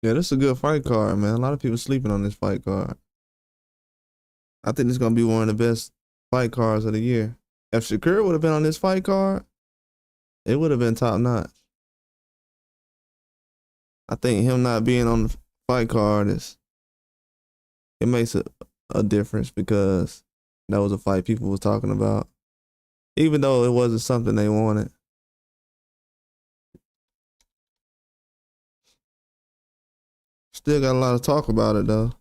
Yeah, this is a good fight card, man. A lot of people sleeping on this fight card. I think this is gonna be one of the best fight cards of the year. If Shakur would have been on this fight card, it would have been top notch. I think him not being on the fight card it makes a difference because that was a fight people was talking about, even though it wasn't something they wanted. Still got a lot of talk about it though.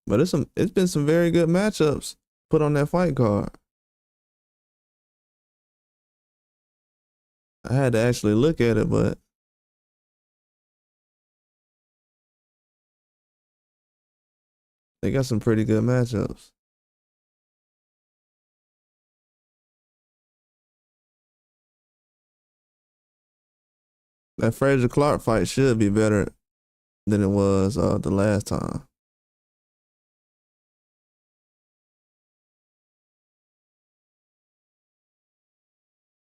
But it's been some very good matchups put on that fight card. I had to actually look at it, but they got some pretty good matchups. That Frazier Clark fight should be better than it was the last time.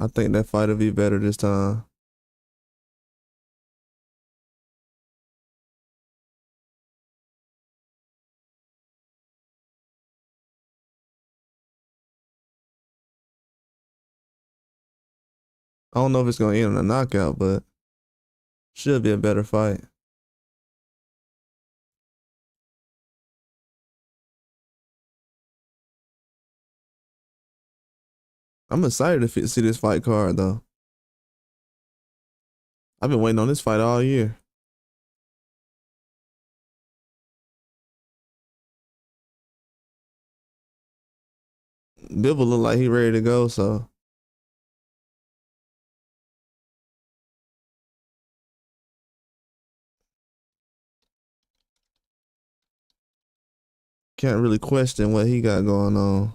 I think that fight will be better this time. I don't know if it's gonna end in a knockout, but should be a better fight. I'm excited to see this fight card though. I've been waiting on this fight all year. Bivol look like he ready to go, so can't really question what he got going on.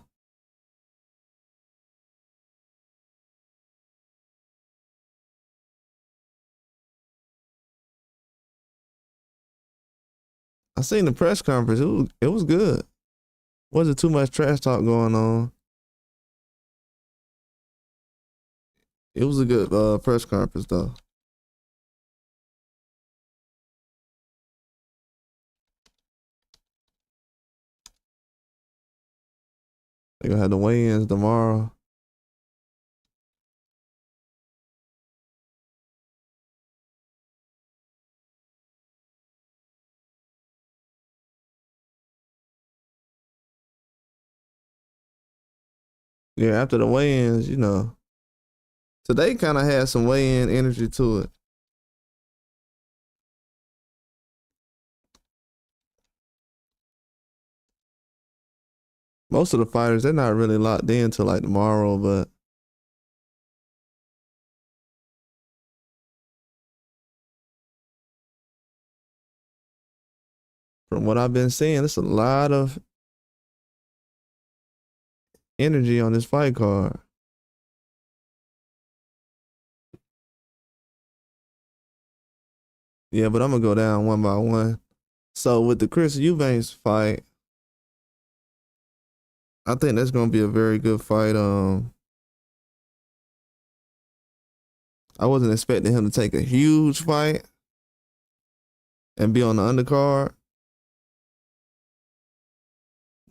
I seen the press conference. It was good. Wasn't too much trash talk going on. It was a good press conference though. They gonna have the weigh-ins tomorrow. Yeah, after the weigh-ins, today kind of had some weigh-in energy to it. Most of the fighters, they're not really locked in till like tomorrow, but from what I've been seeing, it's a lot of energy on this fight card. Yeah, but I'm gonna go down one by one. So with the Chris Eubanks fight, I think that's gonna be a very good fight. I wasn't expecting him to take a huge fight and be on the undercard,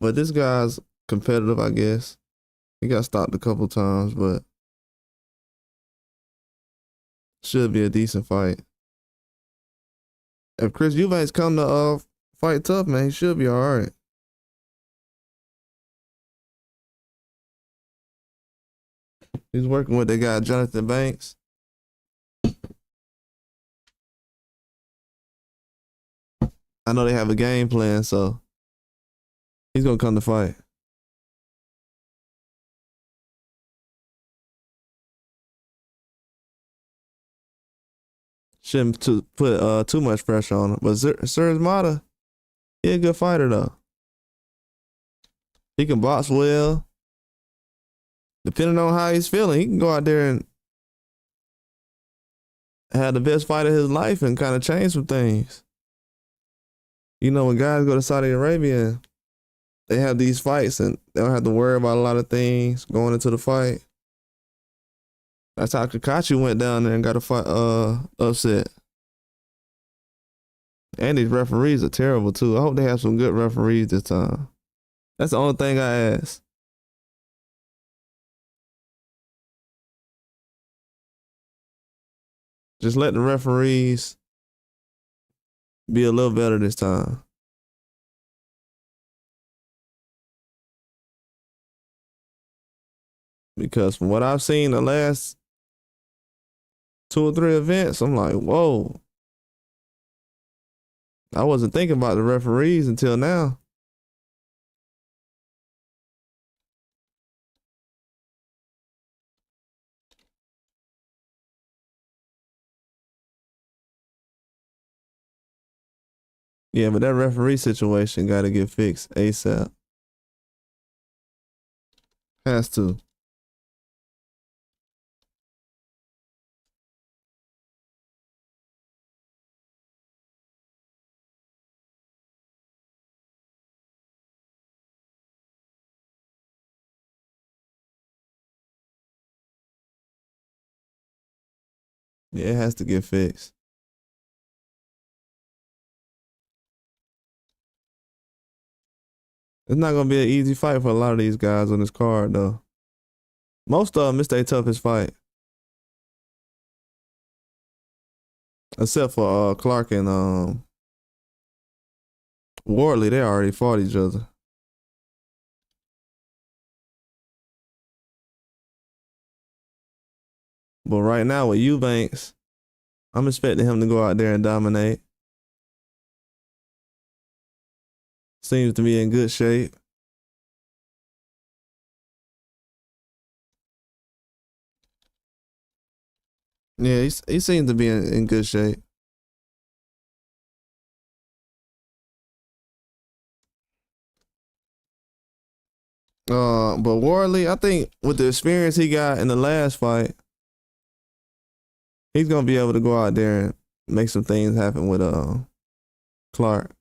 but this guy's competitive, I guess. He got stopped a couple times, but should be a decent fight. If Chris Eubanks come to fight tough, man, he should be all right. He's working with the guy Jonathan Banks. I know they have a game plan, so he's gonna come to fight. Shouldn't put too much pressure on him. But Serge Mata, he a good fighter though. He can box well. Depending on how he's feeling, he can go out there and have the best fight of his life and kind of change some things. When guys go to Saudi Arabia, they have these fights and they don't have to worry about a lot of things going into the fight. That's how Kakashi went down there and got a fight upset. And these referees are terrible too. I hope they have some good referees this time. That's the only thing I ask. Just let the referees be a little better this time. Because from what I've seen the last 2 or 3 events, I'm like, whoa. I wasn't thinking about the referees until now. Yeah, but that referee situation got to get fixed ASAP. Has to. Yeah, it has to get fixed. It's not gonna be an easy fight for a lot of these guys on this card, though. Most of them, it's their toughest fight, except for Clark and Wardley. They already fought each other. But right now with Eubanks, I'm expecting him to go out there and dominate. Seems to be in good shape. Yeah, he seems to be in good shape. But Wardley, I think with the experience he got in the last fight, he's gonna be able to go out there and make some things happen with Clark.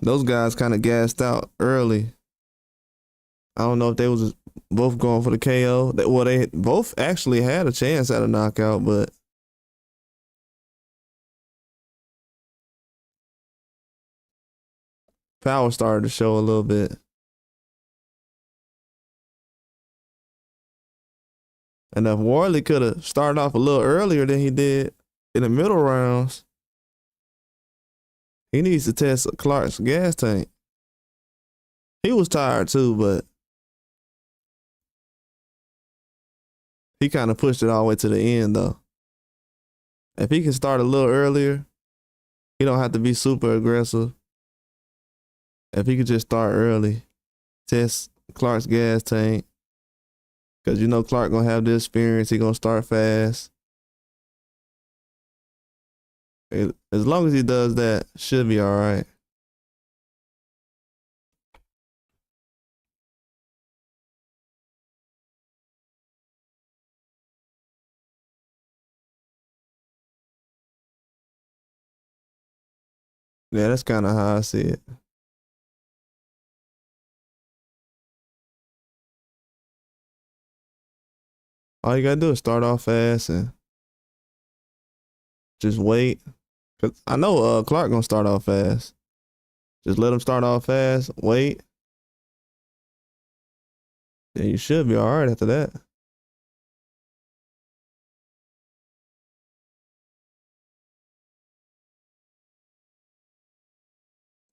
Those guys kind of gassed out early. I don't know if they was both going for the KO. Well, they both actually had a chance at a knockout, but power started to show a little bit. And if Wardley could have started off a little earlier than he did in the middle rounds, he needs to test Clark's gas tank. He was tired too, but he kind of pushed it all the way to the end, though. If he can start a little earlier, he don't have to be super aggressive. If he could just start early, test Clark's gas tank, because you know Clark gonna have the experience. He gonna start fast. As long as he does that, should be all right. Yeah, that's kind of how I see it. All you gotta do is start off fast and just wait. Cause I know Clark gonna start off fast. Just let him start off fast, wait. Then you should be all right after that.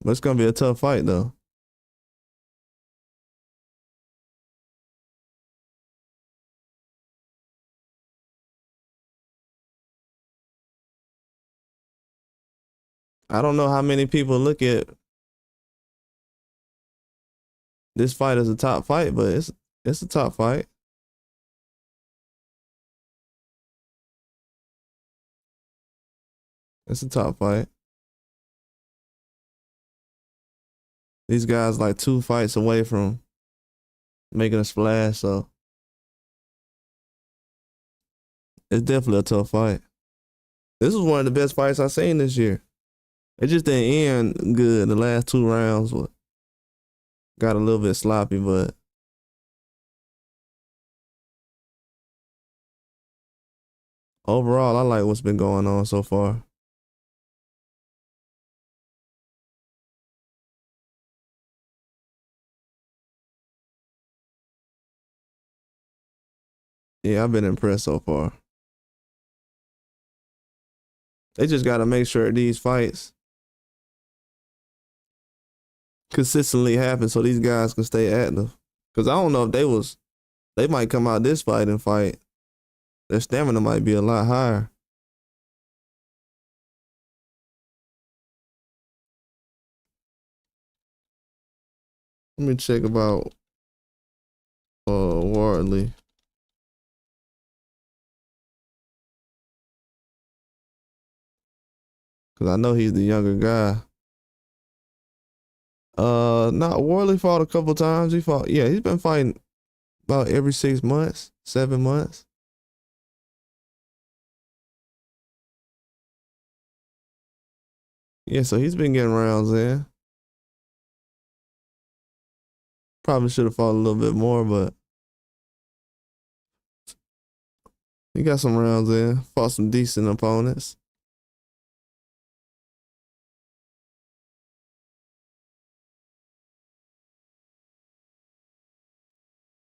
But it's gonna be a tough fight though. I don't know how many people look at this fight as a top fight, but it's a top fight. It's a top fight. These guys like 2 fights away from making a splash, so it's definitely a tough fight. This was one of the best fights I've seen this year. It just didn't end good. The last 2 rounds got a little bit sloppy, but overall, I like what's been going on so far. Yeah, I've been impressed so far. They just got to make sure these fights consistently happen so these guys can stay active. Cause I don't know if they might come out this fight and fight. Their stamina might be a lot higher. Let me check about Wardley. Cause I know he's the younger guy. Not Wardley fought a couple times. He's been fighting about every 6 months, 7 months. Yeah, so he's been getting rounds in. Probably should have fought a little bit more, but he got some rounds in. Fought some decent opponents.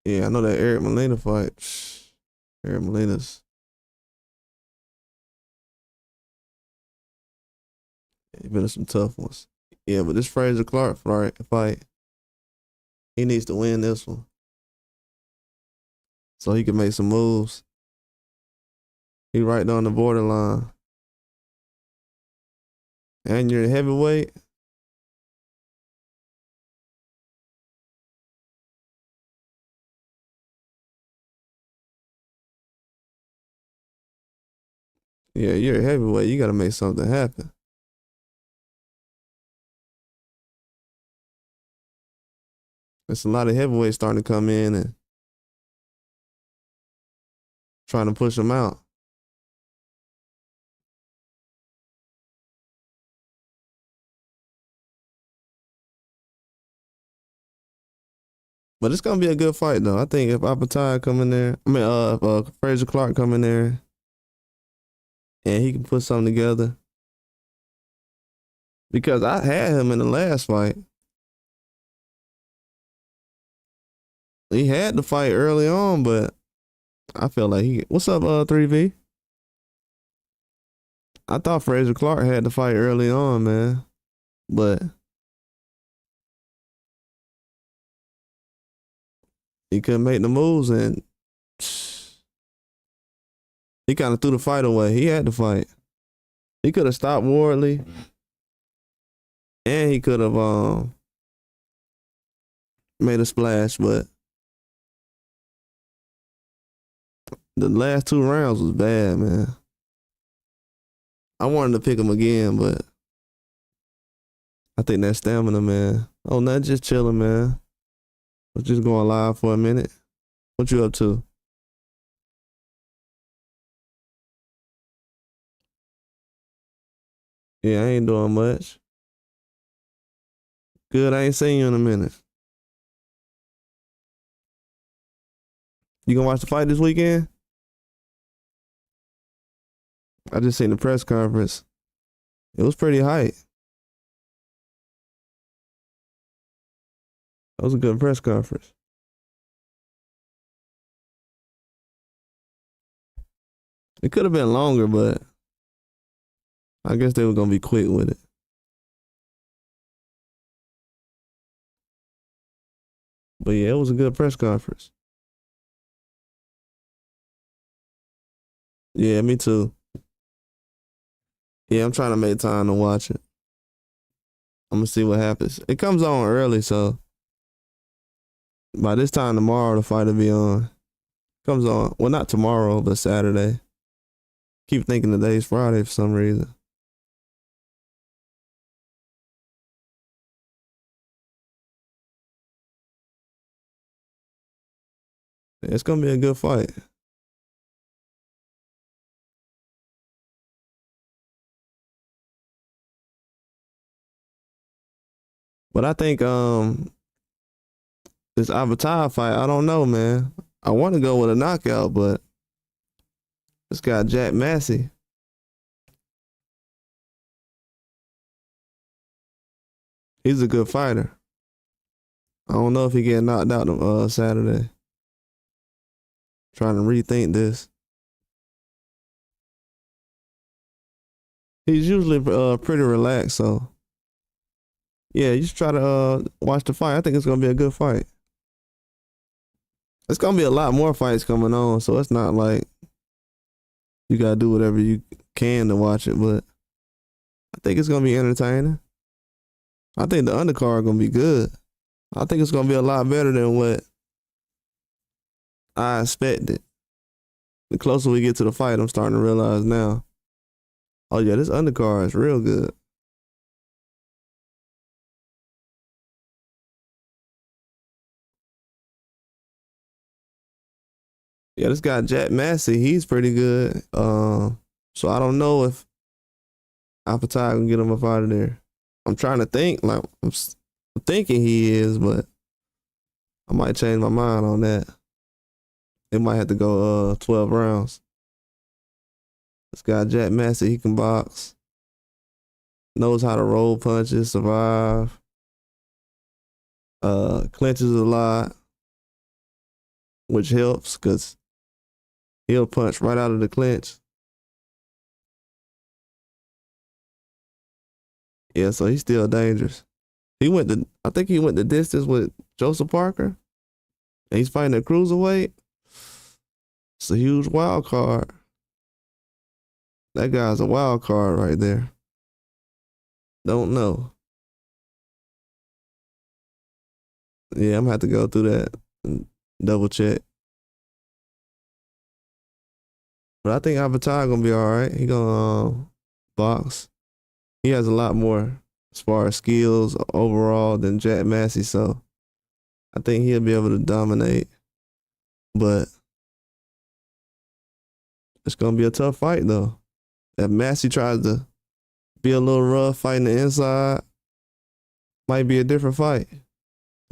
Yeah, I know that Eric Molina fight. Eric Molina's. He been in some tough ones. Yeah, but this Fraser Clark fight, he needs to win this one so he can make some moves. He right on the borderline. And you're a heavyweight. Yeah, you're a heavyweight. You got to make something happen. There's a lot of heavyweights starting to come in and trying to push them out. But it's gonna be a good fight though. I think if Apatide come in there, if Fraser Clark come in there and he can put something together. Because I had him in the last fight. He had the fight early on, but I feel like what's up, 3V? I thought Fraser Clark had the fight early on, man. But he couldn't make the moves and he kind of threw the fight away. He had the fight. He could have stopped Wardley. And he could have made a splash, but the last 2 rounds was bad, man. I wanted to pick him again, but I think that stamina, man. Oh, not just chilling, man. I was just going live for a minute. What you up to? Yeah, I ain't doing much. Good, I ain't seen you in a minute. You gonna watch the fight this weekend? I just seen the press conference. It was pretty hype. That was a good press conference. It could have been longer, but I guess they were gonna be quick with it. But yeah, it was a good press conference. Yeah, me too. Yeah, I'm trying to make time to watch it. I'm gonna see what happens. It comes on early, so by this time tomorrow the fight will be on. Comes on. Well, not tomorrow, but Saturday. Keep thinking today's Friday for some reason. It's gonna be a good fight. But I think this Avatar fight, I don't know, man. I want to go with a knockout, but This guy Jack Massey. He's a good fighter. I don't know if he get knocked out on Saturday. Trying to rethink this. He's usually pretty relaxed, so yeah, you should try to watch the fight. I think it's gonna be a good fight. It's gonna be a lot more fights coming on, so it's not like you gotta do whatever you can to watch it, but I think it's gonna be entertaining. I think the undercard gonna be good. I think it's gonna be a lot better than what I expected. The closer we get to the fight, I'm starting to realize now. Oh yeah, this undercard is real good. Yeah, this guy Jack Massey, he's pretty good. So I don't know if Alphatai can get him up out of there. I'm trying to think, like I'm thinking he is, but I might change my mind on that. It might have to go 12 rounds. This guy Jack Massey, he can box. Knows how to roll punches, survive. Clinches a lot, which helps because he'll punch right out of the clinch. Yeah, so he's still dangerous. I think he went the distance with Joseph Parker. And he's fighting a cruiserweight. It's a huge wild card. That guy's a wild card right there. Don't know. Yeah, I'm gonna have to go through that and double check. But I think Avatar gonna be all right. He gonna box. He has a lot more as far as skills overall than Jack Massey, so I think he'll be able to dominate. But it's gonna be a tough fight though. If Massey tries to be a little rough fighting the inside, might be a different fight.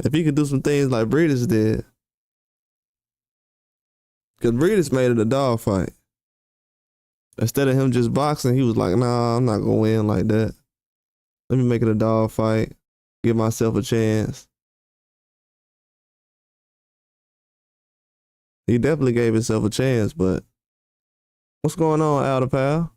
If he could do some things like Breedis did, because Breedis made it a dog fight. Instead of him just boxing, he was like, nah, I'm not gonna win like that. Let me make it a dog fight, give myself a chance. He definitely gave himself a chance, but what's going on, Alder Pal?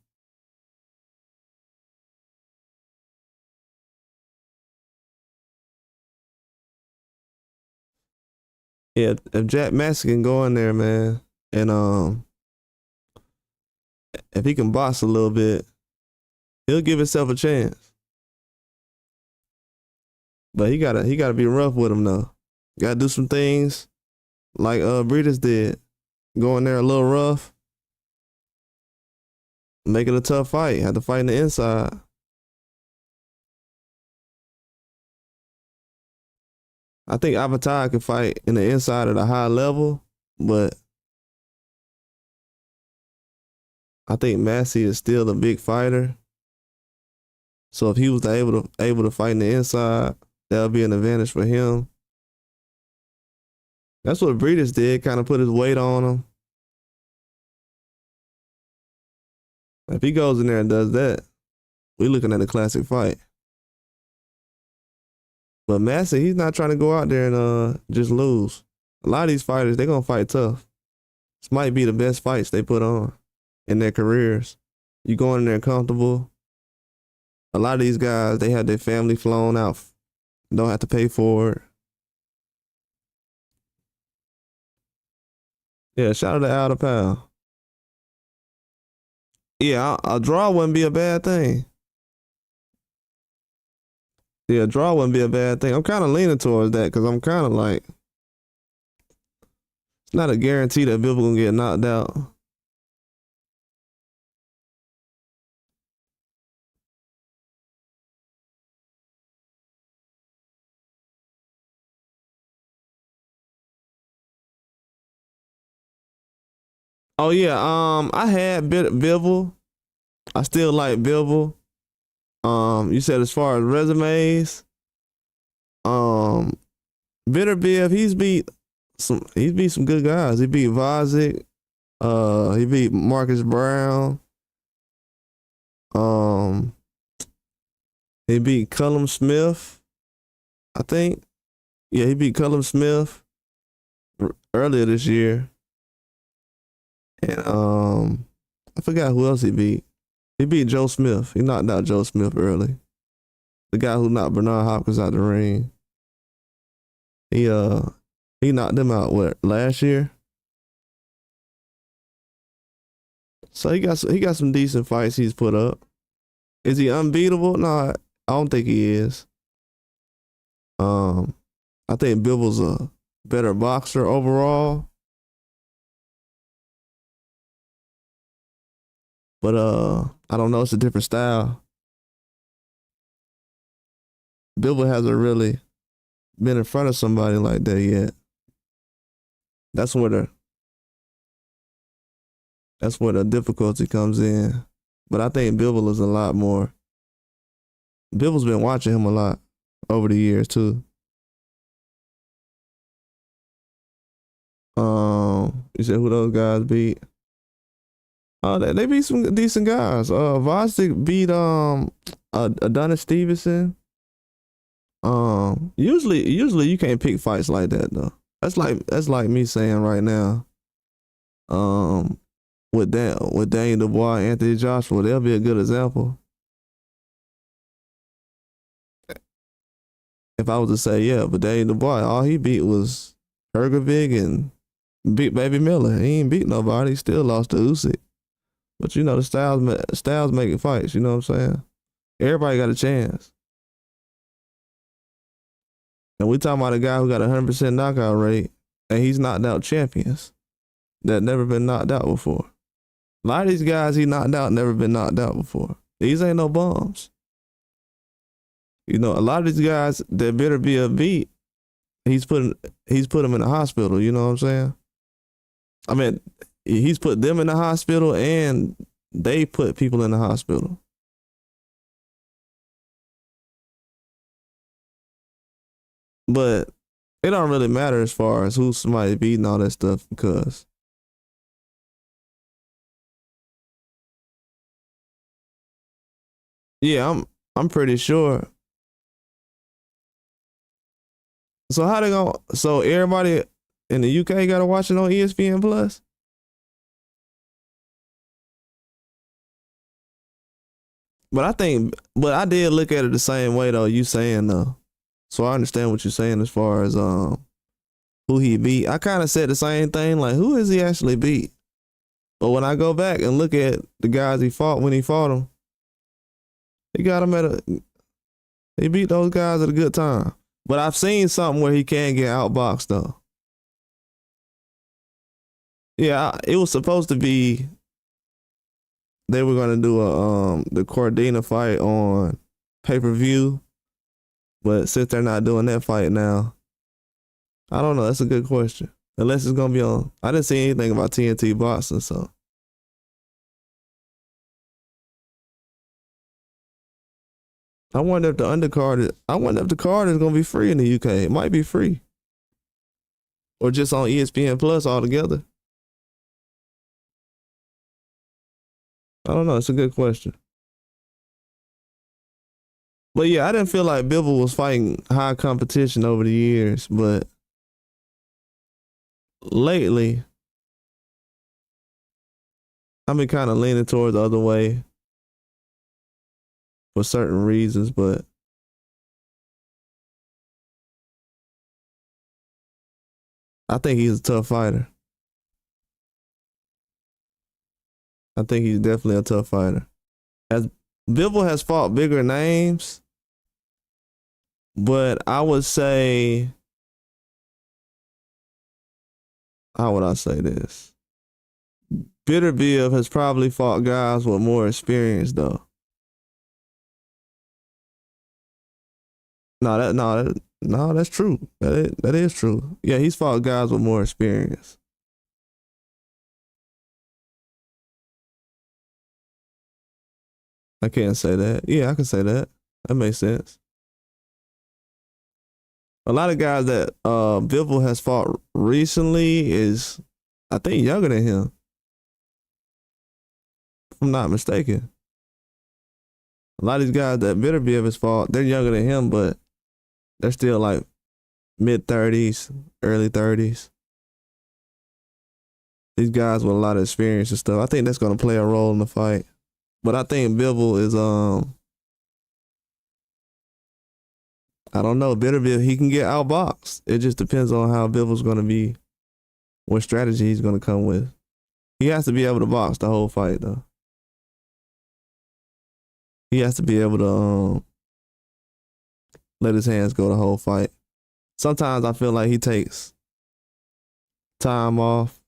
Yeah, if Jack Massey can go in there, man, and if he can box a little bit, he'll give himself a chance. But he gotta be rough with him though. Gotta do some things like Breedis did. Go in there a little rough. Make it a tough fight. Have to fight in the inside. I think Avatar can fight in the inside at a high level, but I think Massey is still a big fighter. So if he was able to fight in the inside, that would be an advantage for him. That's what Breedis did, kind of put his weight on him. If he goes in there and does that, we're looking at a classic fight. But Massey, he's not trying to go out there and just lose. A lot of these fighters, they're going to fight tough. This might be the best fights they put on in their careers. You go in there comfortable. A lot of these guys, they have their family flown out. Don't have to pay for it. Yeah, shout out to Alder Pal. Yeah, a draw wouldn't be a bad thing. Yeah, a draw wouldn't be a bad thing. I'm kind of leaning towards that because I'm kind of like, it's not a guarantee that Bivol gonna get knocked out. Oh yeah, I had Bivol. I still like Bivol. You said as far as resumes, Beterbiev, he's beat some good guys. He beat Vazic. He beat Marcus Brown. Um, he beat Cullum Smith, I think. Yeah, he beat Cullum Smith earlier this year. And I forgot who else he beat. He beat Joe Smith. He knocked out Joe Smith early. The guy who knocked Bernard Hopkins out the ring. He knocked them out last year. So he got some decent fights he's put up. Is he unbeatable? No, I don't think he is. I think Bivol's a better boxer overall. But I don't know, it's a different style. Bivol hasn't really been in front of somebody like that yet. That's where the difficulty comes in. But I think Bivol is a lot more. Bivol's been watching him a lot over the years too. You said who those guys beat? Oh, they beat some decent guys. Vosdick beat Adonis Stevenson. Usually you can't pick fights like that though. That's like me saying right now. With Daniel Dubois, Anthony Joshua, they'll be a good example. If I was to say, yeah, but Daniel Dubois, all he beat was Hergovig and beat Baby Miller. He ain't beat nobody. He still lost to Usyk. But you know, the styles making fights. You know what I'm saying? Everybody got a chance. And we talking about a guy who got 100% knockout rate, and he's knocked out champions that never been knocked out before. A lot of these guys he knocked out never been knocked out before. These ain't no bums. You know, a lot of these guys that Beterbiev beat, he's put them in the hospital. You know what I'm saying? I mean, he's put them in the hospital, and they put people in the hospital. But it don't really matter as far as who somebody beating all that stuff because yeah, I'm pretty sure. So how they gonna? So everybody in the UK gotta watch it on ESPN Plus. But I did look at it the same way though. You saying though, so I understand what you're saying as far as who he beat. I kind of said the same thing, like who is he actually beat? But when I go back and look at the guys he fought when he fought them, he got him he beat those guys at a good time. But I've seen something where he can get outboxed though. Yeah, it was supposed to be. They were gonna do the Cordina fight on pay-per-view, but since they're not doing that fight now, I don't know. That's a good question. Unless it's gonna be on. I didn't see anything about TNT boxing, so. I wonder if the undercard I wonder if the card is gonna be free in the UK. It might be free. Or just on ESPN Plus altogether. I don't know. It's a good question. But yeah, I didn't feel like Bivol was fighting high competition over the years, but lately I've been kind of leaning towards the other way for certain reasons, but I think he's a tough fighter. I think he's definitely a tough fighter. As Bivol has fought bigger names, but I would say, how would I say this? Beterbiev has probably fought guys with more experience, though. No, that's true. That is true. Yeah, he's fought guys with more experience. I can't say that. Yeah, I can say that. That makes sense. A lot of guys that Bivol has fought recently is, I think, younger than him. I'm not mistaken. A lot of these guys that Beterbiev has fought, they're younger than him, but they're still like mid-30s, early 30s. These guys with a lot of experience and stuff. I think that's gonna play a role in the fight. But I think Bivol is I don't know, Beterbiev, he can get outboxed. It just depends on how Bivol's gonna be, what strategy he's gonna come with. He has to be able to box the whole fight though. He has to be able to let his hands go the whole fight. Sometimes I feel like he takes time off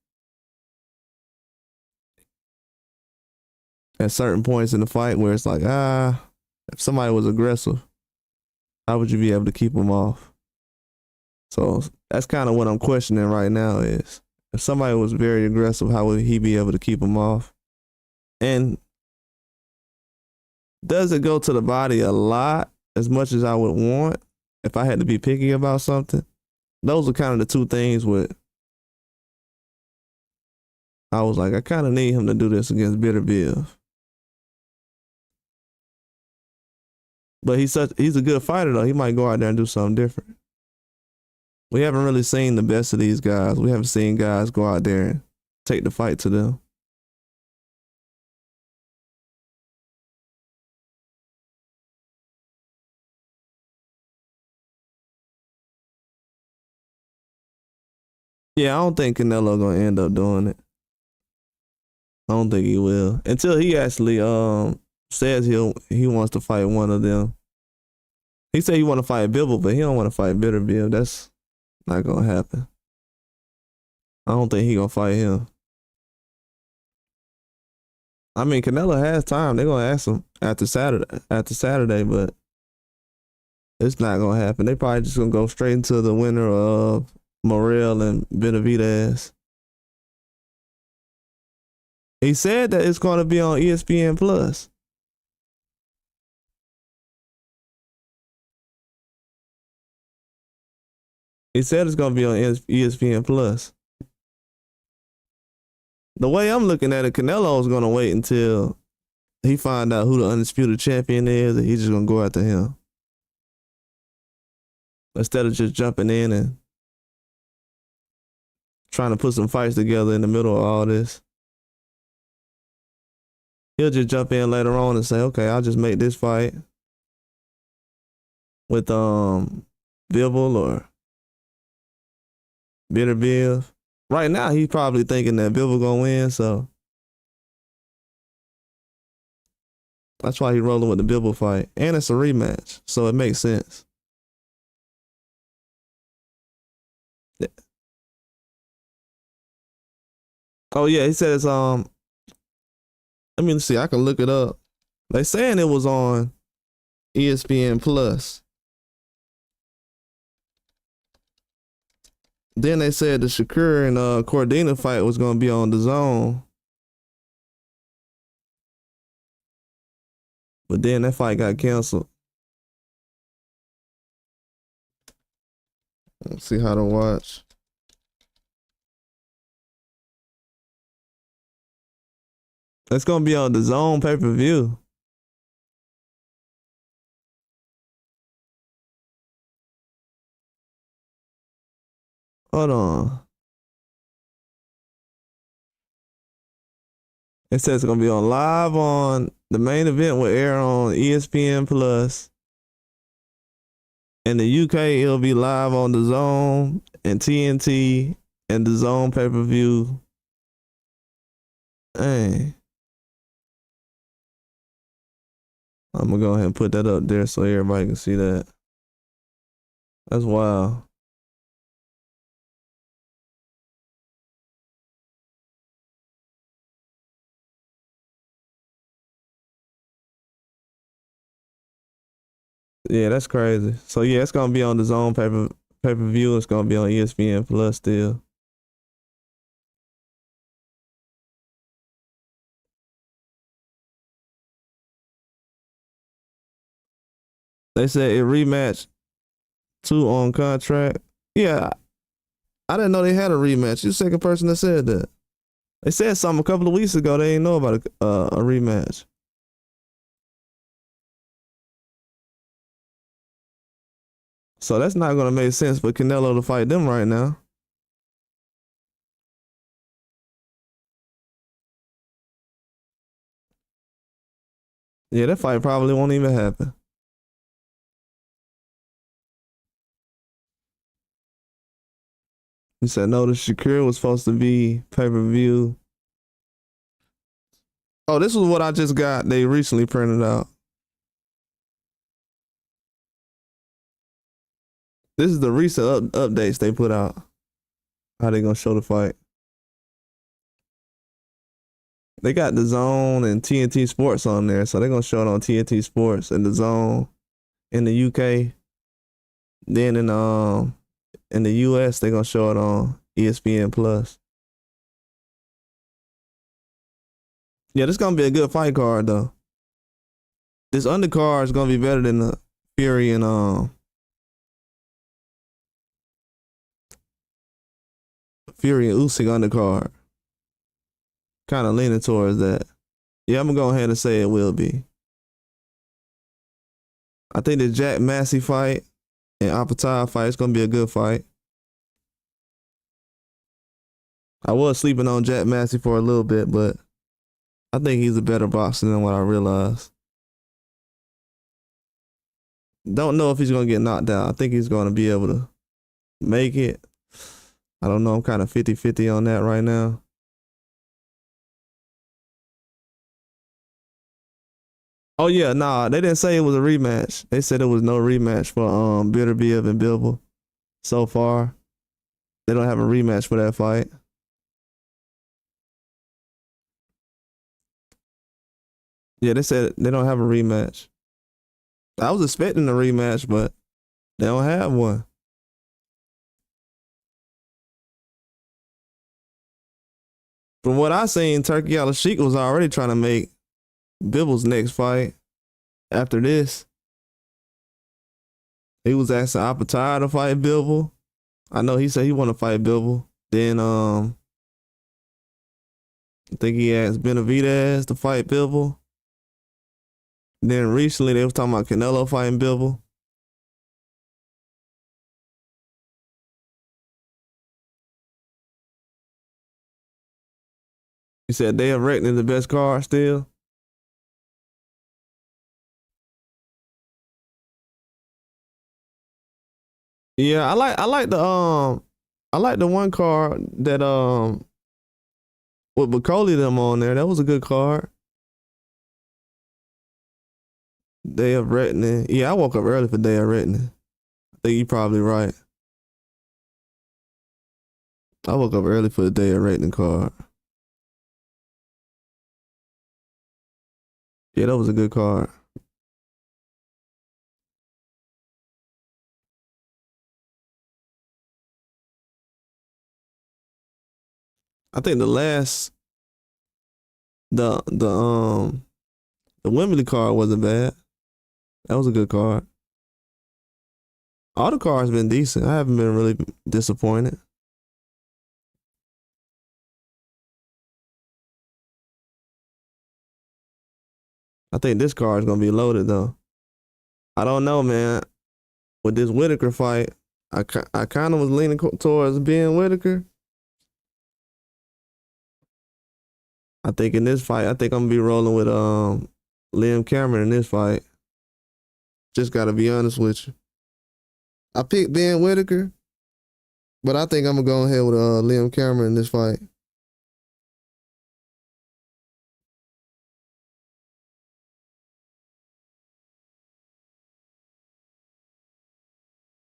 at certain points in the fight where it's like, if somebody was aggressive, how would you be able to keep them off? So that's kind of what I'm questioning right now is, if somebody was very aggressive, how would he be able to keep them off? And does it go to the body a lot, as much as I would want, if I had to be picky about something? Those are kind of the two things with, I was like, I kind of need him to do this against Beterbiev. But he's a good fighter though. He might go out there and do something different. We haven't really seen the best of these guys. We haven't seen guys go out there and take the fight to them. Yeah, I don't think Canelo gonna end up doing it. I don't think he will until he actually says he wants to fight one of them. He said he want to fight Bivol, but he don't want to fight Beterbiev. That's not gonna happen. I don't think he gonna fight him. I mean, Canelo has time. They're gonna ask him after Saturday, but it's not gonna happen. They probably just gonna go straight into the winner of Morrell and Benavidez. He said that it's gonna be on ESPN Plus. He said it's gonna be on ESPN Plus. The way I'm looking at it, Canelo's gonna wait until he find out who the undisputed champion is, and he's just gonna go after him instead of just jumping in and trying to put some fights together in the middle of all this. He'll just jump in later on and say, okay, I'll just make this fight with Bivol or Beterbiev. Right now, he's probably thinking that Bivol gonna win, so that's why he's rolling with the Bivol fight. And it's a rematch, so it makes sense. Yeah. Oh yeah, he says let me see, I can look it up. They saying it was on ESPN Plus. Then they said the Shakur and Cordina fight was gonna be on DAZN. But then that fight got canceled. Let's see how to watch. It's gonna be on DAZN pay-per-view. Hold on. It says it's gonna be on live on the main event will air on ESPN Plus. In the UK, it'll be live on DAZN and TNT and DAZN pay-per-view. Hey. I'm gonna go ahead and put that up there so everybody can see that. That's wild. Yeah, that's crazy. So yeah, it's gonna be on the DAZN pay-per-view. It's gonna be on ESPN Plus still. They said it rematched 2 on contract. Yeah, I didn't know they had a rematch. You're the second person that said that. They said something a couple of weeks ago. They didn't know about a rematch. So that's not gonna make sense for Canelo to fight them right now. Yeah, that fight probably won't even happen. He said no, the Shakur was supposed to be pay-per-view. Oh, this was what I just got. They recently printed out. This is the recent updates they put out. How they gonna show the fight? They got the Zone and TNT Sports on there, so they're gonna show it on TNT Sports and the Zone in the UK. Then in the US, they're gonna show it on ESPN Plus. Yeah, this gonna be a good fight card though. This undercard is gonna be better than the Fury and Usyk undercard. Kind of leaning towards that. Yeah, I'm gonna go ahead and say it will be. I think the Jack Massey fight and Apatow fight is gonna be a good fight. I was sleeping on Jack Massey for a little bit, but I think he's a better boxer than what I realized. Don't know if he's gonna get knocked out. I think he's gonna be able to make it. I don't know. I'm kind of 50-50 on that right now. Oh yeah, nah, they didn't say it was a rematch. They said it was no rematch for Beterbiev and Bivol so far. They don't have a rematch for that fight. Yeah, they said they don't have a rematch. I was expecting a rematch, but they don't have one. From what I seen, Turkey Al-Sheikh was already trying to make Bivol's next fight after this. He was asking Apatow to fight Bivol. I know he said he want to fight Bivol. Then I think he asked Benavidez to fight Bivol. Then recently they was talking about Canelo fighting Bivol. He said they have ranked the best card still. Yeah, I like the one card that with Bacoli them on there. That was a good card. Day of Reckoning. Yeah, I woke up early for Day of Reckoning. I think you're probably right. I woke up early for the Day of Reckoning card. Yeah, that was a good card. I think the Wembley card wasn't bad. That was a good card. All the cards been decent. I haven't been really disappointed. I think this card is gonna be loaded though. I don't know, man. With this Whitaker fight, I kind of was leaning towards being Whitaker. I think in this fight, I think I'm gonna be rolling with Liam Cameron in this fight. Just gotta be honest with you. I picked Ben Whitaker, but I think I'm gonna go ahead with Liam Cameron in this fight.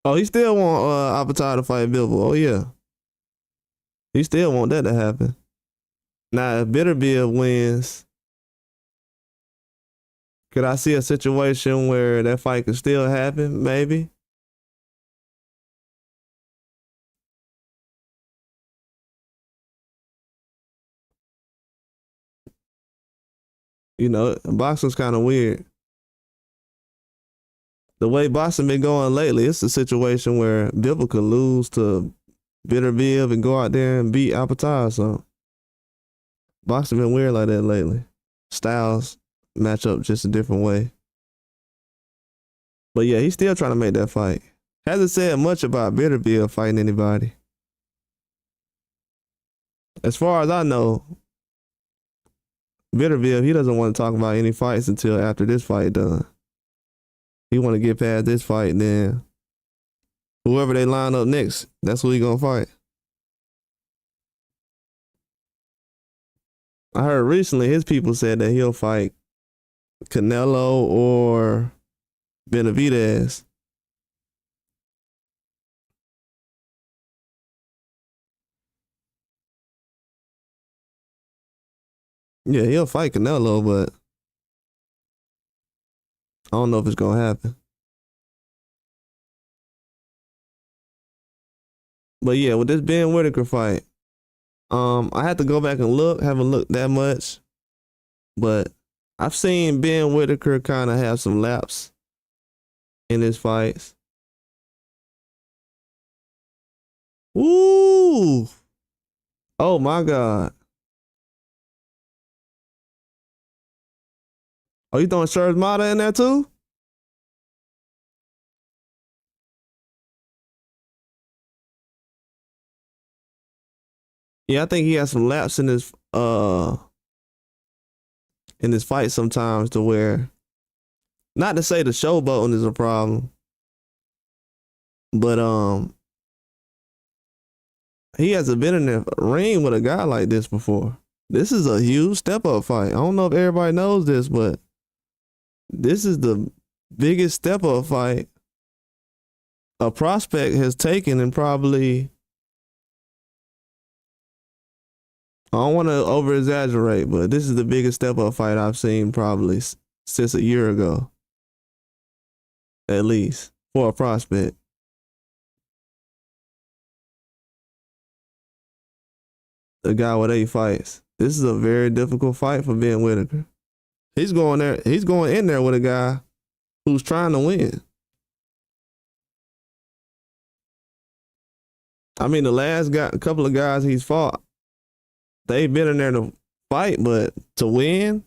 Oh, he still want Apatow to fight Bivol. Oh yeah, he still want that to happen. Now, if Beterbiev wins, could I see a situation where that fight could still happen? Maybe. You know, boxing's kind of weird. The way boxing been going lately, it's a situation where Bivol could lose to Beterbiev and go out there and beat Apatow or something. Boxing been weird like that lately. Styles match up just a different way. But yeah, he's still trying to make that fight. Hasn't said much about Beterbiev fighting anybody. As far as I know, Beterbiev, he doesn't want to talk about any fights until after this fight done. He want to get past this fight, and then whoever they line up next, that's who he gonna fight. I heard recently his people said that he'll fight Canelo or Benavidez. Yeah, he'll fight Canelo, but I don't know if it's gonna happen. But yeah, with this Ben Whitaker fight, I had to go back and look. Haven't looked that much, but I've seen Ben Whitaker kind of have some laps in his fights. Ooh! Oh my God! Oh, you throwing Serge Mata in there too? Yeah, I think he has some laps in his fight sometimes to where, not to say the showboating is a problem, but he hasn't been in the ring with a guy like this before. This is a huge step up fight. I don't know if everybody knows this, but this is the biggest step up fight a prospect has taken in probably, I don't want to over exaggerate, but this is the biggest step up fight I've seen probably since a year ago, at least for a prospect. A guy with 8 fights. This is a very difficult fight for Ben Whitaker. He's going there. He's going in there with a guy who's trying to win. I mean, the last guy, a couple of guys he's fought, they've been in there to fight, but to win,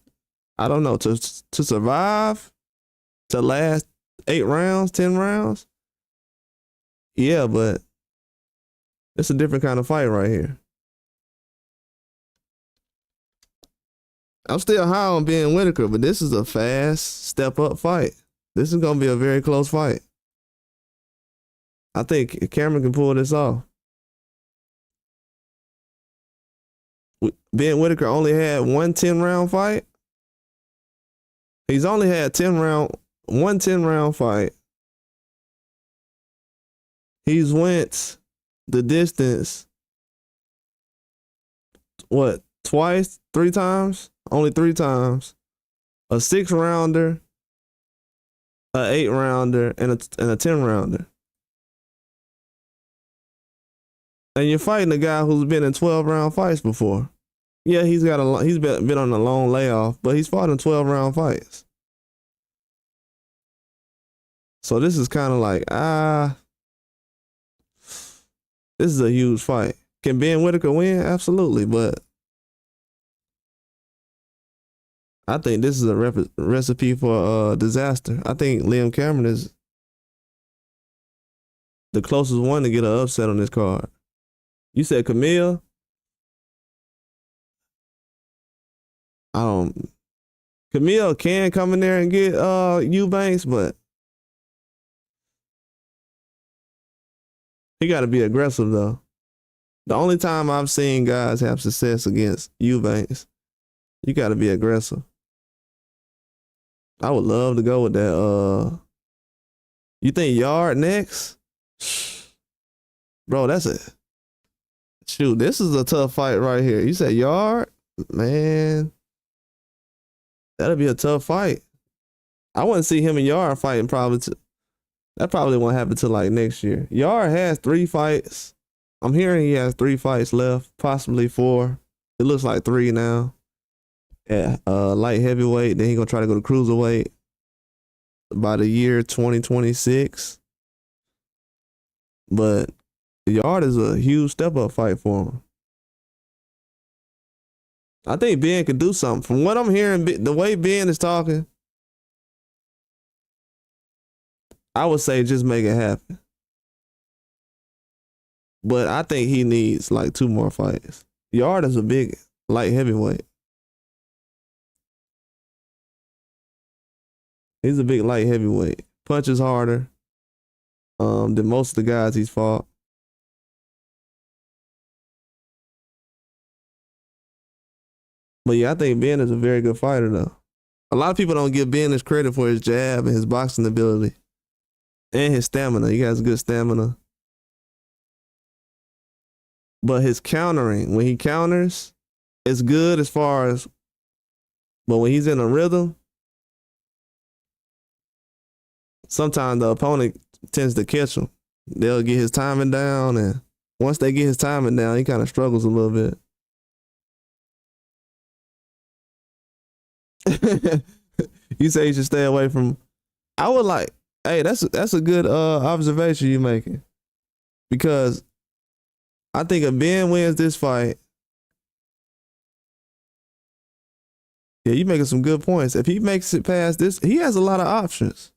I don't know. To survive, to last 8 rounds, 10 rounds, yeah, but it's a different kind of fight right here. I'm still high on Ben Whitaker, but this is a fast step up fight. This is gonna be a very close fight. I think Cameron can pull this off. Ben Whitaker only had one 10-round fight. He's only had one 10-round fight. He's went the distance, what, twice, 3 times? Only 3 times. A 6-rounder, a 8-rounder, and a 10-rounder. And you're fighting a guy who's been in 12-round fights before. Yeah, he's been on a long layoff, but he's fought in 12-round fights. So this is kind of like, this is a huge fight. Can Ben Whitaker win? Absolutely, but I think this is a recipe for disaster. I think Liam Cameron is the closest one to get an upset on this card. You said Camille? Camille can come in there and get Eubanks, but he got to be aggressive though. The only time I've seen guys have success against Eubanks, you got to be aggressive. I would love to go with that. You think Yard next? Bro, that's it. Shoot, this is a tough fight right here. You said Yard? Man, that'll be a tough fight. I wouldn't see him and Yard fighting that probably won't happen till like next year. Yard has 3 fights. I'm hearing he has 3 fights left, possibly 4. It looks like 3 now. At light heavyweight, then he gonna try to go to cruiserweight by the year 2026. But Yard is a huge step up fight for him. I think Ben could do something. From what I'm hearing, the way Ben is talking, I would say just make it happen. But I think he needs like 2 more fights. Yard is a big light heavyweight. He's a big light heavyweight. Punches harder than most of the guys he's fought. But yeah, I think Ben is a very good fighter though. A lot of people don't give Ben his credit for his jab and his boxing ability and his stamina. He has good stamina. But his countering, when he counters, it's good as far as, but when he's in a rhythm, sometimes the opponent tends to catch him. They'll get his timing down, and once they get his timing down, he kind of struggles a little bit. You say you should stay away from. I would like. Hey, that's a good observation you're making, because I think if Ben wins this fight, yeah, you're making some good points. If he makes it past this, he has a lot of options.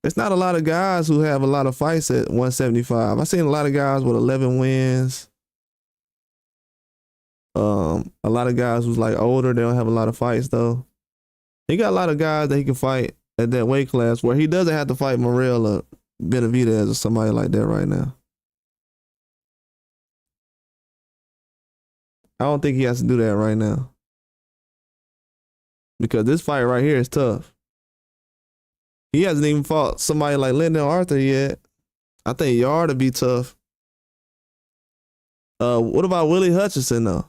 It's not a lot of guys who have a lot of fights at 175. I've seen a lot of guys with 11 wins. A lot of guys who's like older, they don't have a lot of fights though. He got a lot of guys that he can fight at that weight class where he doesn't have to fight Morrell or Benavidez or somebody like that right now. I don't think he has to do that right now, because this fight right here is tough. He hasn't even fought somebody like Lyndon Arthur yet. I think Yard would be tough. What about Willie Hutchinson though?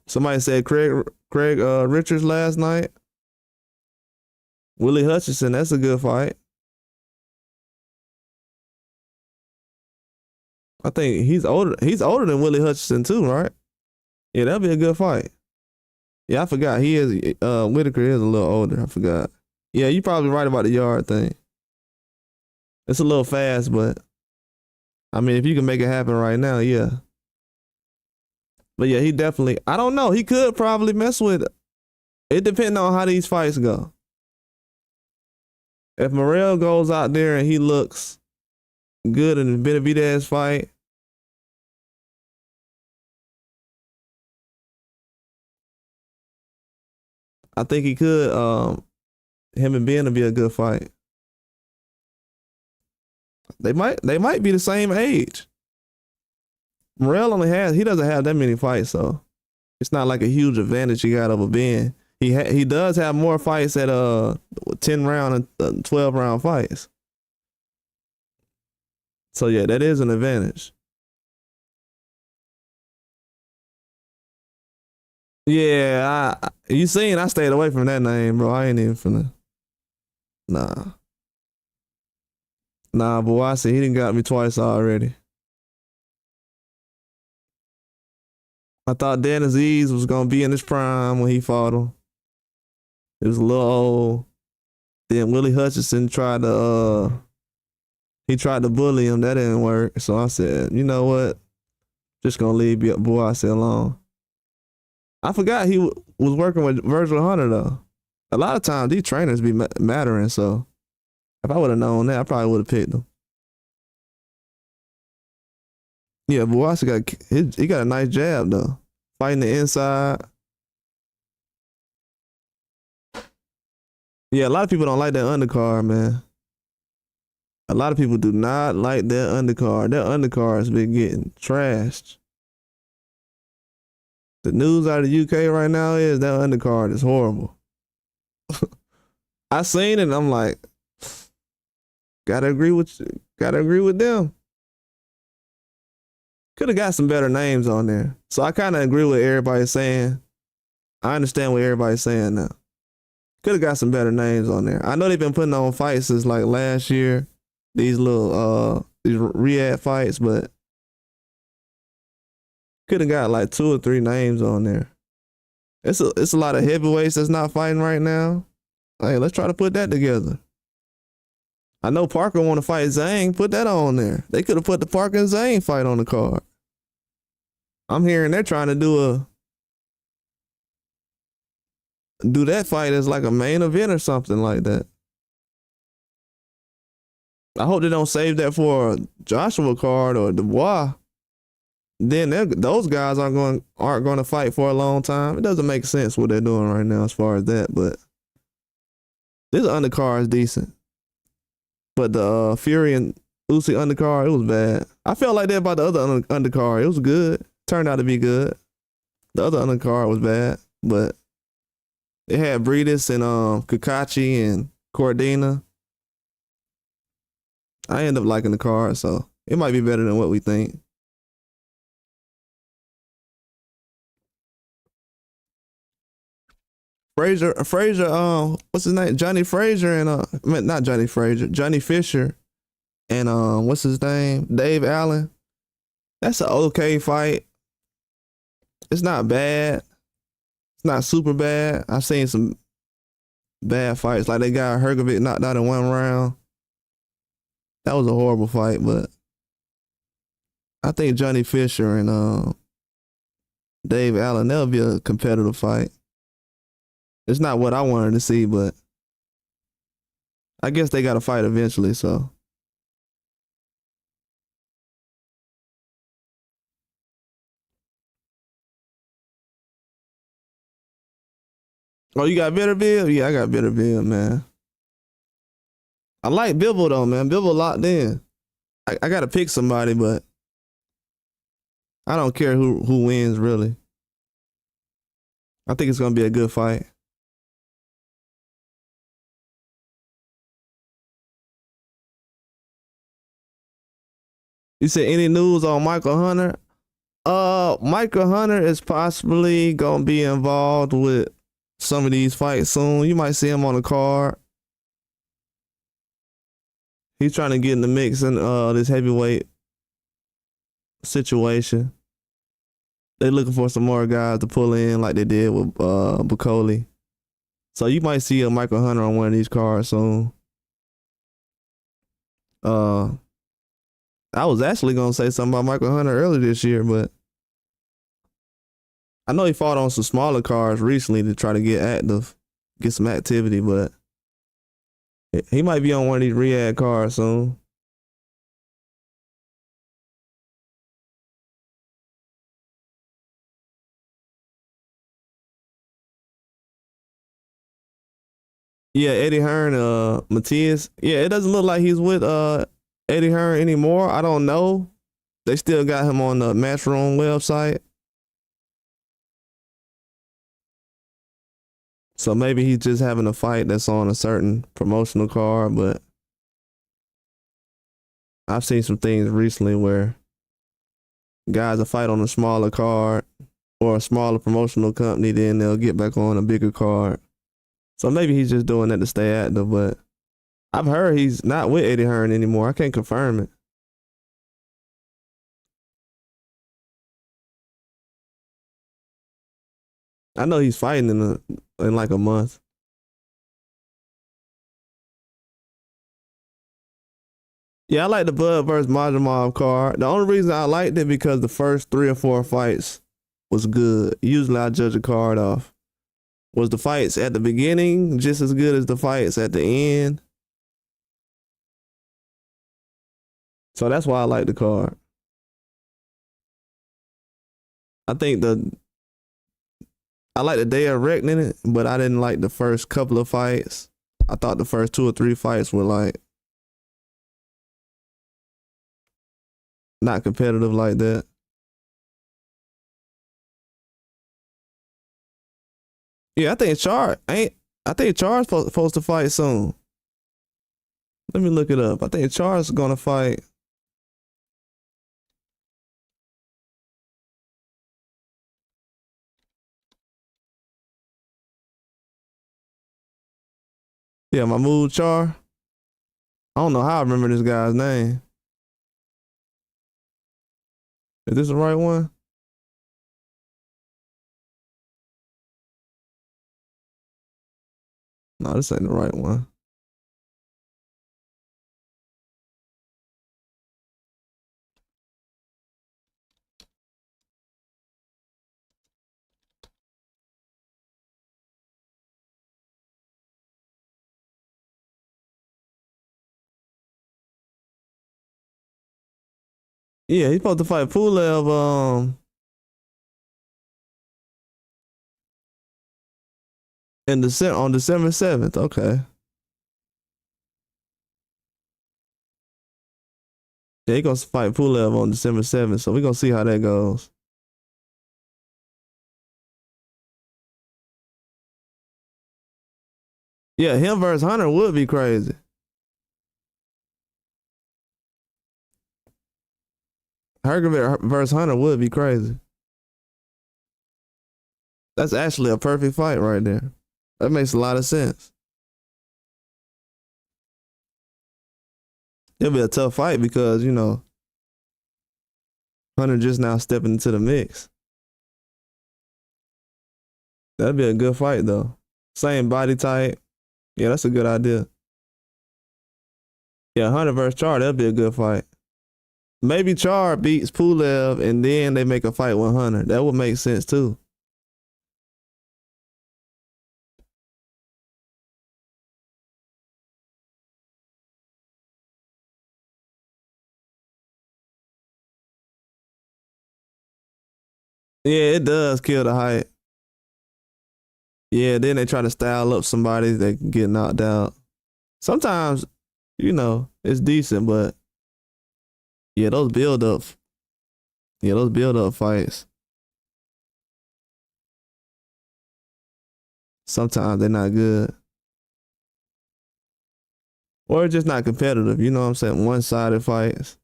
Somebody said Craig Richards last night. Willie Hutchinson, that's a good fight. I think he's older. He's older than Willie Hutchinson too, right? Yeah, that'd be a good fight. Yeah, I forgot. He is Whitaker is a little older. I forgot. Yeah, you're probably right about the Yard thing. It's a little fast, but I mean, if you can make it happen right now, yeah. But yeah, he definitely. I don't know. He could probably mess with it. It depends on how these fights go. If Morrell goes out there and he looks good in the Benavidez fight, I think he could. Him and Ben will be a good fight. They might be the same age. Morrell he doesn't have that many fights, so it's not like a huge advantage he got over Ben. He does have more fights at 10 round and 12 round fights. So yeah, that is an advantage. Yeah, you seen I stayed away from that name, bro. I ain't even finna. Nah. Nah, boy, I said he done got me twice already. I thought Dan Aziz was gonna be in his prime when he fought him. It was a little old. Then Willie Hutchinson tried to bully him. That didn't work. So I said, you know what? Just gonna leave boy I said alone. I forgot he was working with Virgil Hunter though. A lot of times these trainers be mattering. So if I would have known that, I probably would have picked him. Yeah, Boas he got a nice jab though. Fighting the inside. Yeah, a lot of people don't like that undercard, man. A lot of people do not like that undercard. That undercard's been getting trashed. The news out of the UK right now is that undercard is horrible. I seen it and I'm like, gotta agree with them. Could have got some better names on there. So I kind of agree with everybody saying. I understand what everybody's saying now. Could have got some better names on there. I know they've been putting on fights since like last year. These little these Riyadh fights, but could have got like 2 or 3 names on there. It's a lot of heavyweights that's not fighting right now. Hey, let's try to put that together. I know Parker want to fight Zhang. Put that on there. They could have put the Parker and Zhang fight on the card. I'm hearing they're trying to do that fight as like a main event or something like that. I hope they don't save that for a Joshua card or Dubois. Then those guys aren't going to fight for a long time. It doesn't make sense what they're doing right now as far as that. But this undercard is decent. But the Fury and Usyk undercard, it was bad. I felt like that about the other undercard. It was good. Turned out to be good. The other undercard was bad, but it had Breedis and Kakachi and Cordina. I end up liking the card, so it might be better than what we think. Frazier, what's his name? Johnny Frazier and not Johnny Frazier, Johnny Fisher and what's his name? Dave Allen. That's an okay fight. It's not bad. It's not super bad. I've seen some bad fights. Like they got Hergovic knocked out in one round. That was a horrible fight, but I think Johnny Fisher and Dave Allen, that'll be a competitive fight. It's not what I wanted to see, but I guess they got to fight eventually, so. Oh, you got Beterbiev? Yeah, I got Beterbiev, man. I like Bivol though, man. Bivol locked in. I gotta pick somebody, but I don't care who wins really. I think it's gonna be a good fight. You said any news on Michael Hunter? Michael Hunter is possibly gonna be involved with some of these fights soon. You might see him on the card. He's trying to get in the mix in this heavyweight situation. They looking for some more guys to pull in like they did with Bacoli. So you might see a Michael Hunter on one of these cards soon. I was actually gonna say something about Michael Hunter earlier this year, but I know he fought on some smaller cards recently to try to get active, get some activity, but he might be on one of these Riyadh cards soon. Yeah, Eddie Hearn, Matias. Yeah, it doesn't look like he's with Eddie Hearn anymore. I don't know. They still got him on the Matchroom website. So maybe he's just having a fight that's on a certain promotional card, but I've seen some things recently where guys will fight on a smaller card or a smaller promotional company, then they'll get back on a bigger card. So maybe he's just doing that to stay active, but I've heard he's not with Eddie Hearn anymore. I can't confirm it. I know he's fighting in like a month. Yeah, I like the Bud versus Majamov card. The only reason I liked it because the first 3 or 4 fights was good. Usually I judge a card off. Was the fights at the beginning just as good as the fights at the end? So that's why I like the card. I think I like the day of reckoning it, but I didn't like the first couple of fights. I thought the first 2 or 3 fights were like not competitive like that. Yeah, I think Char's supposed to fight soon. Let me look it up. I think Char's gonna fight. Yeah, Mahmoud Char. I don't know how I remember this guy's name. Is this the right one? No, this ain't the right one. Yeah, he's supposed to fight Pulev in December on December 7th. Okay. Yeah, he gonna fight Pulev on December 7th, so we're gonna see how that goes. Yeah, him versus Hunter would be crazy. Hergovich versus Hunter would be crazy. That's actually a perfect fight right there. That makes a lot of sense. It'll be a tough fight because, Hunter just now stepping into the mix. That'd be a good fight though. Same body type. Yeah, that's a good idea. Yeah, Hunter versus Char, that'd be a good fight. Maybe Char beats Pulev and then they make a fight with Hunter. That would make sense too. Yeah, it does kill the hype. Yeah, then they try to style up somebody that can get knocked out. Sometimes, it's decent, but yeah, those build up fights. Sometimes they're not good. Or it's just not competitive, you know what I'm saying? One-sided fights.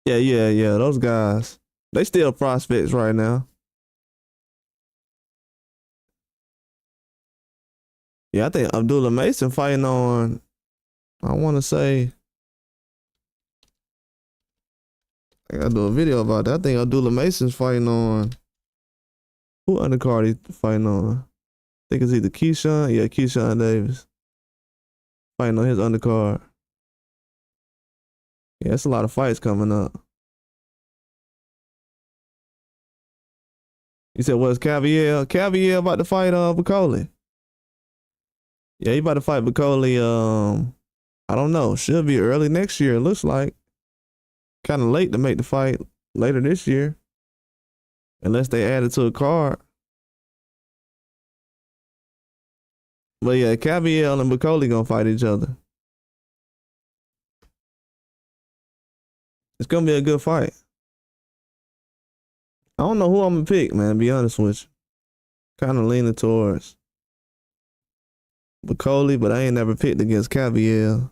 Yeah, yeah, yeah. Those guys, they still prospects right now. Yeah, I think Abdullah Mason fighting on, I want to say, I gotta do a video about that. I think Abdullah Mason's fighting on, who undercard he fighting on? I think it's either Keyshawn, yeah, Keyshawn Davis. Fighting on his undercard. Yeah, it's a lot of fights coming up. You said, what's Cavier? Cavier about to fight Bacoli. Yeah, he about to fight Bacoli. I don't know. Should be early next year, it looks like. Kind of late to make the fight later this year. Unless they add it to a card. But yeah, Cavier and Bacoli gonna fight each other. It's gonna be a good fight. I don't know who I'm gonna pick, man, to be honest with you. Kind of leaning towards Bacoli, but I ain't never picked against Cavier.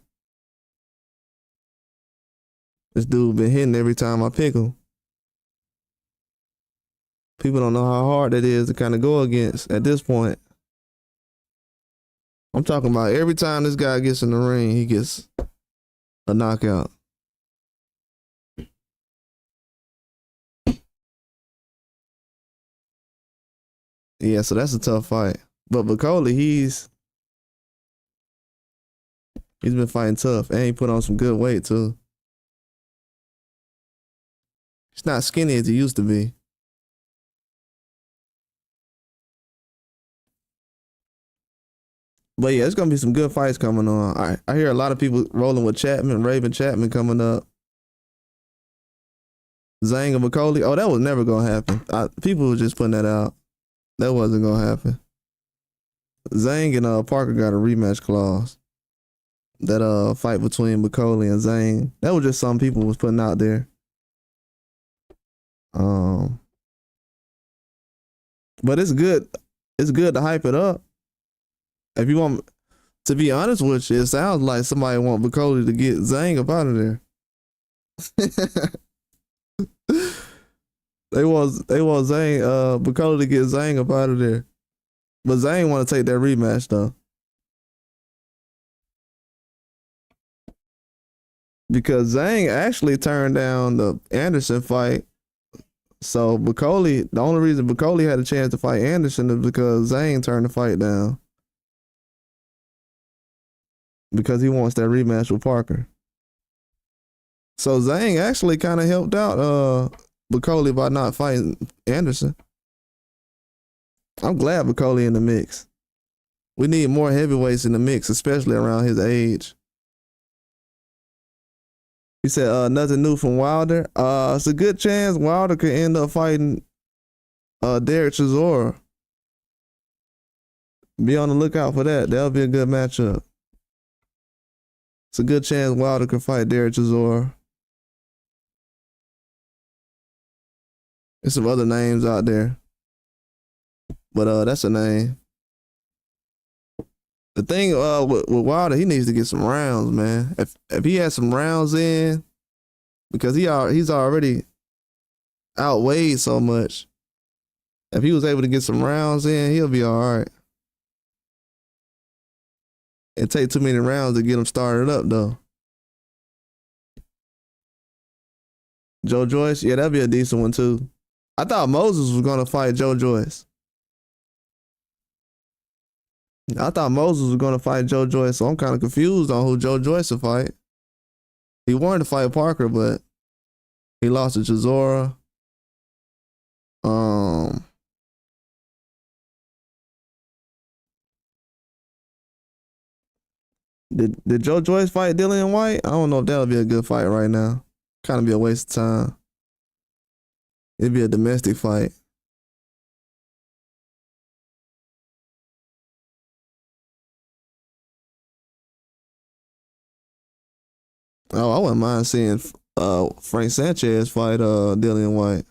This dude been hitting every time I pick him. People don't know how hard that is to kind of go against at this point. I'm talking about every time this guy gets in the ring, he gets a knockout. Yeah, so that's a tough fight. But Bacoli, he's been fighting tough and he put on some good weight too. He's not skinny as he used to be. But yeah, it's gonna be some good fights coming on. I hear a lot of people rolling with Chapman, Raven Chapman coming up. Zhang and Bacoli. Oh, that was never gonna happen. People were just putting that out. That wasn't gonna happen. Zhang and Parker got a rematch clause. That fight between Bacoli and Zhang. That was just some people was putting out there. But it's good. It's good to hype it up. If you want, to be honest with you, it sounds like somebody want Bacoli to get Zhang up out of there. They want Zhang, Bacoli to get Zhang up out of there. But Zhang want to take that rematch though. Because Zhang actually turned down the Anderson fight. So Bacoli, the only reason Bacoli had a chance to fight Anderson is because Zhang turned the fight down. Because he wants that rematch with Parker. So Zhang actually kind of helped out Bacoli by not fighting Anderson. I'm glad Bacoli in the mix. We need more heavyweights in the mix, especially around his age. He said, nothing new from Wilder. It's a good chance Wilder could end up fighting Derek Chisora. Be on the lookout for that. That'll be a good matchup. It's a good chance Wilder could fight Derek Chisora. There's some other names out there, but that's a name. The thing with Wilder, he needs to get some rounds, man. If he has some rounds in, because he's already outweighed so much. If he was able to get some rounds in, he'll be all right. It take too many rounds to get him started up, though. Joe Joyce, yeah, that'd be a decent one too. I thought Moses was gonna fight Joe Joyce. I thought Moses was gonna fight Joe Joyce, so I'm kind of confused on who Joe Joyce will fight. He wanted to fight Parker, but he lost to Chisora. Did Joe Joyce fight Dillian White? I don't know if that'll be a good fight right now. Kind of be a waste of time. It'd be a domestic fight. Oh, I wouldn't mind seeing Frank Sanchez fight Dillian White.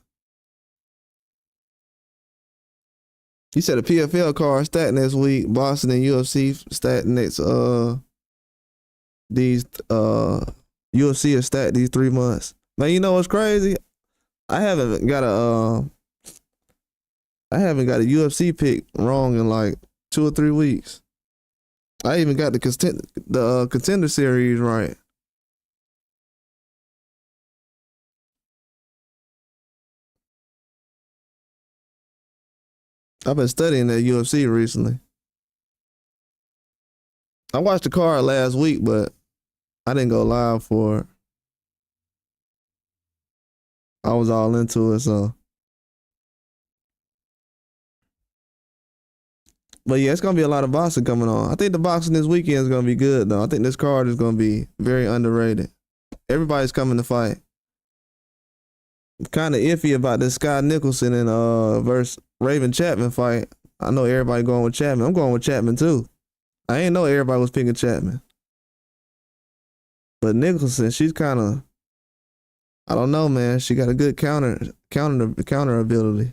He said a PFL card stat next week. Boston and UFC stat next these UFC are stat these 3 months. Man, you know what's crazy? I haven't got a UFC pick wrong in like 2 or 3 weeks. I even got the contender series right. I've been studying that UFC recently. I watched the card last week, but I didn't go live for it. I was all into it, so. But yeah, it's gonna be a lot of boxing coming on. I think the boxing this weekend is gonna be good, though. I think this card is gonna be very underrated. Everybody's coming to fight. I'm kind of iffy about this Scott Nicholson and versus Raven Chapman fight. I know everybody going with Chapman. I'm going with Chapman too. I ain't know everybody was picking Chapman. But Nicholson, she's kind of, I don't know, man. She got a good counter ability.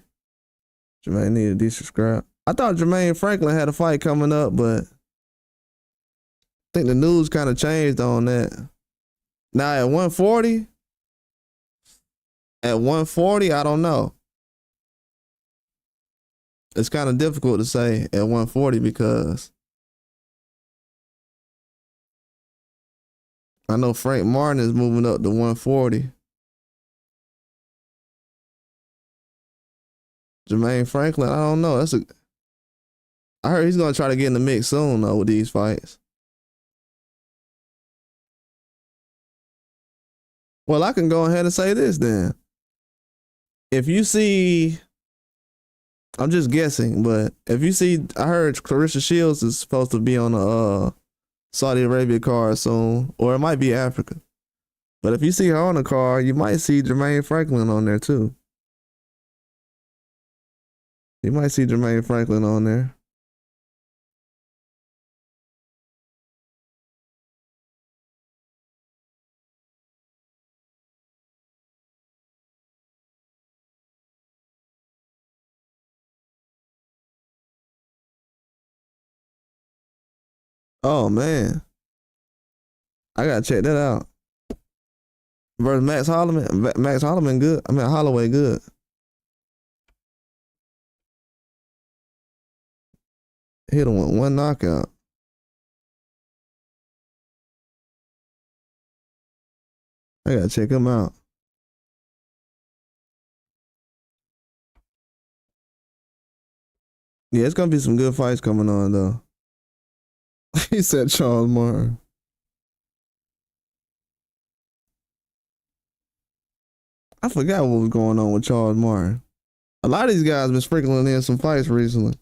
Jermaine need to desubscribe. I thought Jermaine Franklin had a fight coming up, but I think the news kind of changed on that. Now at 140, I don't know. It's kind of difficult to say at 140 because I know Frank Martin is moving up to 140. Jermaine Franklin, I don't know. I heard he's gonna try to get in the mix soon though with these fights. Well, I can go ahead and say this then. If you see, I'm just guessing, but if you see, I heard Clarissa Shields is supposed to be on a Saudi Arabia card soon, or it might be Africa. But if you see her on the card, you might see Jermaine Franklin on there too. You might see Jermaine Franklin on there. Oh man, I gotta check that out. Versus Max Holloway. Max Holloway good. I mean Holloway good. Hit him with one knockout. I gotta check him out. Yeah, it's gonna be some good fights coming on though. He said Charles Martin. I forgot what was going on with Charles Martin. A lot of these guys been sprinkling in some fights recently.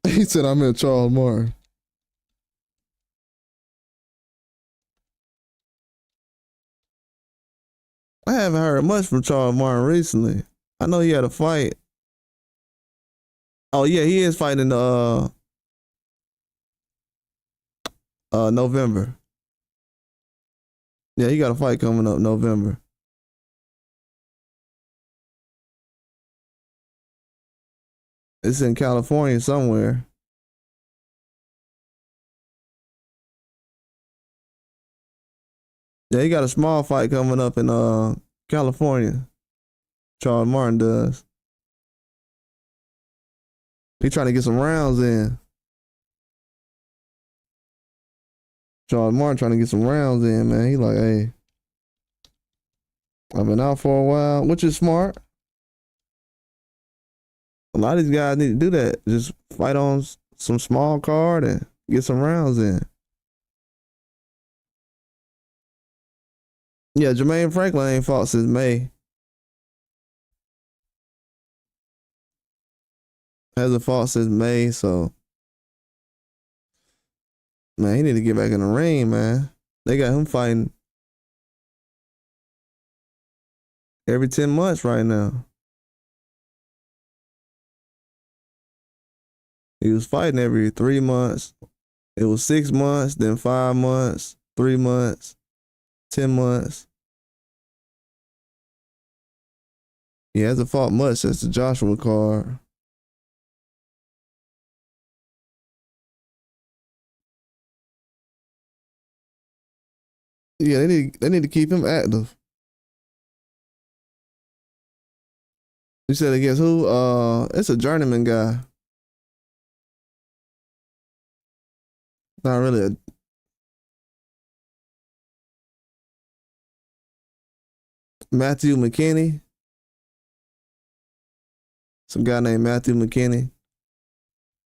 He said I meant Charles Martin. I haven't heard much from Charles Martin recently. I know he had a fight. Oh yeah, he is fighting November. Yeah, he got a fight coming up November. It's in California somewhere. Yeah, he got a small fight coming up in California. Charles Martin does. He trying to get some rounds in. Charles Martin trying to get some rounds in, man. He like, hey, I've been out for a while, which is smart. A lot of these guys need to do that. Just fight on some small card and get some rounds in. Yeah, Jermaine Franklin ain't fought since May. Hasn't fought since May, so man, he need to get back in the ring, man. They got him fighting every 10 months right now. He was fighting every 3 months. It was 6 months, then 5 months, 3 months, 10 months. He hasn't fought much since the Joshua card. Yeah, they need to keep him active. You said against who? It's a journeyman guy. Not really a Matthew McKinney. Some guy named Matthew McKinney.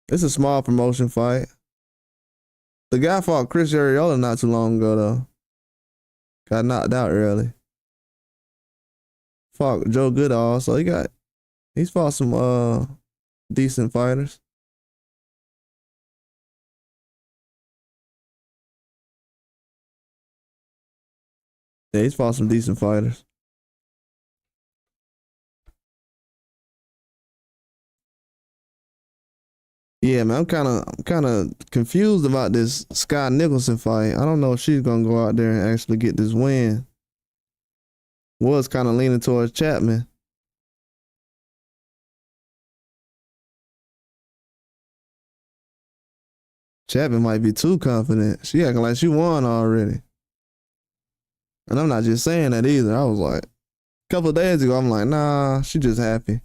It's a small promotion fight. The guy fought Chris Arreola not too long ago though. Got knocked out early. Fought Joe Goodall, so he's fought some decent fighters. Yeah, he's fought some decent fighters. Yeah, man, I'm kind of confused about this Sky Nicholson fight. I don't know if she's gonna go out there and actually get this win. Was kind of leaning towards Chapman. Chapman might be too confident. She acting like she won already. And I'm not just saying that either. I was like, a couple of days ago, I'm like, nah, she just happy.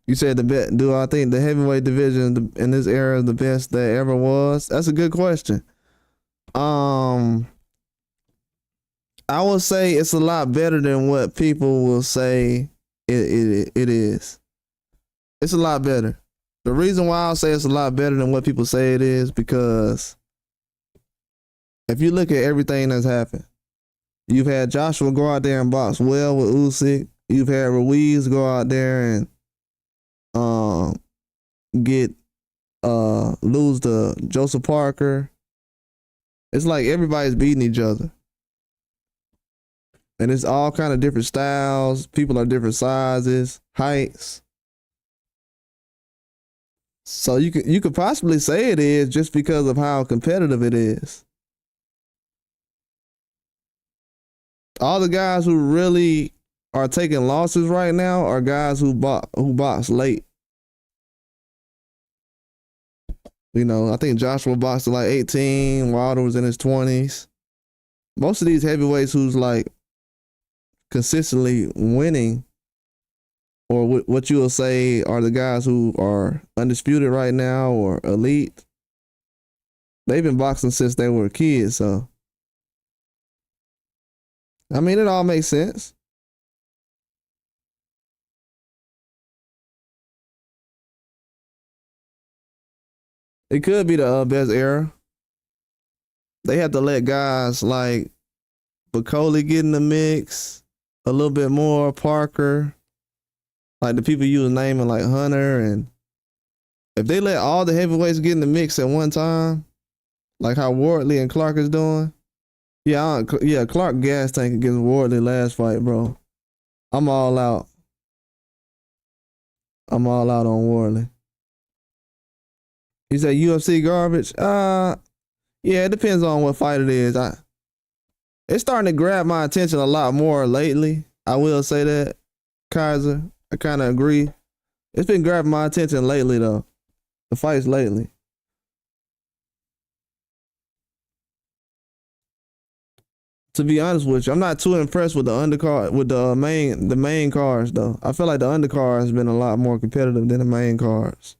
You said do I think the heavyweight division in this era is the best that ever was? That's a good question. I would say it's a lot better than what people will say it is. It's a lot better. The reason why I'll say it's a lot better than what people say it is because if you look at everything that's happened, you've had Joshua go out there and box well with Usyk. You've had Ruiz go out there and lose to Joseph Parker. It's like everybody's beating each other. And it's all kind of different styles. People are different sizes, heights. So you could possibly say it is just because of how competitive it is. All the guys who really are taking losses right now are guys who box late. You know, I think Joshua boxed at like 18. Wilder was in his 20s. Most of these heavyweights who's like consistently winning, or what you will say are the guys who are undisputed right now or elite, they've been boxing since they were kids. So, I mean, it all makes sense. It could be the best era. They have to let guys like But Coley get in the mix a little bit more. Parker, like the people you was naming, like Hunter, and if they let all the heavyweights get in the mix at one time, like how Wardley and Clark is doing, Clark gas tank against Wardley last fight, bro. I'm all out. I'm all out on Wardley. He said UFC garbage. Yeah, it depends on what fight it is. It's starting to grab my attention a lot more lately. I will say that, Kaiser. I kind of agree. It's been grabbing my attention lately, though. The fights lately. To be honest with you, I'm not too impressed with the undercard, with the main cards, though. I feel like the undercard has been a lot more competitive than the main cards.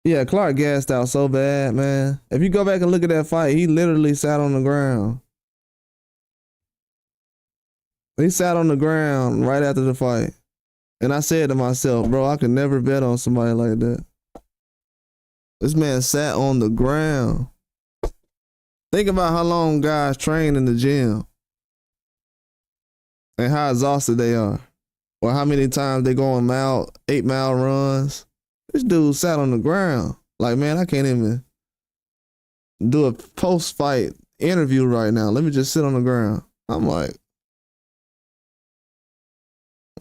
Yeah, Clark gassed out so bad, man. If you go back and look at that fight, he literally sat on the ground. He sat on the ground right after the fight. And I said to myself, bro, I could never bet on somebody like that. This man sat on the ground. Think about how long guys train in the gym and how exhausted they are, or how many times they go on 8-mile runs. This dude sat on the ground. Like, man, I can't even do a post-fight interview right now. Let me just sit on the ground. I'm like,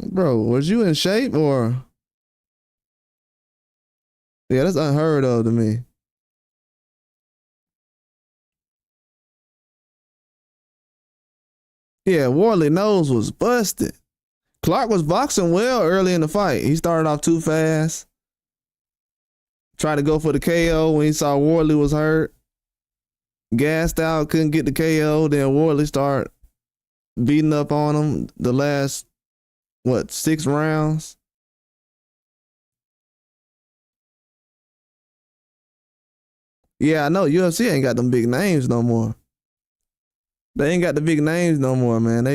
bro, was you in shape or? Yeah, that's unheard of to me. Yeah, Wardley nose was busted. Clark was boxing well early in the fight. He started off too fast. Tried to go for the KO when he saw Wardley was hurt. Gassed out, couldn't get the KO. Then Wardley started beating up on him the last, 6 rounds? Yeah, I know UFC ain't got them big names no more. They ain't got the big names no more, man.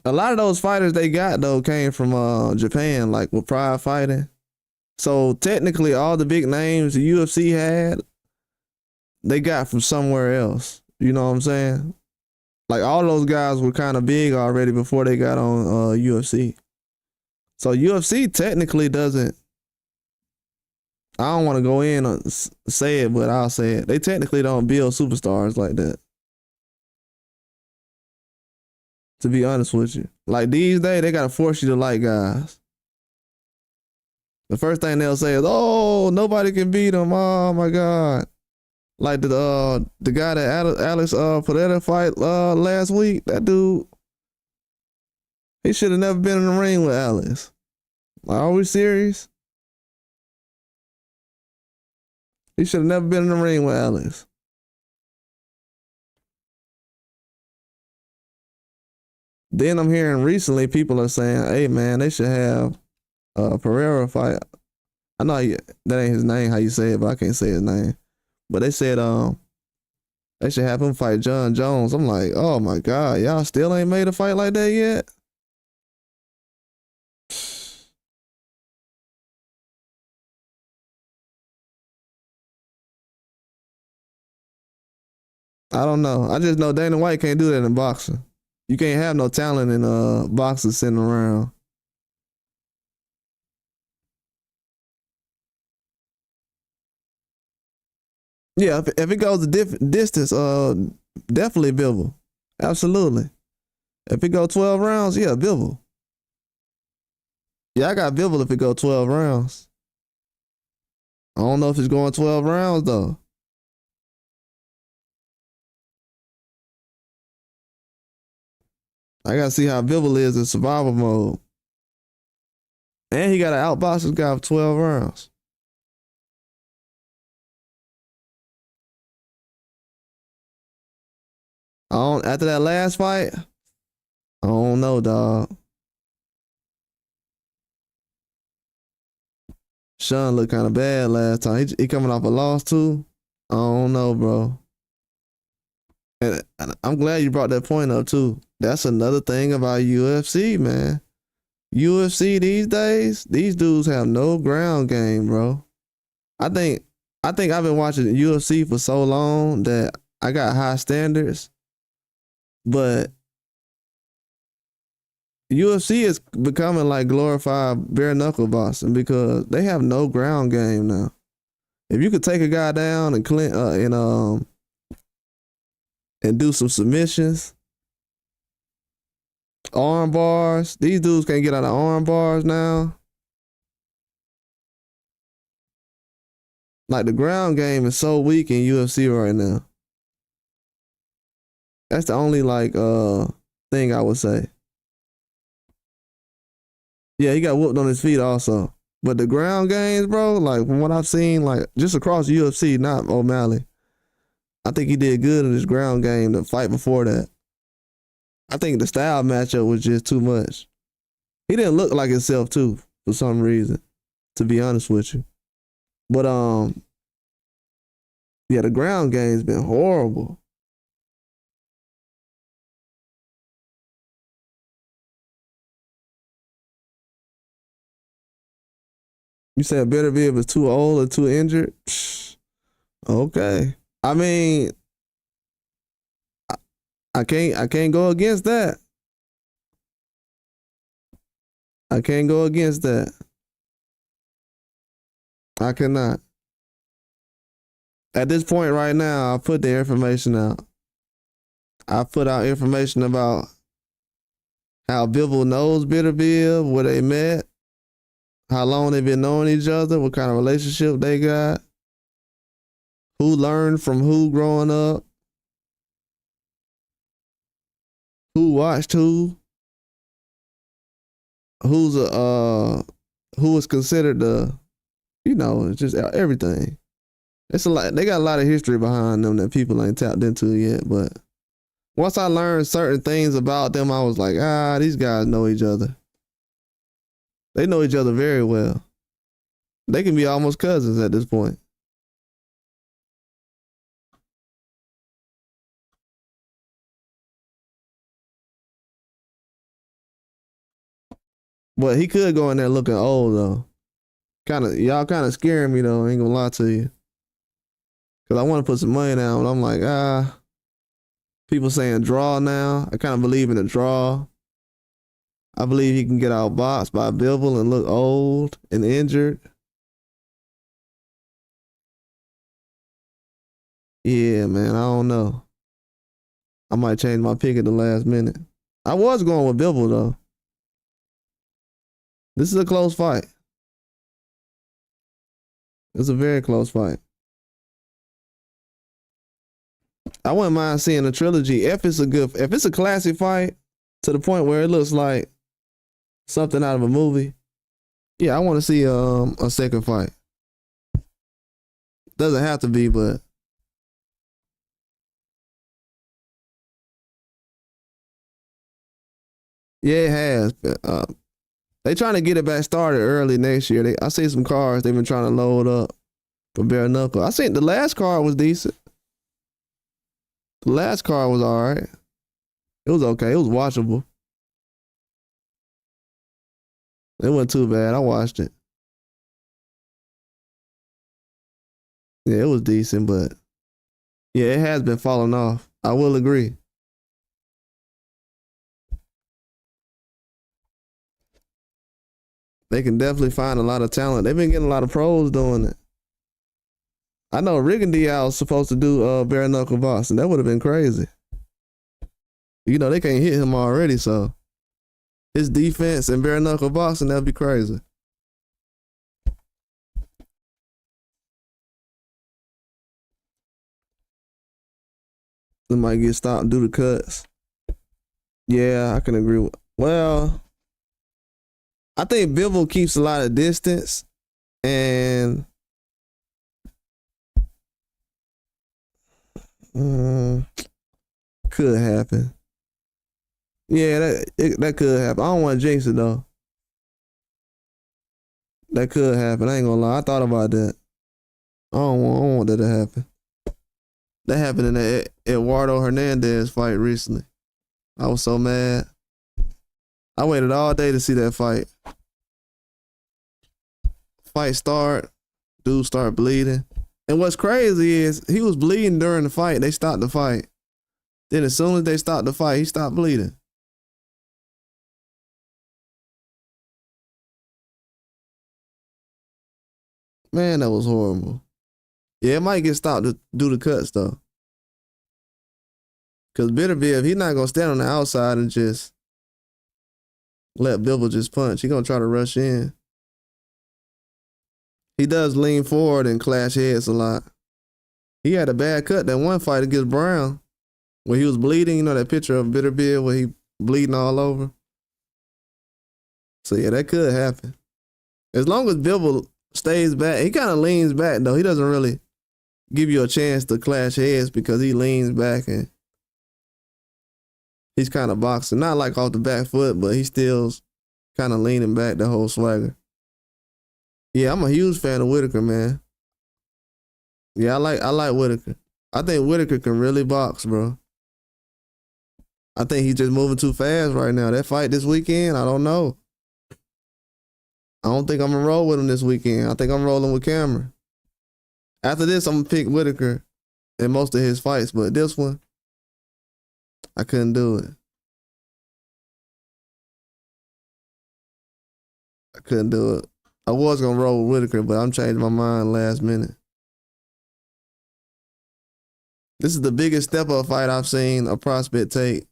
A lot of those fighters they got though came from Japan, like with Pride Fighting. So technically, all the big names the UFC had, they got from somewhere else. You know what I'm saying? Like all those guys were kind of big already before they got on UFC. So UFC technically doesn't. I don't want to go in and say it, but I'll say it. They technically don't build superstars like that. To be honest with you, like these days, they gotta force you to like guys. The first thing they'll say is, "Oh, nobody can beat him." Oh my God! Like the guy that Alex Pereira fight last week. That dude, he should have never been in the ring with Alex. Like, are we serious? He should have never been in the ring with Alex. Then I'm hearing recently people are saying, "Hey man, they should have Pereira fight." I know that ain't his name, how you say it, but I can't say his name. But they said they should have him fight John Jones. I'm like, oh my God, y'all still ain't made a fight like that yet? I don't know. I just know Dana White can't do that in boxing. You can't have no talent in boxing sitting around. Yeah, if it goes a distance, definitely Bivol. Absolutely. If it go 12 rounds, yeah, Bivol. Yeah, I got Bivol if it go 12 rounds. I don't know if it's going 12 rounds though. I gotta see how Bivol is in survival mode. And he got to outbox this guy for 12 rounds. After that last fight, I don't know, dog. Sean looked kind of bad last time. He coming off a loss too. I don't know, bro. And I'm glad you brought that point up too. That's another thing about UFC, man. UFC these days, these dudes have no ground game, bro. I think I've been watching UFC for so long that I got high standards, but UFC is becoming like glorified bare knuckle boxing because they have no ground game now. If you could take a guy down and and do some submissions, arm bars, these dudes can't get out of arm bars now. Like the ground game is so weak in UFC right now. That's the only like thing I would say. Yeah, he got whooped on his feet also. But the ground games, bro, like from what I've seen, like just across UFC, not O'Malley, I think he did good in his ground game. The fight before that, I think the style matchup was just too much. He didn't look like himself too for some reason, to be honest with you. But yeah, the ground game's been horrible. You said Beterbiev is too old or too injured? Okay. I mean, I can't go against that. I can't go against that. I cannot. At this point right now, I put the information out. I put out information about how Bivol knows Beterbiev, where they met, how long they've been knowing each other, what kind of relationship they got, who learned from who growing up, who watched who was considered the, it's just everything. It's a lot. They got a lot of history behind them that people ain't tapped into yet. But once I learned certain things about them, I was like, these guys know each other. They know each other very well. They can be almost cousins at this point. But he could go in there looking old though. Y'all kind of scaring me though. I ain't gonna lie to you. Cause I want to put some money down, but I'm like, people saying draw now. I kind of believe in a draw. I believe he can get outboxed by Bivol and look old and injured. Yeah, man, I don't know. I might change my pick at the last minute. I was going with Bivol though. This is a close fight. It's a very close fight. I wouldn't mind seeing a trilogy if it's a classic fight to the point where it looks like something out of a movie. Yeah, I want to see a second fight. Doesn't have to be, but yeah, it has. They trying to get it back started early next year. I see some cars they've been trying to load up for bare knuckle. I think the last car was decent. The last car was all right. It was okay. It was watchable. It wasn't too bad. I watched it. Yeah, it was decent, but yeah, it has been falling off. I will agree. They can definitely find a lot of talent. They've been getting a lot of pros doing it. I know Rigondeaux was supposed to do bare knuckle boxing. That would have been crazy. They can't hit him already, so his defense and bare knuckle boxing, that'd be crazy. They might get stopped due to cuts. Yeah, I can agree with. Well, I think Bivol keeps a lot of distance and could happen. Yeah, that could happen. I don't want to jinx it though. That could happen. I ain't gonna lie. I thought about that. I don't want that to happen. That happened in the Eduardo Hernandez fight recently. I was so mad. I waited all day to see that fight. Fight start, dude start bleeding. And what's crazy is he was bleeding during the fight. They stopped the fight. Then as soon as they stopped the fight, he stopped bleeding. Man, that was horrible. Yeah, it might get stopped to do the cuts though. Cause Beterbiev, he's not gonna stand on the outside and just let Bivol just punch. He gonna try to rush in. He does lean forward and clash heads a lot. He had a bad cut that one fight against Brown where he was bleeding. You know that picture of Beterbiev where he bleeding all over? So yeah, that could happen. As long as Bivol stays back, he kind of leans back though. He doesn't really give you a chance to clash heads because he leans back and he's kind of boxing. Not like off the back foot, but he still's kind of leaning back the whole swagger. Yeah, I'm a huge fan of Whitaker, man. Yeah, I like Whitaker. I think Whitaker can really box, bro. I think he's just moving too fast right now. That fight this weekend, I don't know. I don't think I'm gonna roll with him this weekend. I think I'm rolling with Cameron. After this, I'm gonna pick Whitaker in most of his fights, but this one, I couldn't do it. I couldn't do it. I was gonna roll with Whitaker, but I'm changing my mind last minute. This is the biggest step-up fight I've seen a prospect take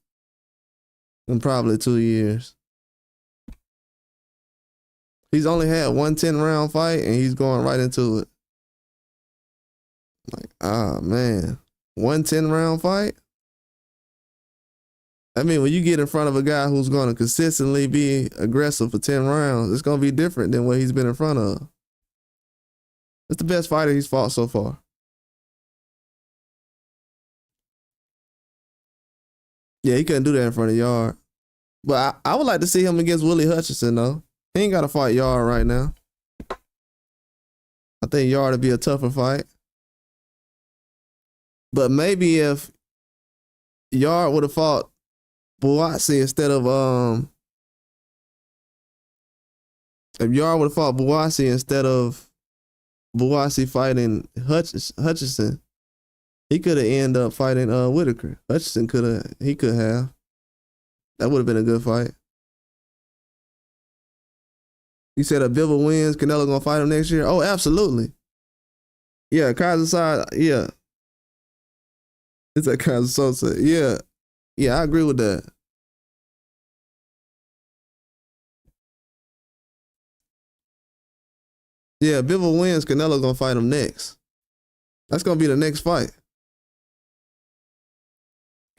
in probably 2 years. He's only had one 10-round fight, and he's going right into it. Like, man. 1 10-round fight? I mean, when you get in front of a guy who's going to consistently be aggressive for 10 rounds, it's going to be different than what he's been in front of. It's the best fighter he's fought so far. Yeah, he couldn't do that in front of Yard. But I would like to see him against Willie Hutchinson, though. He ain't got to fight Yard right now. I think Yard would be a tougher fight. But maybe if Yard would have fought Buatsi instead of if Yard would have fought Buatsi instead of Buatsi fighting Hutchinson, he could have ended up fighting Whitaker. Hutchinson could have. That would have been a good fight. You said if Bivol wins, Canelo gonna fight him next year? Oh, absolutely. Yeah, Kaiser side, yeah. It's that Kaiser Sosa. Yeah. Yeah, I agree with that. Yeah, Bivol wins, Canelo gonna fight him next. That's gonna be the next fight.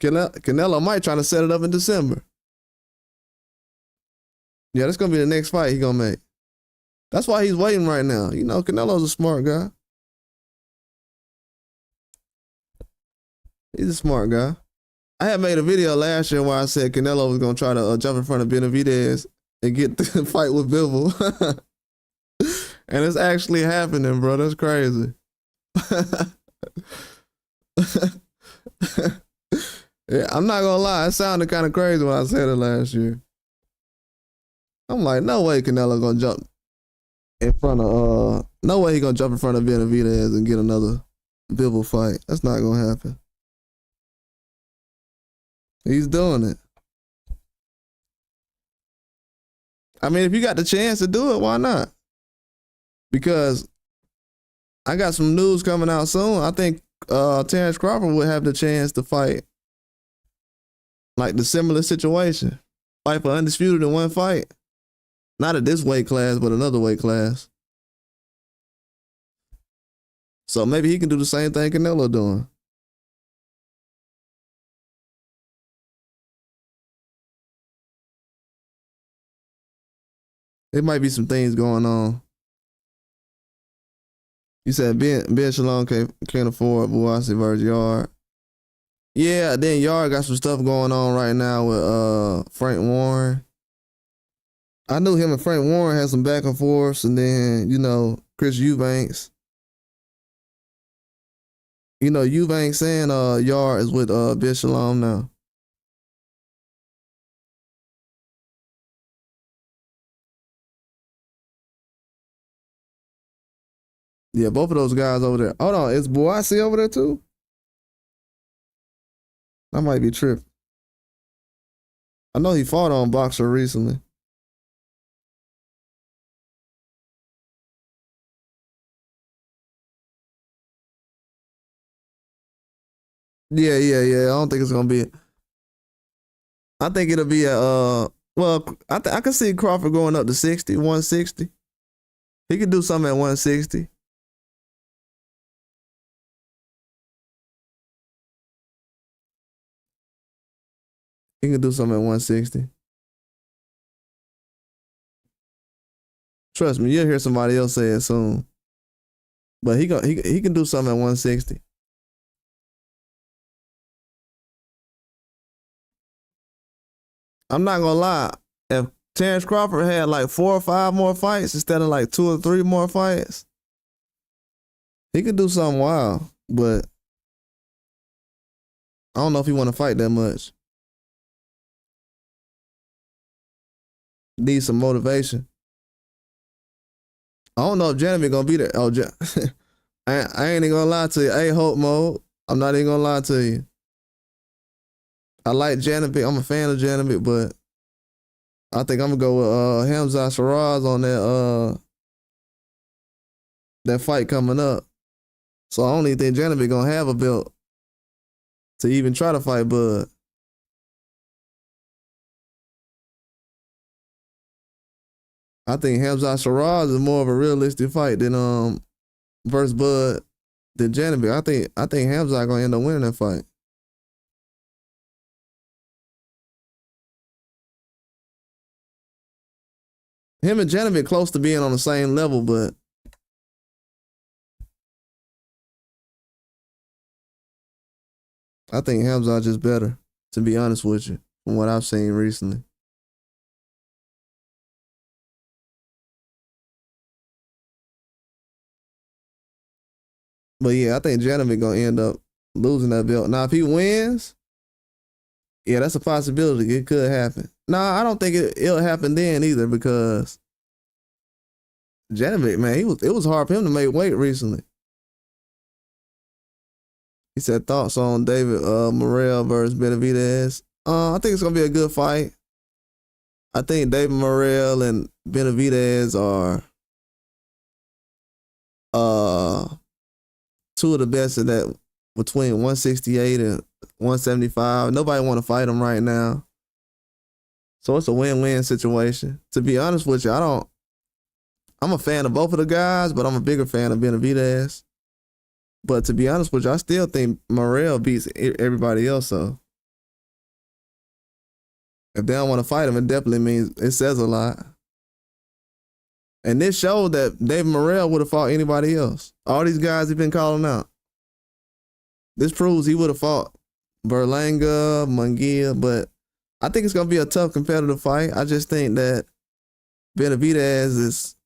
Canelo might try to set it up in December. Yeah, that's gonna be the next fight he gonna make. That's why he's waiting right now. You know, Canelo's a smart guy. He's a smart guy. I had made a video last year where I said Canelo was gonna try to jump in front of Benavidez and get the fight with Bivol. And it's actually happening, bro. That's crazy. Yeah, I'm not gonna lie. It sounded kind of crazy when I said it last year. I'm like, no way Canelo gonna jump in front of no way he gonna jump in front of Benavidez and get another Bivol fight. That's not gonna happen. He's doing it. I mean, if you got the chance to do it, why not? Because I got some news coming out soon. I think Terrence Crawford would have the chance to fight like the similar situation. Fight for undisputed in one fight. Not at this weight class, but another weight class. So maybe he can do the same thing Canelo doing. There might be some things going on. You said Ben Shalom can't afford Buatsi versus Yard. Yeah, then Yard got some stuff going on right now with Frank Warren. I knew him and Frank Warren had some back and forth, and then, you know, Chris Eubanks. You know, Eubanks saying Yard is with Ben Shalom now. Yeah, both of those guys over there. Hold on, is Boasi over there too? I might be tripping. I know he fought on Boxer recently. Yeah. I don't think it's gonna be. I think it'll be a. Well, I can see Crawford going up to 60, 160. He could do something at 160. He can do something at 160. Trust me, you'll hear somebody else say it soon. But he can do something at 160. I'm not gonna lie. If Terrence Crawford had like 4 or 5 more fights instead of like 2 or 3 more fights, he could do something wild. But I don't know if he want to fight that much. Need some motivation. I don't know if Janet gonna be there. Oh, I ain't even gonna lie to you. Hey, Hope Mode. I'm not even gonna lie to you. I like Janet. I'm a fan of Janet, but I think I'm gonna go with Hamza Shiraz on that fight coming up. So I don't even think Janet gonna have a belt to even try to fight Bud. I think Hamza Shiraz is more of a realistic fight than versus Bud than Janet. I think Hamza gonna end up winning that fight. Him and Janet close to being on the same level, but I think Hamza just better, to be honest with you, from what I've seen recently. But yeah, I think Janet gonna end up losing that belt. Now, if he wins, yeah, that's a possibility. It could happen. Nah, I don't think it'll happen then either because Janet, man, it was hard for him to make weight recently. He said thoughts on David Morrell versus Benavidez. I think it's gonna be a good fight. I think David Morrell and Benavidez are two of the best in that between 168 and 175. Nobody want to fight them right now. So it's a win-win situation. To be honest with you, I'm a fan of both of the guys, but I'm a bigger fan of Benavidez. But to be honest with you, I still think Morrell beats everybody else. So if they don't want to fight him, it definitely means it says a lot. And this showed that David Morrell would have fought anybody else. All these guys he's been calling out. This proves he would have fought Berlanga, Munguia, but I think it's going to be a tough competitive fight. I just think that Benavidez is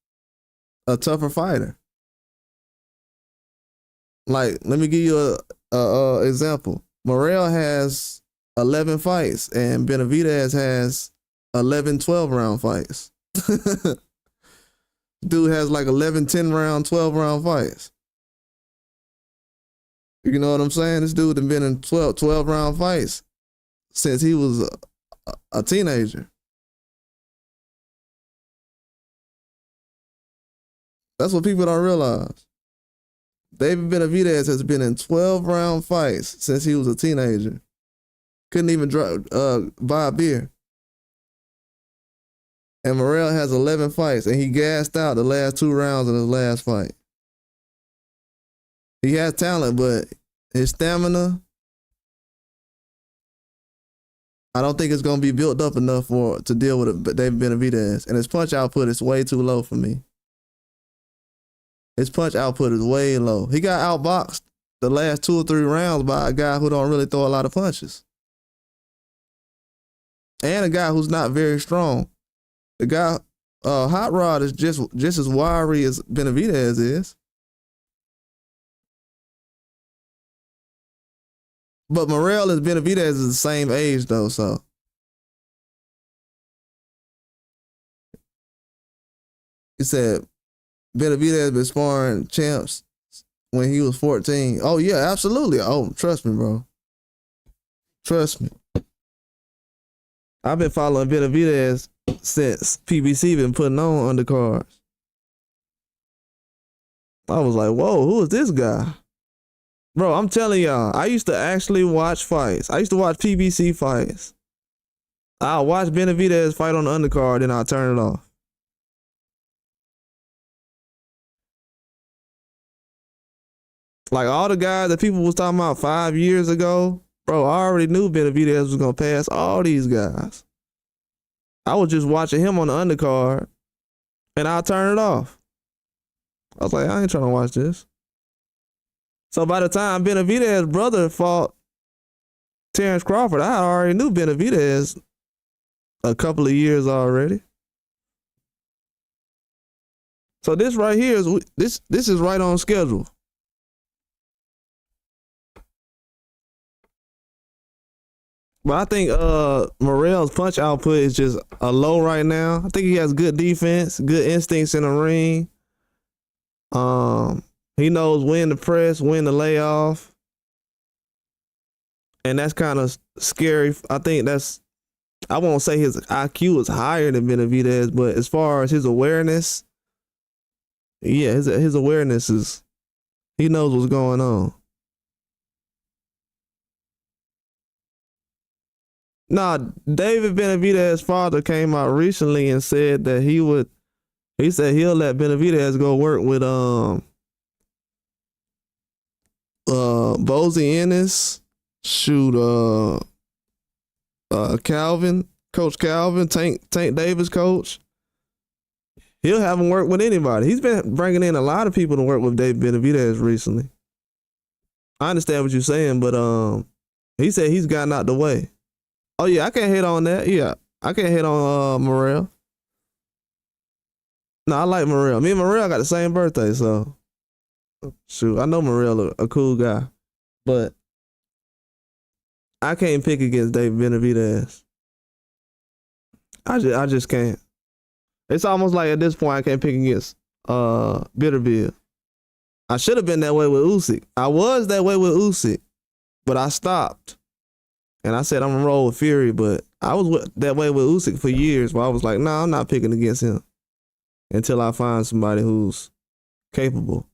a tougher fighter. Like, let me give you a example. Morrell has 11 fights and Benavidez has 11 12-round fights. Dude has like 11 10-round, 12-round fights. You know what I'm saying? This dude has been in 12-round fights since he was a teenager. That's what people don't realize. David Benavidez has been in 12-round fights since he was a teenager. Couldn't even buy a beer. And Morrell has 11 fights, and he gassed out the last 2 rounds of his last fight. He has talent, but his stamina, I don't think it's going to be built up enough to deal with David Benavidez. And his punch output is way too low for me. His punch output is way low. He got outboxed the last 2 or 3 rounds by a guy who don't really throw a lot of punches. And a guy who's not very strong. The guy, Hot Rod is just as wiry as Benavidez is. But Morrell and Benavidez is the same age though, so. He said, Benavidez been sparring champs when he was 14. Oh yeah, absolutely. Oh, trust me, bro. Trust me. I've been following Benavidez since PBC been putting on undercards. I was like, whoa, who is this guy? Bro, I'm telling y'all, I used to actually watch fights. I used to watch PBC fights. I'll watch Benavidez fight on the undercard, and I'll turn it off. Like all the guys that people was talking about 5 years ago, bro, I already knew Benavidez was gonna pass all these guys. I was just watching him on the undercard, and I'll turn it off. I was like, I ain't trying to watch this. So by the time Benavidez's brother fought Terrence Crawford, I already knew Benavidez a couple of years already. So this right here is this is right on schedule. But I think Morrell's punch output is just a low right now. I think he has good defense, good instincts in the ring. He knows when to press, when to lay off. And that's kind of scary. I think I won't say his IQ is higher than Benavidez, but as far as his awareness, yeah, his awareness is, he knows what's going on. Nah, David Benavidez's father came out recently and said that he said he'll let Benavidez go work with Bozy Ennis, Calvin, Coach Calvin, Tank Davis coach. He'll have him work with anybody. He's been bringing in a lot of people to work with David Benavidez recently. I understand what you're saying, but he said he's gotten out the way. Oh yeah, I can't hit on that. Yeah, I can't hit on Morrell. No, I like Morrell. Me and Morrell got the same birthday, so shoot, I know Morrell a cool guy, but I can't pick against David Benavidez. I just can't. It's almost like at this point I can't pick against Beterbiev. I should have been that way with Usyk. I was that way with Usyk, but I stopped. And I said I'm gonna roll with Fury, but I was that way with Usyk for years where I was like, nah, I'm not picking against him until I find somebody who's capable.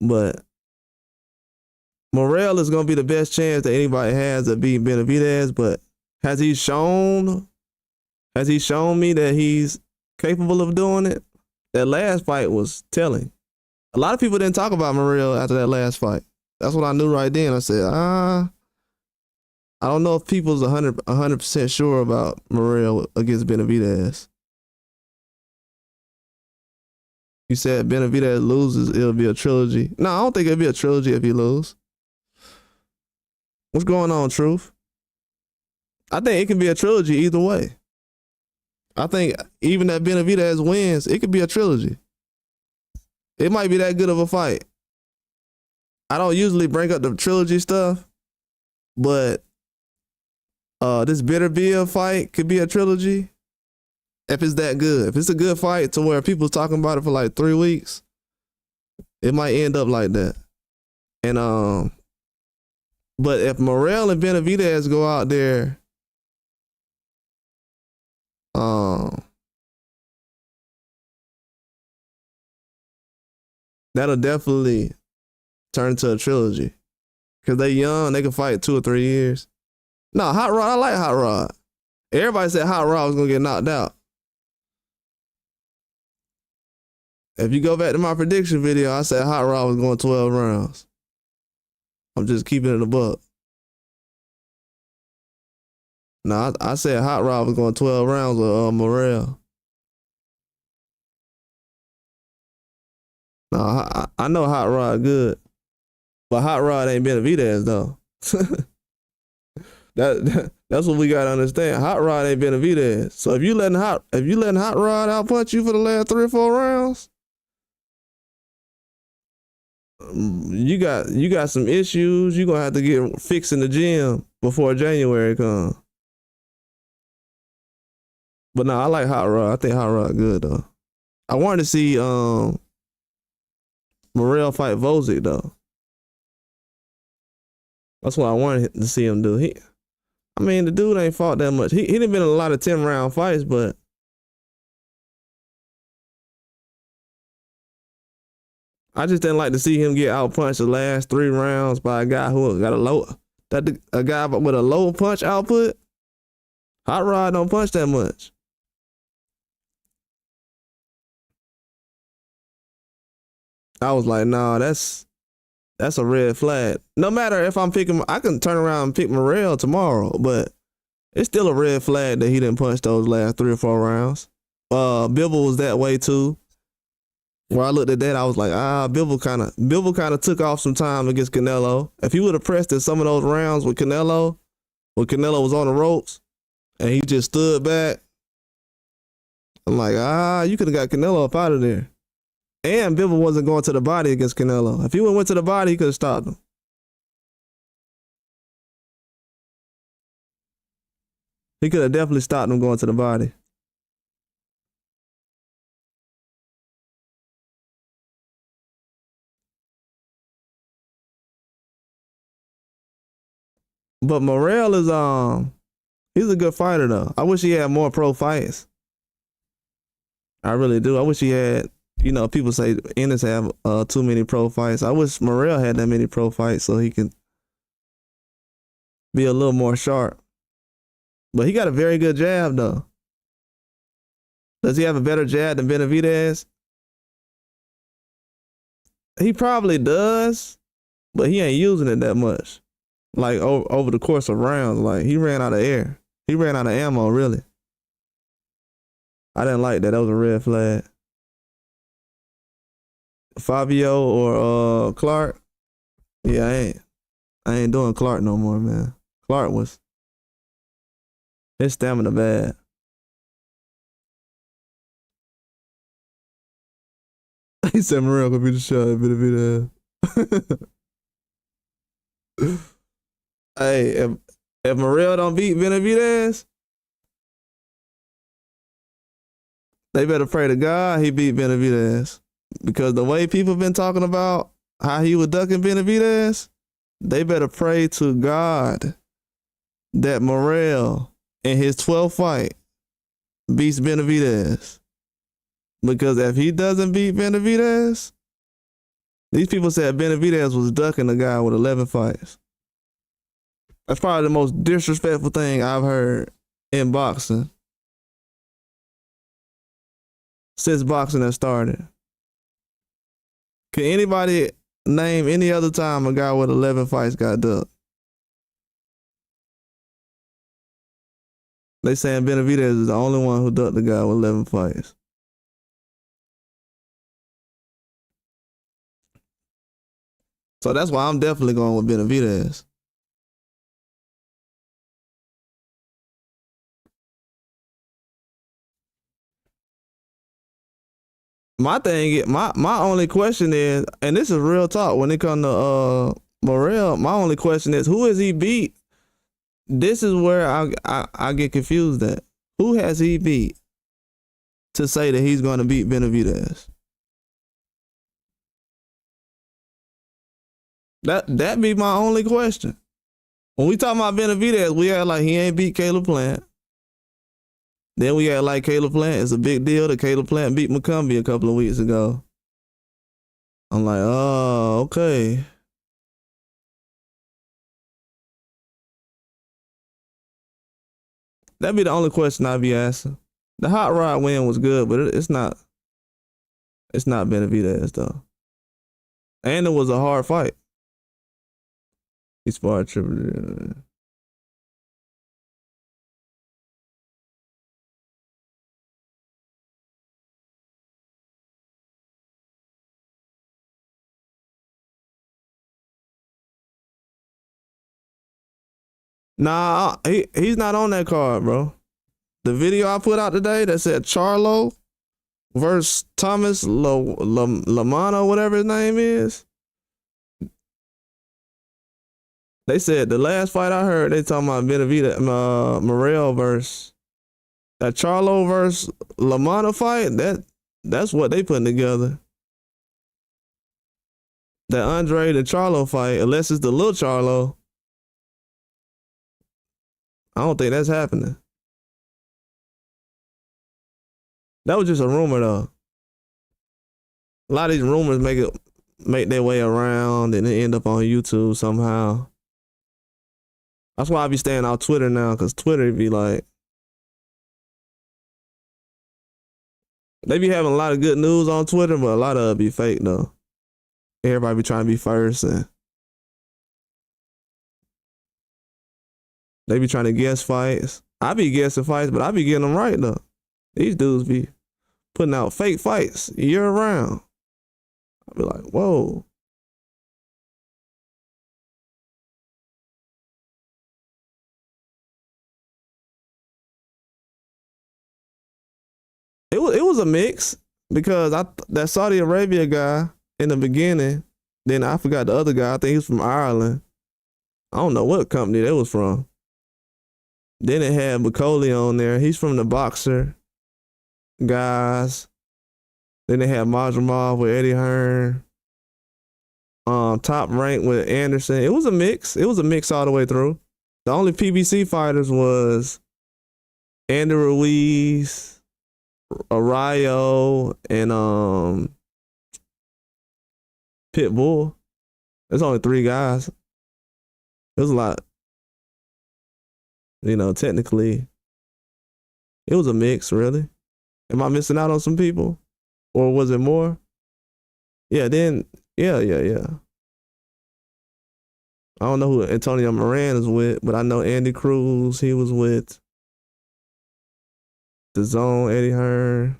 But Morrell is gonna be the best chance that anybody has of beating Benavidez, but has he shown me that he's capable of doing it? That last fight was telling. A lot of people didn't talk about Morrell after that last fight. That's what I knew right then. I said, I don't know if people's 100% sure about Morrell against Benavidez. You said Benavidez loses, it'll be a trilogy. No, I don't think it'll be a trilogy if he loses. What's going on, Truth? I think it can be a trilogy either way. I think even that Benavidez wins, it could be a trilogy. It might be that good of a fight. I don't usually bring up the trilogy stuff, but this Beterbiev fight could be a trilogy if it's that good. If it's a good fight to where people's talking about it for like 3 weeks, it might end up like that. And but if Morrell and Benavidez go out there, that'll definitely turn into a trilogy. Cause they young, they can fight 2 or 3 years. No, Hot Rod, I like Hot Rod. Everybody said Hot Rod was gonna get knocked out. If you go back to my prediction video, I said Hot Rod was going 12 rounds. I'm just keeping it a buck. No, I said Hot Rod was going 12 rounds with Morrell. No, I know Hot Rod good, but Hot Rod ain't Benavidez though. That's what we gotta understand. Hot Rod ain't Benavidez. So if you letting Hot Rod outpunch you for the last 3 or 4 rounds, you got some issues. You gonna have to get fixed in the gym before January comes. But no, I like Hot Rod. I think Hot Rod good though. I wanted to see Morrell fight Vozick though. That's what I wanted to see him do. I mean, the dude ain't fought that much. He done been in a lot of 10-round fights, but I just didn't like to see him get outpunched the last 3 rounds by a guy who got a guy with a low punch output. Hot Rod don't punch that much. I was like, nah, that's a red flag. No matter if I'm picking, I can turn around and pick Morrell tomorrow, but it's still a red flag that he didn't punch those last 3 or 4 rounds. Bivol was that way too. Where I looked at that, I was like, Bivol kind of took off some time against Canelo. If he would have pressed in some of those rounds with Canelo, when Canelo was on the ropes, and he just stood back, I'm like, you could have got Canelo up out of there. And Bivol wasn't going to the body against Canelo. If he would have went to the body, he could have stopped him. He could have definitely stopped him going to the body. But Morrell is he's a good fighter though. I wish he had more pro fights. I really do. I wish he had, people say Ennis have too many pro fights. I wish Morrell had that many pro fights so he can be a little more sharp. But he got a very good jab though. Does he have a better jab than Benavidez? He probably does, but he ain't using it that much. Like over the course of rounds, like he ran out of air. He ran out of ammo, really. I didn't like that. That was a red flag. Fabio or Clark. Yeah, I ain't doing Clark no more, man. Clark his stamina bad. He said Morrell could be the shot. Hey, if Morrell don't beat Benavidez, they better pray to God he beat Benavidez. Because the way people been talking about how he was ducking Benavidez, they better pray to God that Morrell in his 12th fight beats Benavidez. Because if he doesn't beat Benavidez, these people said Benavidez was ducking a guy with 11 fights. That's probably the most disrespectful thing I've heard in boxing since boxing has started. Can anybody name any other time a guy with 11 fights got ducked? They saying Benavidez is the only one who ducked the guy with 11 fights. So that's why I'm definitely going with Benavidez. My only question is, and this is real talk when it comes to Morrell, my only question is, who has he beat? This is where I get confused at. Who has he beat to say that he's going to beat Benavidez? That be my only question. When we talk about Benavidez, we act like he ain't beat Caleb Plant. Then we act like Caleb Plant is a big deal that Caleb Plant beat McCumbee a couple of weeks ago. I'm like, oh, okay. That'd be the only question I'd be asking. The Hot Rod win was good, but it's not Benavidez though. And it was a hard fight. He sparred triple. Nah, he's not on that card, bro. The video I put out today that said Charlo versus Thomas Lamano, whatever his name is. They said the last fight I heard, they talking about Benavidez, Morrell versus that Charlo versus Lamano fight. That's what they putting together. That Andre the Charlo fight, unless it's the little Charlo, I don't think that's happening. That was just a rumor though. A lot of these rumors make their way around and they end up on YouTube somehow. That's why I be staying off Twitter now, because Twitter be like, they be having a lot of good news on Twitter, but a lot of it be fake though. Everybody be trying to be first and they be trying to guess fights. I be guessing fights, but I be getting them right though. These dudes be putting out fake fights year round. I be like, whoa. It was a mix because that Saudi Arabia guy in the beginning, then I forgot the other guy. I think he was from Ireland. I don't know what company that was from. Then it had McCauley on there. He's from the boxer guys. Then they had Majramov with Eddie Hearn. Top Rank with Anderson. It was a mix. It was a mix all the way through. The only PBC fighters was Andy Ruiz, Arroyo, and Pitbull. There's only 3 guys. It was a lot. Technically, it was a mix, really. Am I missing out on some people? Or was it more? Yeah, yeah. I don't know who Antonio Moran is with, but I know Andy Cruz, he was with the Zone, Eddie Hearn.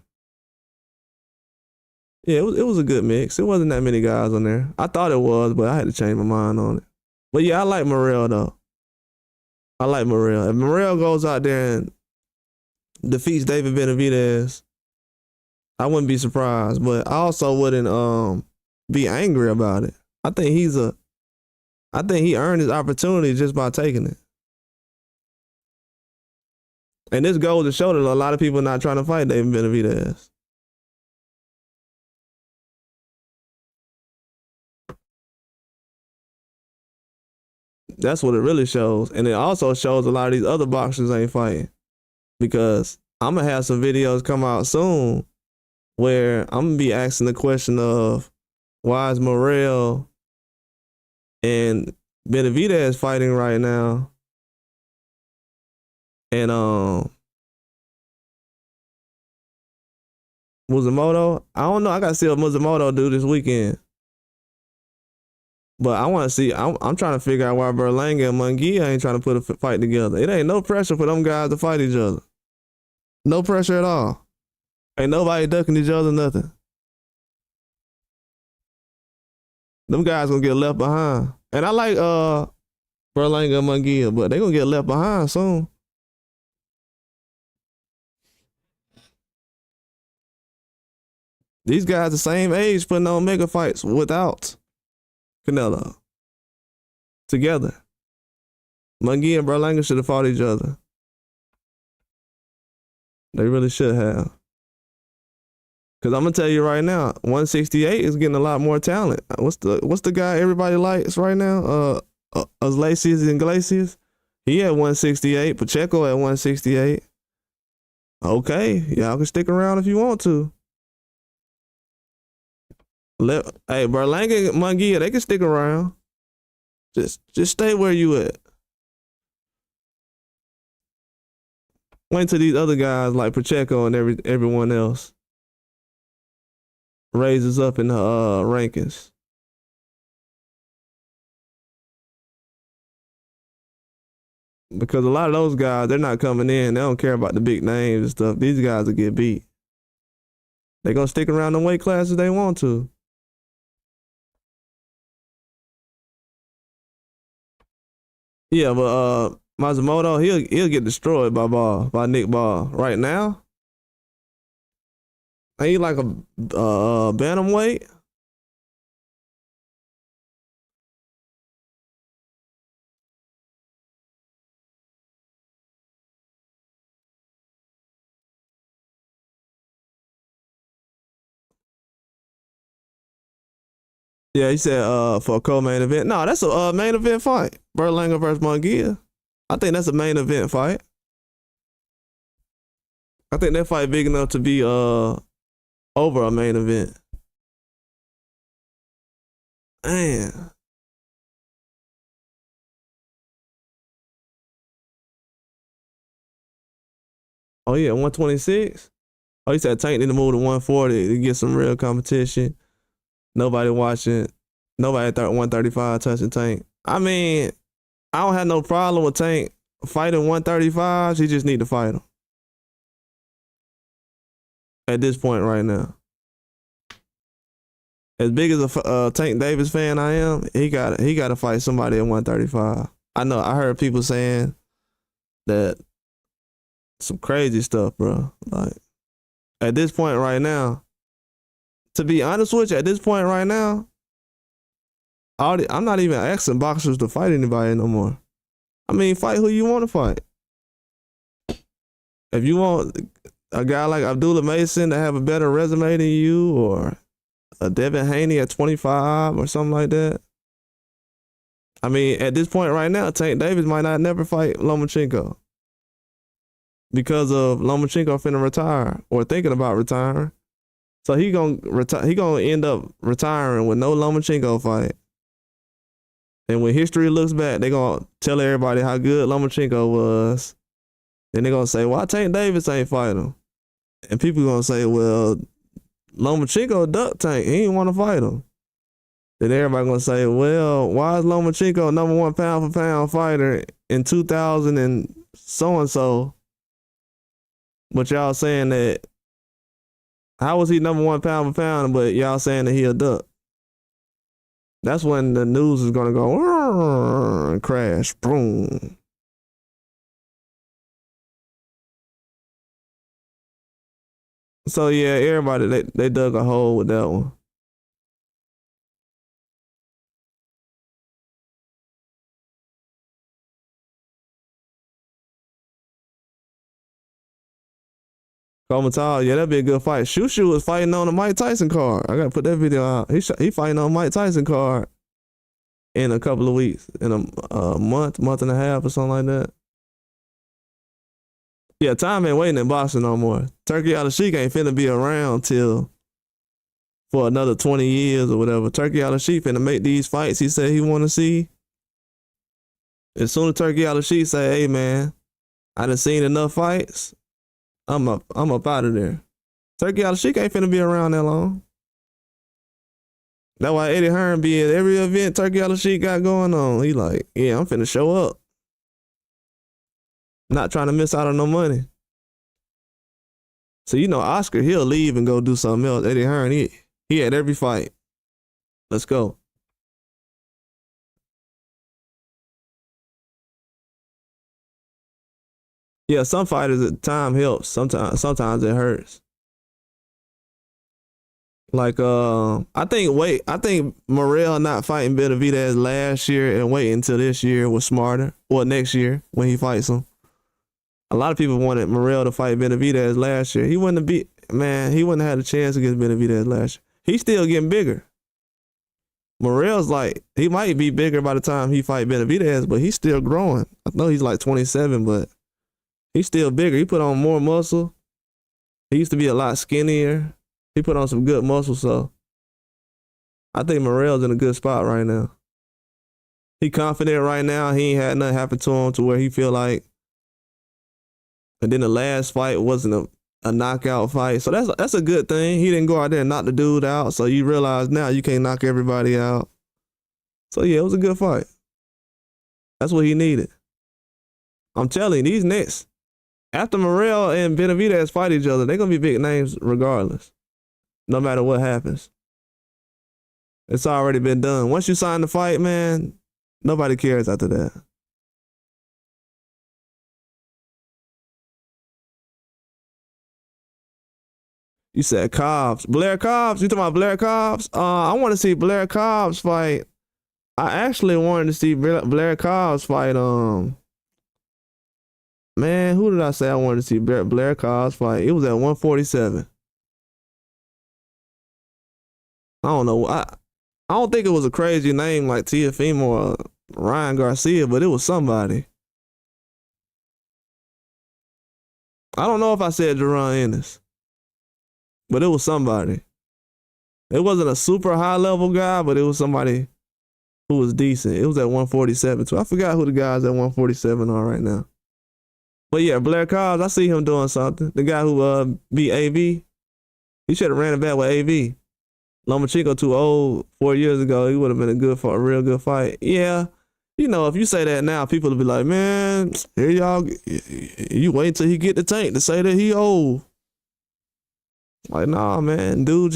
Yeah, it was a good mix. It wasn't that many guys on there. I thought it was, but I had to change my mind on it. But yeah, I like Morrell though. I like Morrell. If Morrell goes out there and defeats David Benavidez, I wouldn't be surprised. But I also wouldn't be angry about it. I think he earned his opportunity just by taking it. And this goes to show that a lot of people are not trying to fight David Benavidez. That's what it really shows. And it also shows a lot of these other boxers ain't fighting. Because I'm going to have some videos come out soon where I'm going to be asking the question of why is Morrell and Benavidez fighting right now? And Mizumoto, I don't know. I got to see what Mizumoto do this weekend. But I want to see, I'm trying to figure out why Berlanga and Munguia ain't trying to put a fight together. It ain't no pressure for them guys to fight each other. No pressure at all. Ain't nobody ducking each other, nothing. Them guys gonna get left behind. And I like Berlanga and Munguia, but they gonna get left behind soon. These guys the same age putting on mega fights without Canelo together. Munguia and Berlanga should have fought each other. They really should have. Cause I'm gonna tell you right now, 168 is getting a lot more talent. What's the guy everybody likes right now? Iglesias. He at 168. Pacheco at 168. Okay, y'all can stick around if you want to. Hey, Berlanga and Munguia, they can stick around. Just stay where you at. Wait till these other guys like Pacheco and everyone else raises up in the rankings. Because a lot of those guys, they're not coming in. They don't care about the big names and stuff. These guys will get beat. They're going to stick around the weight classes they want to. Yeah, but Mizumoto, he'll get destroyed by Nick Ball. Right now, ain't he like a bantamweight? Yeah, he said for a co-main event. No, that's a main event fight. Berlanga versus Munguia. I think that's a main event fight. I think that fight big enough to be over a main event. Man. Oh yeah, 126. Oh, he said Tank need to move to 140 to get some real competition. Nobody watching. Nobody at 135 touching Tank. I mean, I don't have no problem with Tank fighting 135s. He just need to fight him. At this point right now. As big as a Tank Davis fan I am, he got to fight somebody at 135. I know I heard people saying that some crazy stuff, bro. Like at this point right now, to be honest with you, at this point right now, I'm not even asking boxers to fight anybody no more. I mean, fight who you want to fight. If you want a guy like Abdullah Mason to have a better resume than you, or a Devin Haney at 25 or something like that. I mean, at this point right now, Tank Davis might not never fight Lomachenko because of Lomachenko finna retire or thinking about retiring. So he gonna end up retiring with no Lomachenko fight. And when history looks back, they gonna tell everybody how good Lomachenko was. Then they gonna say, why Tank Davis ain't fight him? And people gonna say, well, Lomachenko ducked Tank. He didn't want to fight him. Then everybody gonna say, well, why is Lomachenko #1 pound for pound fighter in 2000 and so? But y'all saying that, how was he #1 pound for pound, but y'all saying that he a duck? That's when the news is gonna go and crash, boom. So yeah, everybody they dug a hole with that one. Komatal, yeah, that'd be a good fight. Shushu was fighting on the Mike Tyson card. I gotta put that video out. He fighting on Mike Tyson card in a couple of weeks, in a month and a half or something like that. Yeah, time ain't waiting in boxing no more. Turkey Al-Sheikh ain't finna be around for another 20 years or whatever. Turkey Al-Sheikh finna make these fights he said he want to see. As soon as Turkey Al-Sheikh say, hey man, I done seen enough fights, I'm up out of there. Turkey Al-Sheikh ain't finna be around that long. That's why Eddie Hearn be at every event Turkey Al-Sheikh got going on. He like, yeah, I'm finna show up. Not trying to miss out on no money. So you know Oscar, he'll leave and go do something else. Eddie Hearn, he at every fight. Let's go. Yeah, some fighters time helps. Sometimes it hurts. Like I think Morrell not fighting Benavidez last year and waiting until this year was smarter. Or next year when he fights him. A lot of people wanted Morrell to fight Benavidez last year. He wouldn't have had a chance against Benavidez last year. He's still getting bigger. Morrell's like, he might be bigger by the time he fight Benavidez, but he's still growing. I know he's like 27, but he's still bigger. He put on more muscle. He used to be a lot skinnier. He put on some good muscle, so I think Morrell's in a good spot right now. He confident right now. He ain't had nothing happen to him to where he feel like. And then the last fight wasn't a knockout fight, so that's a good thing. He didn't go out there and knock the dude out, so you realize now you can't knock everybody out. So yeah, it was a good fight. That's what he needed. I'm telling you, these next, after Morrell and Benavidez fight each other, they're gonna be big names regardless. No matter what happens. It's already been done. Once you sign the fight, man, nobody cares after that. You said Cobbs. Blair Cobbs? You talking about Blair Cobbs? I want to see Blair Cobbs fight. I actually wanted to see Blair Cobbs fight, man, who did I say I wanted to see Blair Cobbs fight? It was at 147. I don't know. I don't think it was a crazy name like Tiafimo or Ryan Garcia, but it was somebody. I don't know if I said Jerron Ennis, but it was somebody. It wasn't a super high level guy, but it was somebody who was decent. It was at 147 too. I forgot who the guys at 147 are right now. But yeah, Blair Cobbs, I see him doing something. The guy who beat AV, he should have ran it back with AV. Lomachenko too old 4 years ago. He would have been a real good fight. Yeah, you know, if you say that now, people will be like, man, here y'all, you wait till he get the tank to say that he old. Like, nah, man, dude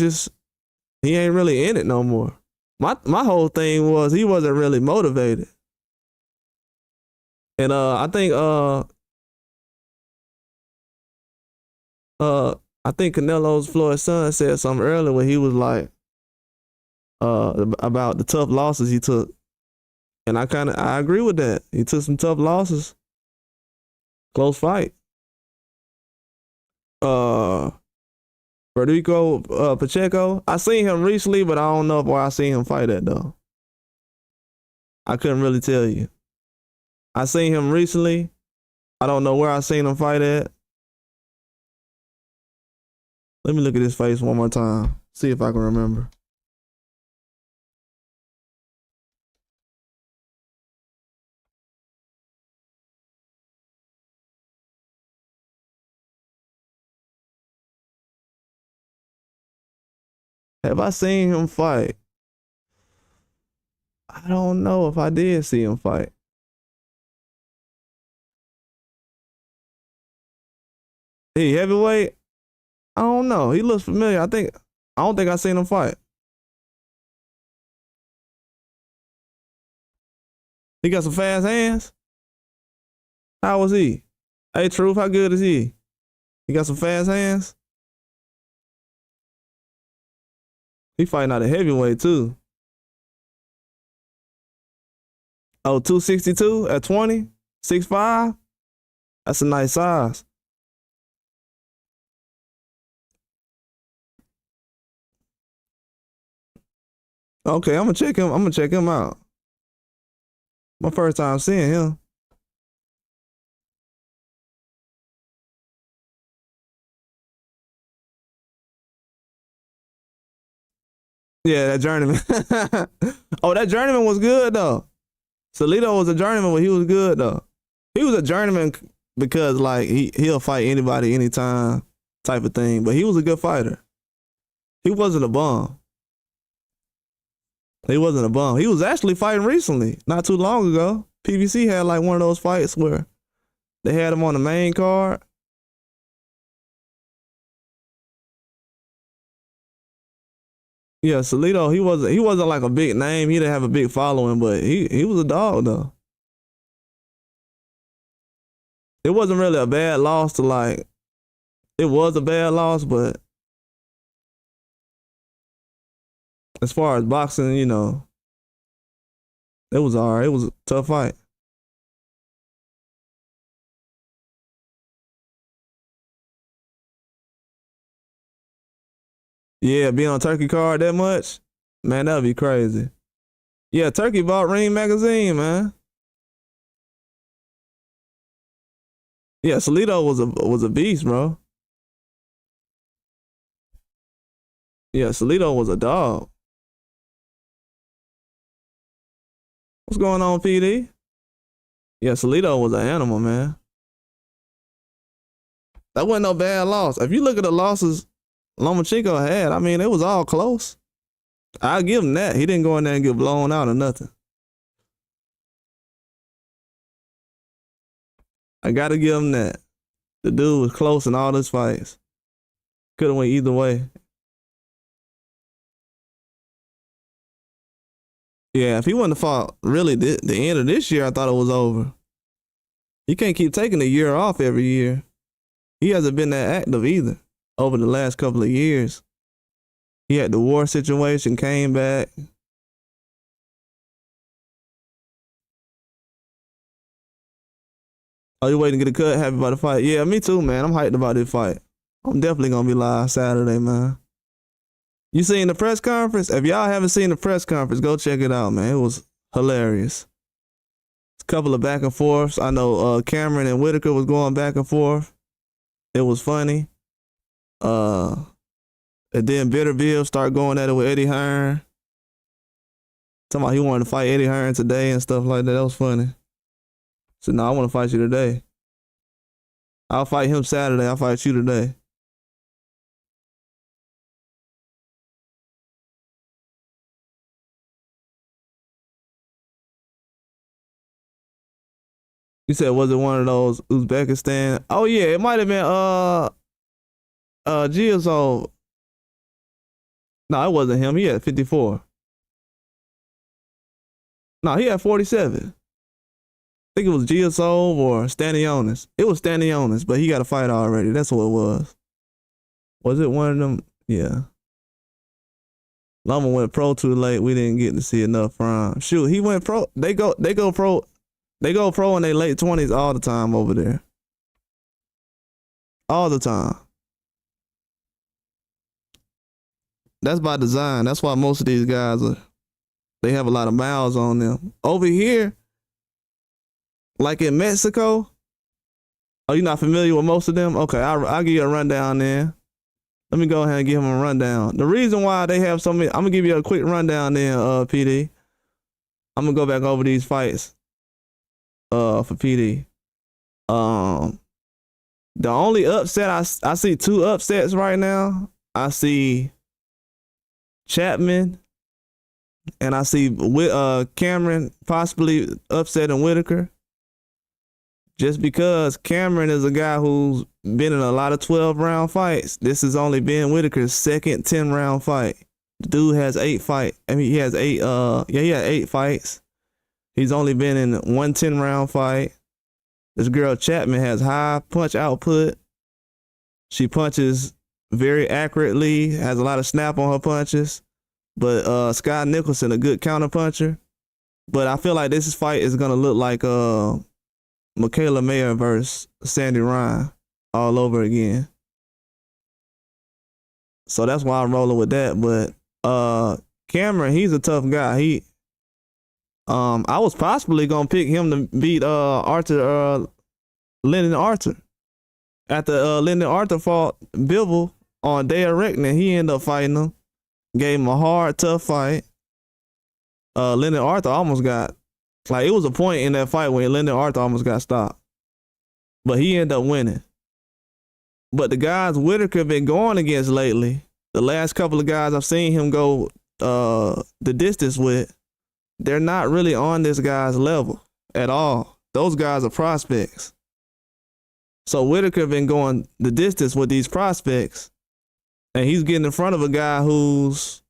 he ain't really in it no more. My whole thing was he wasn't really motivated. And I think Canelo's Floyd's son said something earlier when he was like about the tough losses he took. And I agree with that. He took some tough losses. Close fight. Federico Pacheco, I seen him recently, but I don't know where I seen him fight at though. I couldn't really tell you. I seen him recently. I don't know where I seen him fight at. Let me look at his face one more time. See if I can remember. Have I seen him fight? I don't know if I did see him fight. He heavyweight? I don't know. He looks familiar. I don't think I seen him fight. He got some fast hands? How was he? Hey, Truth, how good is he? He got some fast hands? He fighting out of heavyweight too. Oh, 262 at 20? 6'5"? That's a nice size. Okay, I'm gonna check him. I'm gonna check him out. My first time seeing him. Yeah, that journeyman. Oh, that journeyman was good though. Salido was a journeyman, but he was good though. He was a journeyman because like he'll fight anybody anytime type of thing. But he was a good fighter. He wasn't a bum. He wasn't a bum. He was actually fighting recently, not too long ago. PBC had like one of those fights where they had him on the main card. Yeah, Salido, he wasn't like a big name. He didn't have a big following, but he was a dog though. It wasn't really a bad loss to like. It was a bad loss, but as far as boxing, you know, it was all right. It was a tough fight. Yeah, being on Turkey card that much, man, that'd be crazy. Yeah, Turkey bought Ring Magazine, man. Yeah, Salido was a beast, bro. Yeah, Salido was a dog. What's going on, PD? Yeah, Salido was an animal, man. That wasn't no bad loss. If you look at the losses Lomachenko had, I mean, it was all close. I'll give him that. He didn't go in there and get blown out or nothing. I gotta give him that. The dude was close in all his fights. Could have went either way. Yeah, if he wouldn't have fought really the end of this year, I thought it was over. You can't keep taking a year off every year. He hasn't been that active either over the last couple of years. He had the war situation, came back. Oh, you waiting to get a cut? Happy about the fight? Yeah, me too, man. I'm hyped about this fight. I'm definitely gonna be live Saturday, man. You seen the press conference? If y'all haven't seen the press conference, go check it out, man. It was hilarious. A couple of back and forths. I know Cameron and Whitaker was going back and forth. It was funny. And then Beterbiev started going at it with Eddie Hearn. Talking about he wanted to fight Eddie Hearn today and stuff like that. That was funny. So no, I want to fight you today. I'll fight him Saturday. I'll fight you today. You said, was it one of those Uzbekistan? Oh yeah, it might have been Giazov. No, it wasn't him. He had 54. No, he had 47. I think it was Giazov or Stanionis. It was Stanionis, but he got a fight already. That's what it was. Was it one of them? Yeah. Loma went pro too late. We didn't get to see enough from him. Shoot, he went pro. They go pro. They go pro in their late 20s all the time over there. All the time. That's by design. That's why most of these guys they have a lot of miles on them. Over here, like in Mexico, oh, you're not familiar with most of them? Okay, I'll give you a rundown then. Let me go ahead and give them a rundown. The reason why they have so many, I'm gonna give you a quick rundown then, PD. I'm gonna go back over these fights. For PD. The only upset I see two upsets right now. I see Chapman and I see Cameron possibly upsetting Whitaker. Just because Cameron is a guy who's been in a lot of 12-round fights. This has only been Whitaker's second 10-round fight. The dude has 8 fights. I mean, he has 8 he had 8 fights. He's only been in one 10-round fight. This girl Chapman has high punch output. She punches very accurately, has a lot of snap on her punches. But Scott Nicholson, a good counter puncher. But I feel like this fight is going to look like Michaela Mayer versus Sandy Ryan all over again. So that's why I'm rolling with that. But Cameron, he's a tough guy. I was possibly gonna pick him to beat Lyndon Artur. After Lyndon Artur fought Bivol on day of reckoning, he ended up fighting him. Gave him a hard, tough fight. Lyndon Artur almost got, like, it was a point in that fight when Lyndon Artur almost got stopped. But he ended up winning. But the guys Whitaker been going against lately, the last couple of guys I've seen him go the distance with, they're not really on this guy's level at all. Those guys are prospects. So Whitaker been going the distance with these prospects, and he's getting in front of a guy who's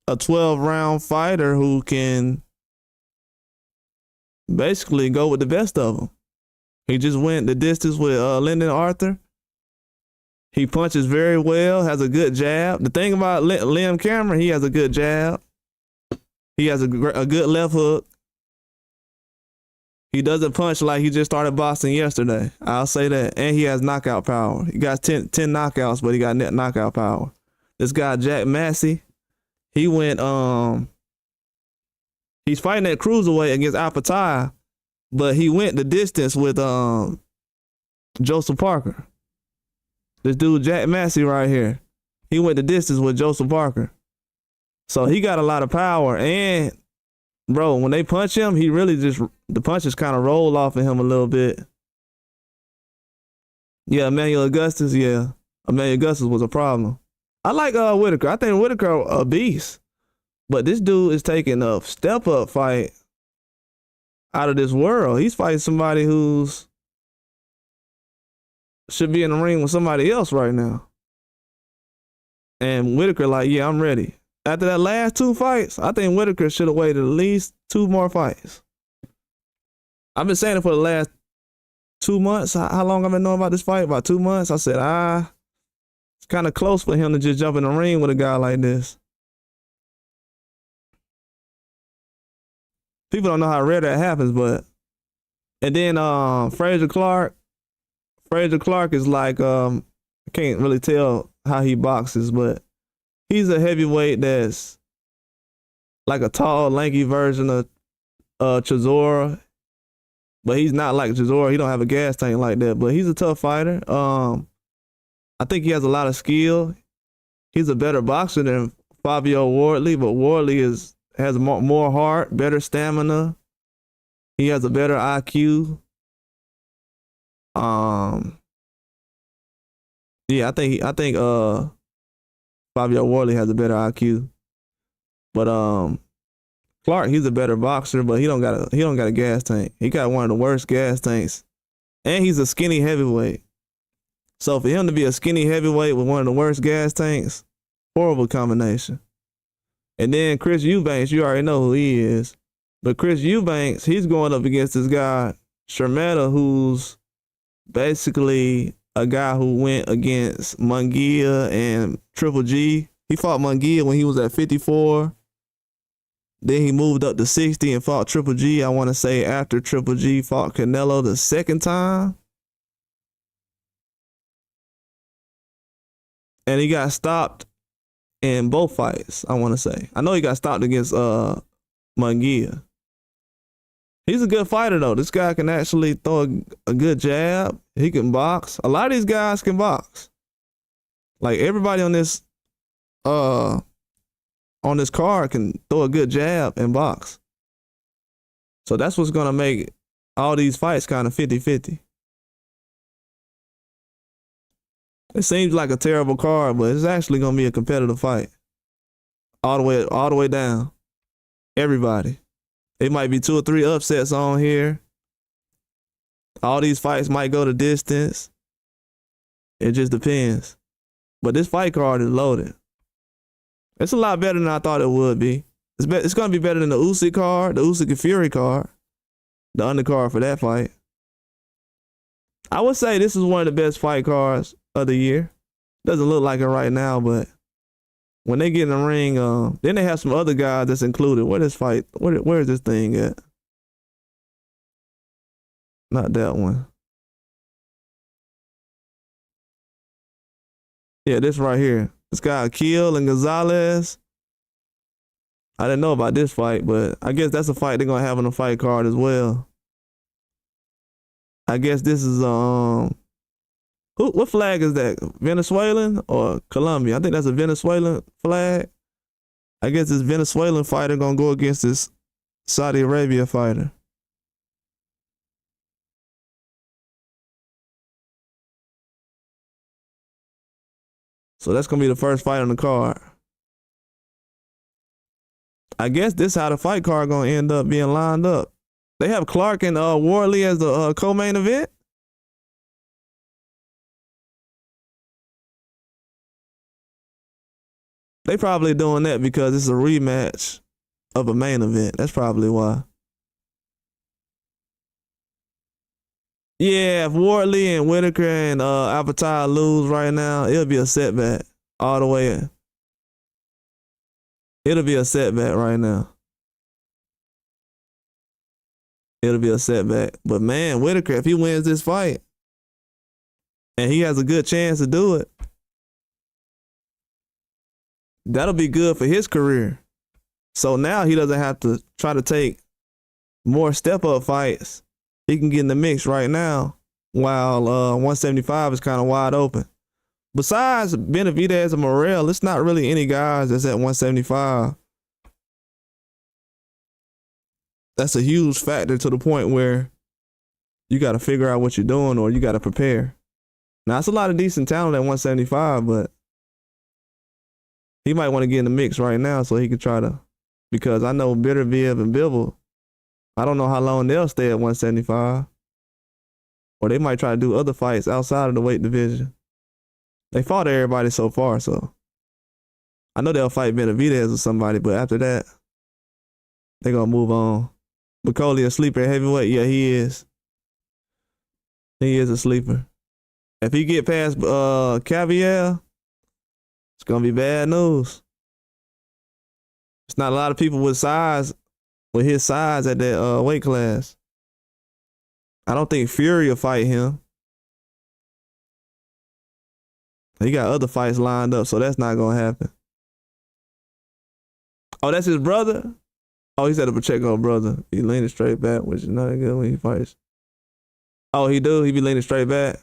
a 12-round fighter who can basically go with the best of them. He just went the distance with Lyndon Artur. He punches very well, has a good jab. The thing about Liam Cameron, he has a good jab. He has a good left hook. He doesn't punch like he just started boxing yesterday. I'll say that. And he has knockout power. He got 10 knockouts, but he got net knockout power. This guy, Jack Massey, he went, he's fighting at cruiserweight against Alpatai, but he went the distance with Joseph Parker. This dude, Jack Massey right here, he went the distance with Joseph Parker. So he got a lot of power, and bro, when they punch him, he really just, the punches kind of roll off of him a little bit. Yeah, Emmanuel Augustus, yeah. Emmanuel Augustus was a problem. I like Whitaker. I think Whitaker a beast. But this dude is taking a step-up fight out of this world. He's fighting somebody who's should be in the ring with somebody else right now. And Whitaker like, yeah, I'm ready. After that last 2 fights, I think Whitaker should have waited at least 2 more fights. I've been saying it for the last 2 months. How long I've been knowing about this fight? About 2 months. I said, it's kind of close for him to just jump in the ring with a guy like this. People don't know how rare that happens, but. And then Frazier Clark. Frazier Clark is like, I can't really tell how he boxes, but he's a heavyweight that's like a tall, lanky version of Chisora, but he's not like Chisora. He don't have a gas tank like that, but he's a tough fighter. I think he has a lot of skill. He's a better boxer than Fabio Wardley, but Wardley has more heart, better stamina. He has a better IQ. Yeah, I think Fabio Wardley has a better IQ. But Clark, he's a better boxer, but he don't got a gas tank. He got one of the worst gas tanks. And he's a skinny heavyweight. So for him to be a skinny heavyweight with one of the worst gas tanks, horrible combination. And then Chris Eubanks, you already know who he is. But Chris Eubanks, he's going up against this guy, Shermeta, who's basically a guy who went against Munguia and Triple G. He fought Munguia when he was at 54. Then he moved up to 60 and fought Triple G, I want to say after Triple G fought Canelo the second time. And he got stopped in both fights, I want to say. I know he got stopped against Munguia. He's a good fighter, though. This guy can actually throw a good jab. He can box. A lot of these guys can box. Like, everybody on this card can throw a good jab and box. So that's what's going to make all these fights kind of 50-50. It seems like a terrible card, but it's actually going to be a competitive fight. All the way down. Everybody. It might be 2 or 3 upsets on here. All these fights might go the distance. It just depends. But this fight card is loaded. It's a lot better than I thought it would be. It's going to be better than the Usyk card, the Usyk and Fury card, the undercard for that fight. I would say this is one of the best fight cards of the year. Doesn't look like it right now, but when they get in the ring, then they have some other guys that's included. Where is this thing at? Not that one. Yeah, this right here. This guy Akil and Gonzalez. I didn't know about this fight, but I guess that's a fight they're gonna have on the fight card as well. I guess this is what flag is that? Venezuelan or Colombia? I think that's a Venezuelan flag. I guess this Venezuelan fighter gonna go against this Saudi Arabia fighter. So that's gonna be the first fight on the card. I guess this how the fight card gonna end up being lined up. They have Clark and Wardley as the co-main event. They probably doing that because it's a rematch of a main event. That's probably why. Yeah, if Wardley and Whitaker and Avatar lose right now, it'll be a setback all the way in. It'll be a setback right now. It'll be a setback. But man, Whitaker, if he wins this fight, and he has a good chance to do it, that'll be good for his career. So now he doesn't have to try to take more step-up fights. He can get in the mix right now while 175 is kind of wide open. Besides Benavidez and Morrell, it's not really any guys that's at 175. That's a huge factor to the point where you got to figure out what you're doing or you got to prepare. Now, it's a lot of decent talent at 175, but he might want to get in the mix right now so he can try to, because I know Beterbiev and Bivol, I don't know how long they'll stay at 175. Or they might try to do other fights outside of the weight division. They fought everybody so far, so I know they'll fight Benavidez or somebody, but after that, they're going to move on. Bacoli a sleeper at heavyweight? Yeah, he is. He is a sleeper. If he get past Cavier, it's going to be bad news. It's not a lot of people with his size at that weight class. I don't think Fury will fight him. He got other fights lined up, so that's not going to happen. Oh, that's his brother? Oh, he's at a Pacheco brother. He leaning straight back, which is not good when he fights. Oh, he do? He be leaning straight back?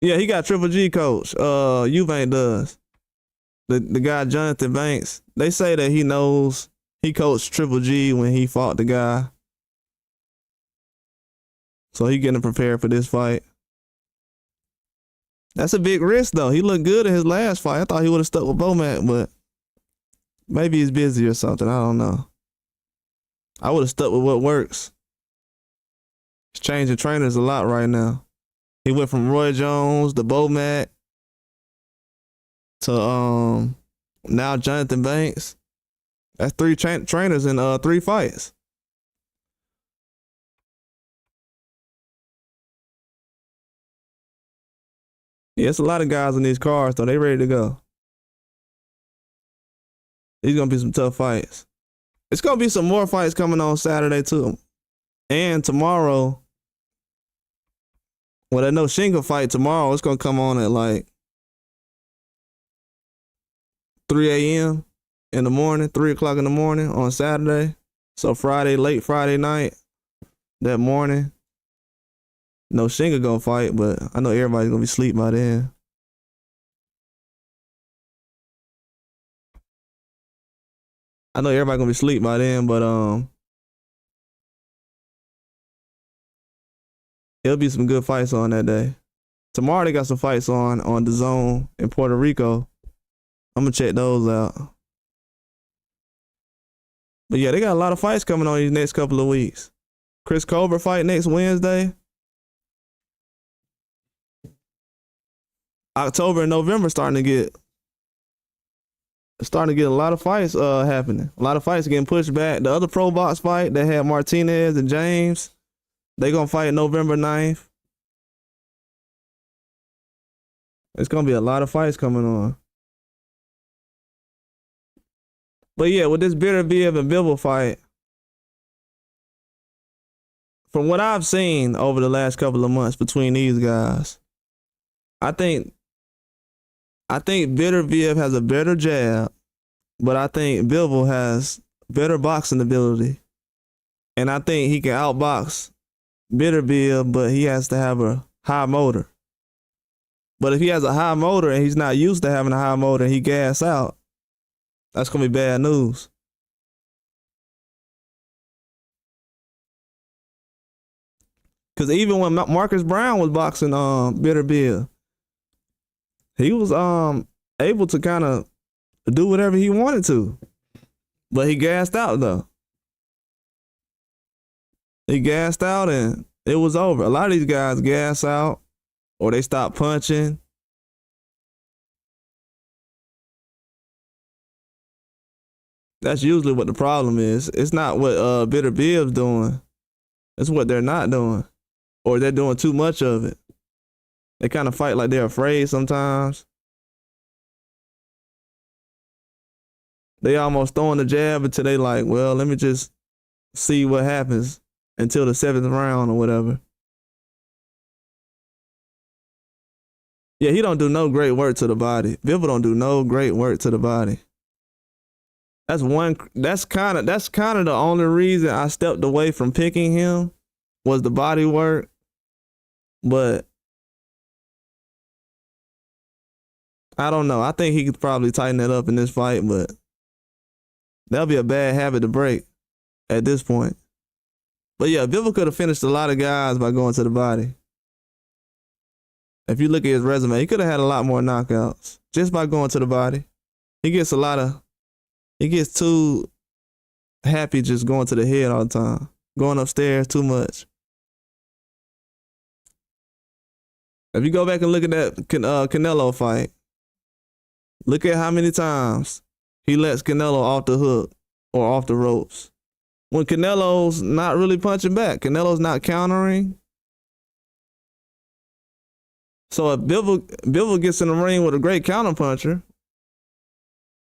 Yeah, he got Triple G coach. Eubank does. The guy Jonathan Banks. They say that he coached Triple G when he fought the guy. So he getting prepared for this fight. That's a big risk though. He looked good in his last fight. I thought he would have stuck with Bomac, but maybe he's busy or something. I don't know. I would have stuck with what works. He's changing trainers a lot right now. He went from Roy Jones to Bomac to now Jonathan Banks. That's three trainers in 3 fights. Yeah, it's a lot of guys in these cars, though. They ready to go. These gonna be some tough fights. It's gonna be some more fights coming on Saturday too, and tomorrow. Well, I know Shinga fight tomorrow. It's gonna come on at like 3 a.m. in the morning, 3 o'clock in the morning on Saturday. So Friday, late Friday night, that morning. No Shinga gonna fight, but I know everybody's gonna be asleep by then. I know everybody gonna be asleep by then, but it'll be some good fights on that day. Tomorrow they got some fights on the zone in Puerto Rico. I'm gonna check those out. But yeah, they got a lot of fights coming on these next couple of weeks. Chris Colbert fight next Wednesday. October and November starting to get a lot of fights happening. A lot of fights getting pushed back. The other pro box fight that had Martinez and James, they gonna fight November 9th. It's gonna be a lot of fights coming on. But yeah, with this Beterbiev and Bivol fight, from what I've seen over the last couple of months between these guys, I think Beterbiev has a better jab, but I think Bivol has better boxing ability. And I think he can outbox Beterbiev, but he has to have a high motor. But if he has a high motor and he's not used to having a high motor and he gas out, that's going to be bad news. Because even when Marcus Brown was boxing Beterbiev, he was able to kind of do whatever he wanted to. But he gassed out though. He gassed out and it was over. A lot of these guys gas out or they stop punching. That's usually what the problem is. It's not what Beterbiev's doing. It's what they're not doing. Or they're doing too much of it. They kind of fight like they're afraid sometimes. They almost throwing the jab until they like, well, let me just see what happens until the 7th round or whatever. Yeah, he don't do no great work to the body. Bivol don't do no great work to the body. That's kind of the only reason I stepped away from picking him was the body work. But I don't know. I think he could probably tighten that up in this fight, but that'll be a bad habit to break at this point. But yeah, Bivol could have finished a lot of guys by going to the body. If you look at his resume, he could have had a lot more knockouts just by going to the body. He gets too happy just going to the head all the time, going upstairs too much. If you go back and look at that Canelo fight, look at how many times he lets Canelo off the hook or off the ropes. When Canelo's not really punching back, Canelo's not countering. So if Bivol gets in the ring with a great counterpuncher,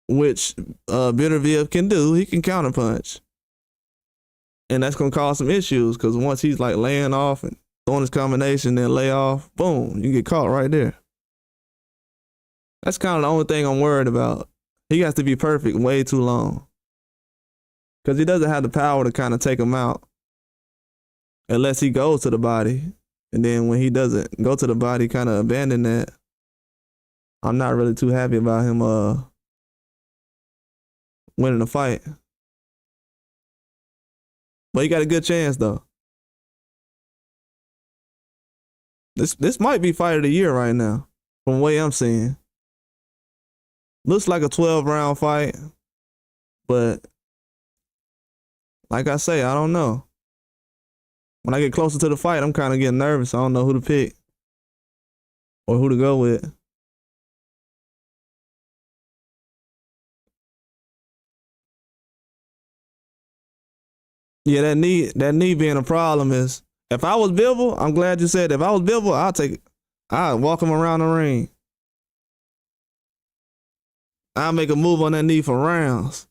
which Beterbiev can do, he can counterpunch. And that's gonna cause some issues because once he's like laying off and throwing his combination, then lay off, boom, you get caught right there. That's kind of the only thing I'm worried about. He has to be perfect way too long because he doesn't have the power to kind of take him out unless he goes to the body. And then when he doesn't go to the body, kind of abandon that. I'm not really too happy about him winning the fight. But he got a good chance though. This might be fight of the year right now, from the way I'm seeing. Looks like a 12-round fight, but like I say, I don't know. When I get closer to the fight, I'm kind of getting nervous. I don't know who to pick or who to go with. Yeah, that knee being a problem is. If I was Bivol, I'm glad you said that. If I was Bivol, I'd walk him around the ring. I'll make a move on that knee for rounds.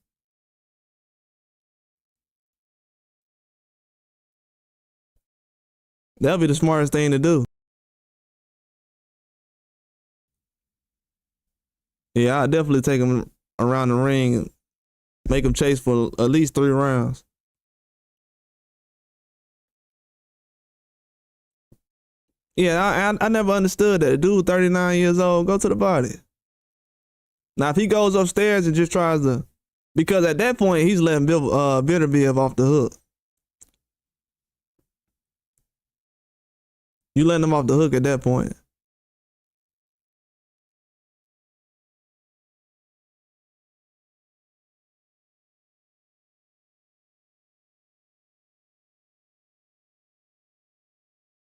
That'll be the smartest thing to do. Yeah, I'll definitely take him around the ring and make him chase for at least 3 rounds. Yeah, I never understood that. A dude 39 years old, go to the body. Now, if he goes upstairs and just tries to, because at that point, he's letting Beterbiev off the hook. You letting him off the hook at that point.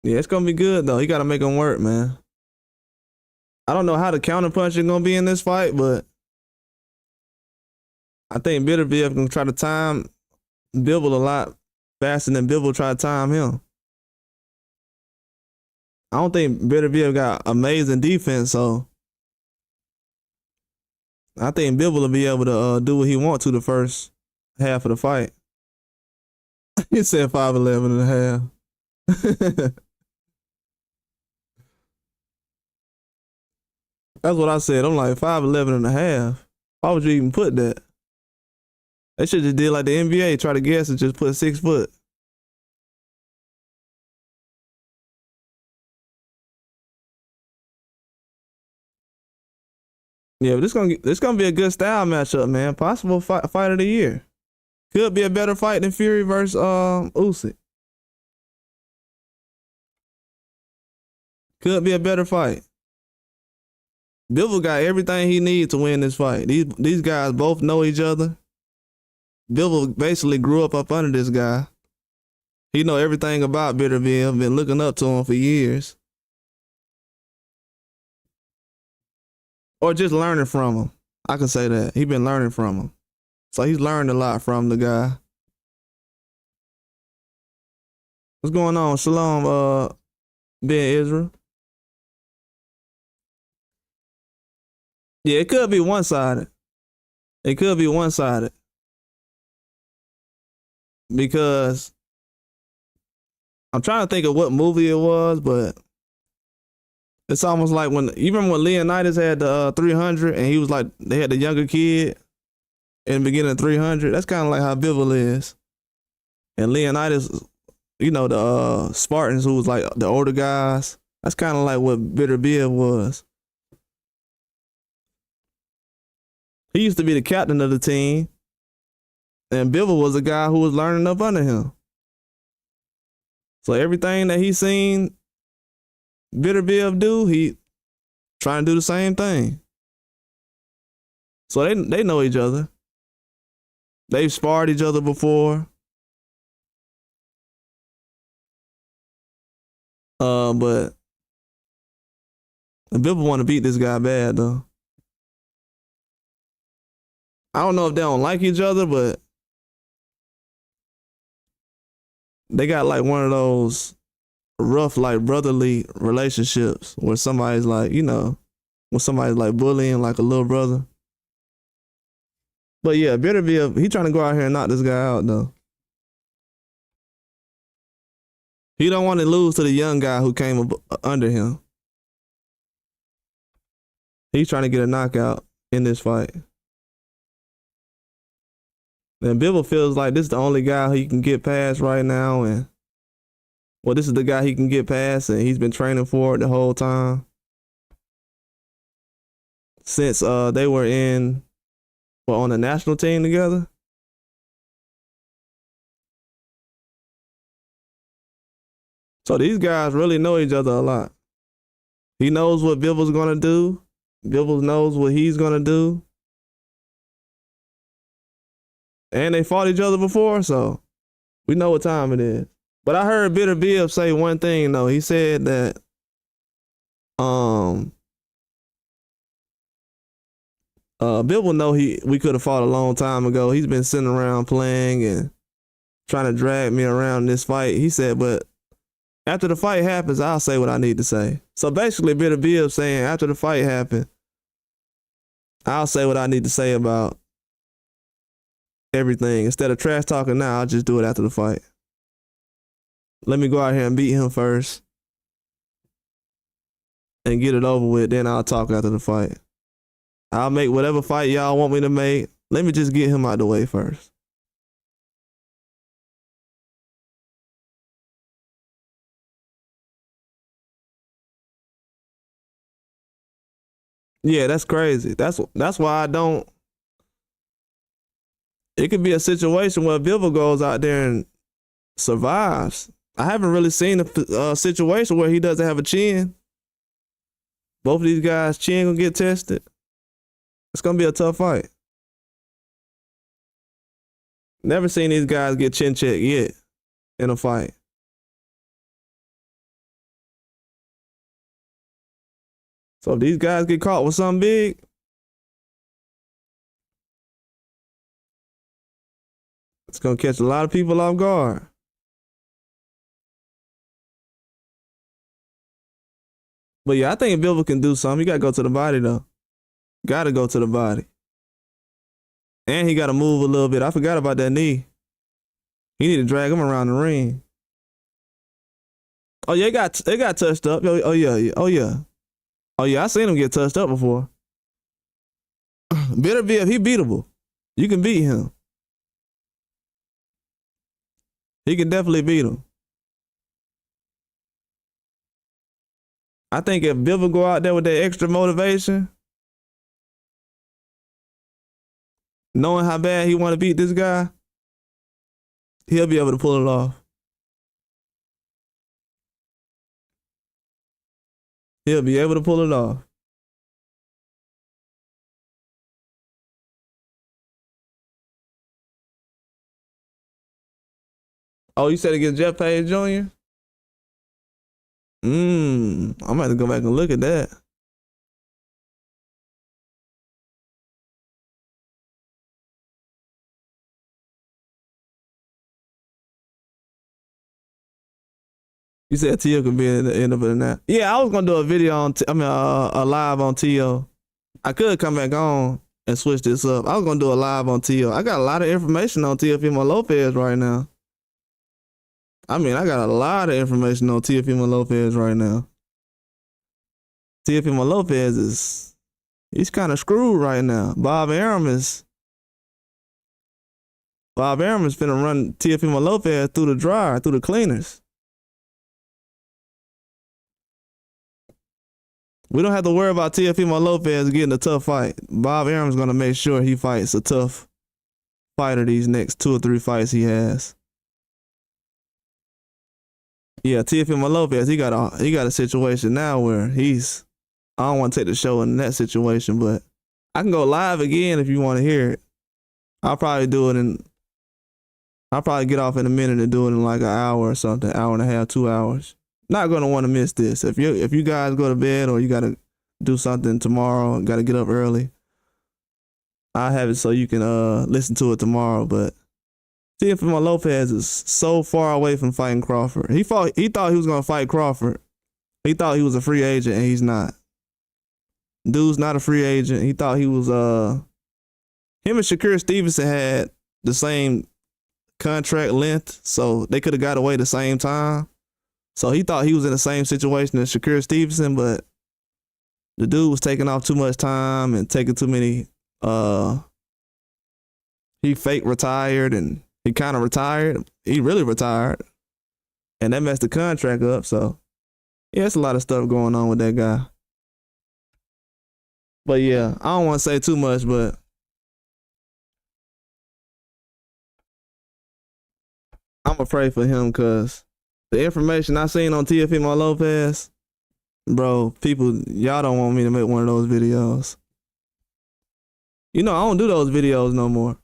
Yeah, it's going to be good, though. He got to make him work, man. I don't know how the counterpunch is going to be in this fight, but I think Beterbiev going to try to time Bivol a lot faster than Bivol try to time him. I don't think Beterbiev got amazing defense, so I think Bivol will be able to do what he wants to the first half of the fight. He said 5'11" and a half. That's what I said. I'm like 5'11" and a half. Why would you even put that? They should just did like the NBA, try to guess and just put 6 foot. Yeah, but this gonna be a good style matchup, man. Possible fight of the year. Could be a better fight than Fury versus Usyk. Could be a better fight. Bivol got everything he needs to win this fight. These guys both know each other. Bivol basically grew up under this guy. He know everything about Beterbiev, been looking up to him for years. Or just learning from him. I can say that. He been learning from him. So he's learned a lot from the guy. What's going on? Shalom, Ben Israel. Yeah, it could be one-sided. It could be one-sided. Because I'm trying to think of what movie it was, but it's almost like when you remember when Leonidas had the 300 and he was like they had the younger kid in the beginning of 300. That's kind of like how Bivol is, and Leonidas, you know, the Spartans who was like the older guys. That's kind of like what Beterbiev was. He used to be the captain of the team, and Bivol was a guy who was learning up under him. So everything that he seen Beterbiev do, he trying to do the same thing. So they know each other. They've sparred each other before. But Bivol want to beat this guy bad though. I don't know if they don't like each other, but they got like one of those rough, like brotherly relationships where somebody's like, you know, when somebody's like bullying like a little brother. But yeah, Beterbiev, he trying to go out here and knock this guy out though. He don't want to lose to the young guy who came under him. He's trying to get a knockout in this fight. And Bivol feels like this is the only guy he can get past right now. And, well, this is the guy he can get past, and he's been training for it the whole time. Since they were on the national team together. So these guys really know each other a lot. He knows what Bivol's gonna do. Bivol knows what he's gonna do. And they fought each other before, so we know what time it is. But I heard Beterbiev say one thing though. He said that Bivol know we could have fought a long time ago. He's been sitting around playing and trying to drag me around this fight. He said, but after the fight happens, I'll say what I need to say. So basically, Beterbiev saying after the fight happened, I'll say what I need to say about everything. Instead of trash talking now, I'll just do it after the fight. Let me go out here and beat him first and get it over with. Then I'll talk after the fight. I'll make whatever fight y'all want me to make. Let me just get him out the way first. Yeah, that's crazy. That's why I don't. It could be a situation where Bivol goes out there and survives. I haven't really seen a situation where he doesn't have a chin. Both of these guys' chin gonna get tested. It's gonna be a tough fight. Never seen these guys get chin checked yet in a fight. So if these guys get caught with something big, it's gonna catch a lot of people off guard. But yeah, I think Bivol can do something. He gotta go to the body though. Gotta go to the body. And he gotta move a little bit. I forgot about that knee. He need to drag him around the ring. Oh yeah, they got touched up. Oh yeah. Oh yeah, I seen him get touched up before. Beterbiev, he beatable. You can beat him. He can definitely beat him. I think if Bivol go out there with that extra motivation, knowing how bad he want to beat this guy, he'll be able to pull it off. He'll be able to pull it off. Oh, you said against Jeff Page Jr.? I'm gonna have to go back and look at that. You said Tio could be in the end of it now. Yeah, I was gonna do a video on, a live on Tio. I could come back on and switch this up. I was gonna do a live on Tio. I got a lot of information on Teofimo Lopez right now. I got a lot of information on Teofimo Lopez right now. Teofimo Lopez he's kind of screwed right now. Bob Arum is finna run Teofimo Lopez through the dryer, through the cleaners. We don't have to worry about Teofimo Lopez getting a tough fight. Bob Arum's gonna make sure he fights a tough fighter these next 2 or 3 fights he has. Yeah, Teofimo Lopez, he got a situation now where I don't want to take the show in that situation, but I can go live again if you want to hear it. I'll probably get off in a minute and do it in like an hour or something, hour and a half, 2 hours. Not gonna want to miss this. If you guys go to bed or you gotta do something tomorrow, gotta get up early, I'll have it so you can listen to it tomorrow. But Teofimo Lopez is so far away from fighting Crawford. He thought he was gonna fight Crawford. He thought he was a free agent, and he's not. Dude's not a free agent. He thought he was him and Shakur Stevenson had the same contract length, so they could have got away the same time. So he thought he was in the same situation as Shakur Stevenson, but the dude was taking off too much time and taking too many. He fake retired and he kind of retired. He really retired, and that messed the contract up. So yeah, it's a lot of stuff going on with that guy. But yeah, I don't want to say too much, but I'm gonna pray for him because the information I seen on Teofimo Lopez, bro, people, y'all don't want me to make one of those videos. You know, I don't do those videos no more.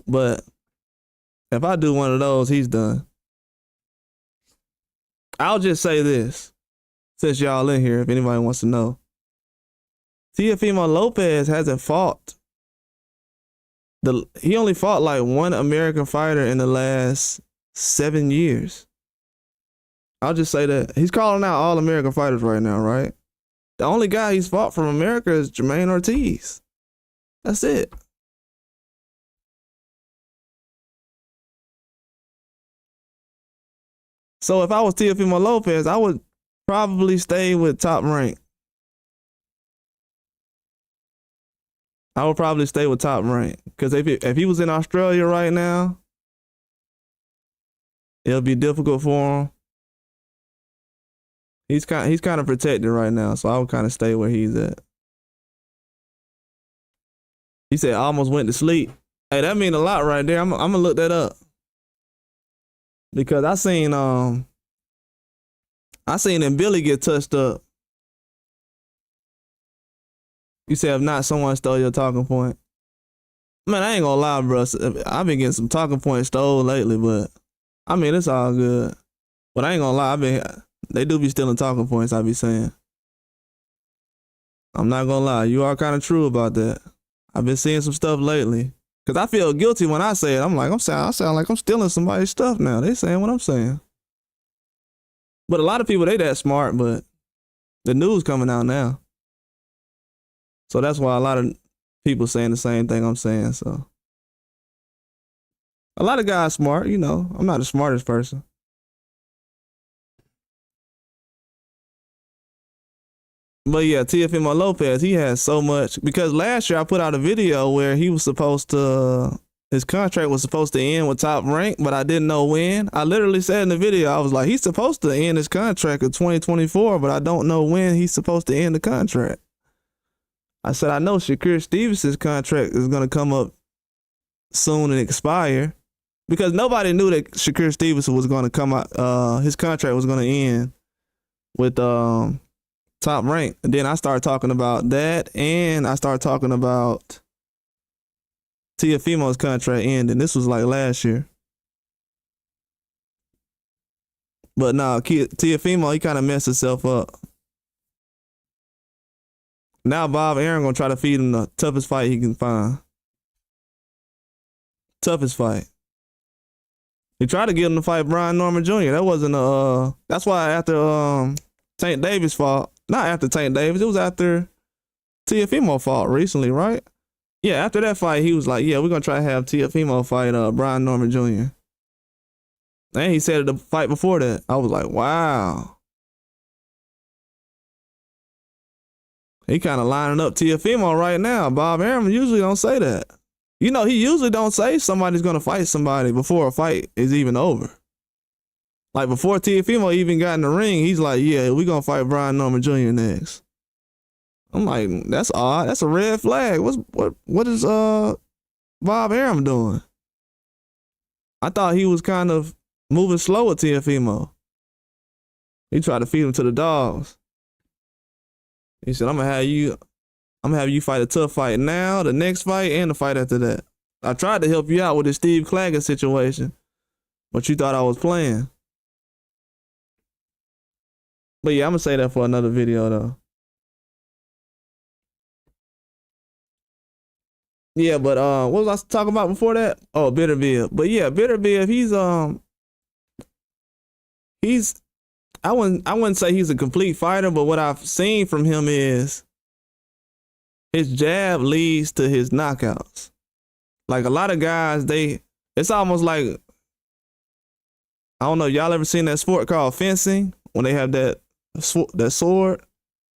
But if I do one of those, he's done. I'll just say this, since y'all in here, if anybody wants to know. Teofimo Lopez hasn't fought. He only fought like one American fighter in the last 7 years. I'll just say that. He's calling out all American fighters right now, right? The only guy he's fought from America is Jermaine Ortiz. That's it. So if I was Teofimo Lopez, I would probably stay with Top Rank. I would probably stay with Top Rank. Because if he was in Australia right now, it'll be difficult for him. He's kind of protected right now, so I would kind of stay where he's at. He said, I almost went to sleep. Hey, that mean a lot right there. I'm gonna look that up. Because I seen him Billy get touched up. You said if not, someone stole your talking point. Man, I ain't gonna lie, bro. I've been getting some talking points stolen lately, but I mean it's all good. But I ain't gonna lie, they do be stealing talking points, I be saying. I'm not gonna lie, you are kind of true about that. I've been seeing some stuff lately. Cause I feel guilty when I say it. I sound like I'm stealing somebody's stuff now. They saying what I'm saying. But a lot of people, they that smart, but the news coming out now. So that's why a lot of people saying the same thing I'm saying. So a lot of guys smart, you know. I'm not the smartest person. But yeah, Teofimo Lopez, he has so much. Because last year I put out a video where he was supposed to, his contract was supposed to end with Top Rank, but I didn't know when. I literally said in the video, I was like, he's supposed to end his contract in 2024, but I don't know when he's supposed to end the contract. I said, I know Shakur Stevenson's contract is going to come up soon and expire because nobody knew that Shakur Stevenson was going to come out, his contract was going to end with Top Rank. And then I started talking about that, and I started talking about Teofimo's contract ending. This was like last year. But nah, Teofimo, he kind of messed himself up. Now Bob Arum gonna try to feed him the toughest fight he can find. Toughest fight. He tried to get him to fight Brian Norman Jr. That wasn't that's why after Tank Davis fought, not after Tank Davis, it was after Teofimo fought recently, right? Yeah, after that fight, he was like, yeah, we're gonna try to have Teofimo fight Brian Norman Jr. And he said it the fight before that. I was like, wow. He kind of lining up Teofimo right now. Bob Arum usually don't say that. You know, he usually don't say somebody's going to fight somebody before a fight is even over. Like before Teofimo even got in the ring, he's like, yeah, we're going to fight Brian Norman Jr. next. I'm like, that's odd. That's a red flag. What is Bob Arum doing? I thought he was kind of moving slow with Teofimo. He tried to feed him to the dogs. He said, I'm gonna have you fight a tough fight now, the next fight, and the fight after that. I tried to help you out with the Steve Claggett situation, but you thought I was playing. But yeah, I'm gonna say that for another video though. Yeah, but what was I talking about before that? Oh, Beterbiev. But yeah, Beterbiev, I wouldn't say he's a complete fighter, but what I've seen from him is his jab leads to his knockouts. Like a lot of guys, it's almost like I don't know, y'all ever seen that sport called fencing when they have that sword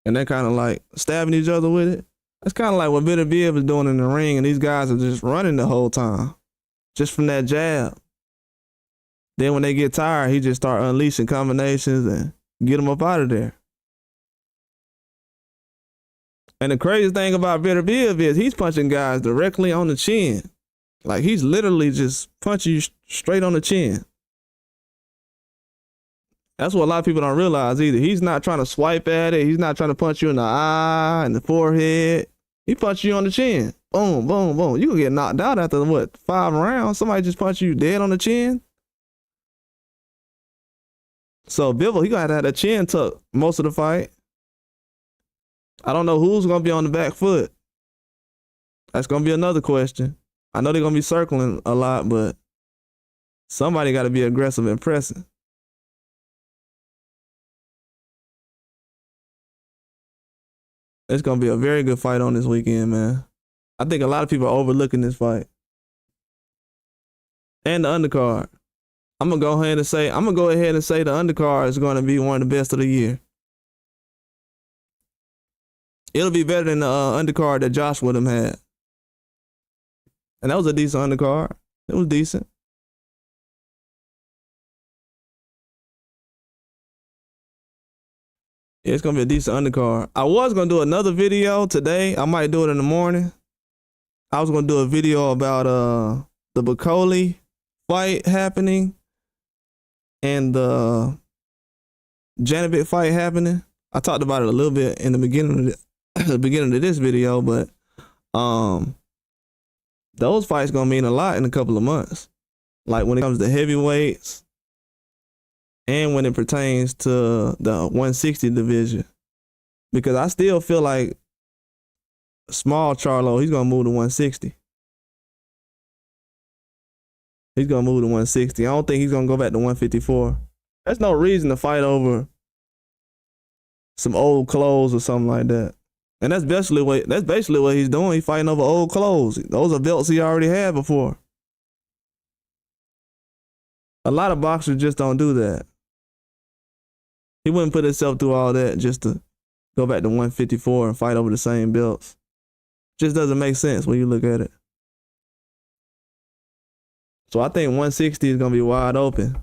and they're kind of like stabbing each other with it? That's kind of like what Beterbiev is doing in the ring, and these guys are just running the whole time, just from that jab. Then when they get tired, he just start unleashing combinations and get them up out of there. And the crazy thing about Beterbiev is he's punching guys directly on the chin. Like he's literally just punching you straight on the chin. That's what a lot of people don't realize either. He's not trying to swipe at it. He's not trying to punch you in the eye, in the forehead. He punches you on the chin. Boom, boom, boom. You can get knocked out after, what, 5 rounds? Somebody just punch you dead on the chin? So Bivol, he got to have that chin tucked most of the fight. I don't know who's going to be on the back foot. That's going to be another question. I know they're going to be circling a lot, but somebody got to be aggressive and pressing. It's going to be a very good fight on this weekend, man. I think a lot of people are overlooking this fight. And the undercard. I'm going to go ahead and say the undercard is going to be one of the best of the year. It'll be better than the undercard that Josh Woodham had. And that was a decent undercard. It was decent. Yeah, it's going to be a decent undercard. I was going to do another video today. I might do it in the morning. I was going to do a video about the Bicoli fight happening and the Janovic fight happening. I talked about it a little bit in the beginning of this video, but those fights going to mean a lot in a couple of months. Like when it comes to heavyweights, and when it pertains to the 160 division. Because I still feel like small Charlo, he's going to move to 160. He's going to move to 160. I don't think he's going to go back to 154. There's no reason to fight over some old clothes or something like that. And that's basically what he's doing. He's fighting over old clothes. Those are belts he already had before. A lot of boxers just don't do that. He wouldn't put himself through all that just to go back to 154 and fight over the same belts. Just doesn't make sense when you look at it. So I think 160 is going to be wide open.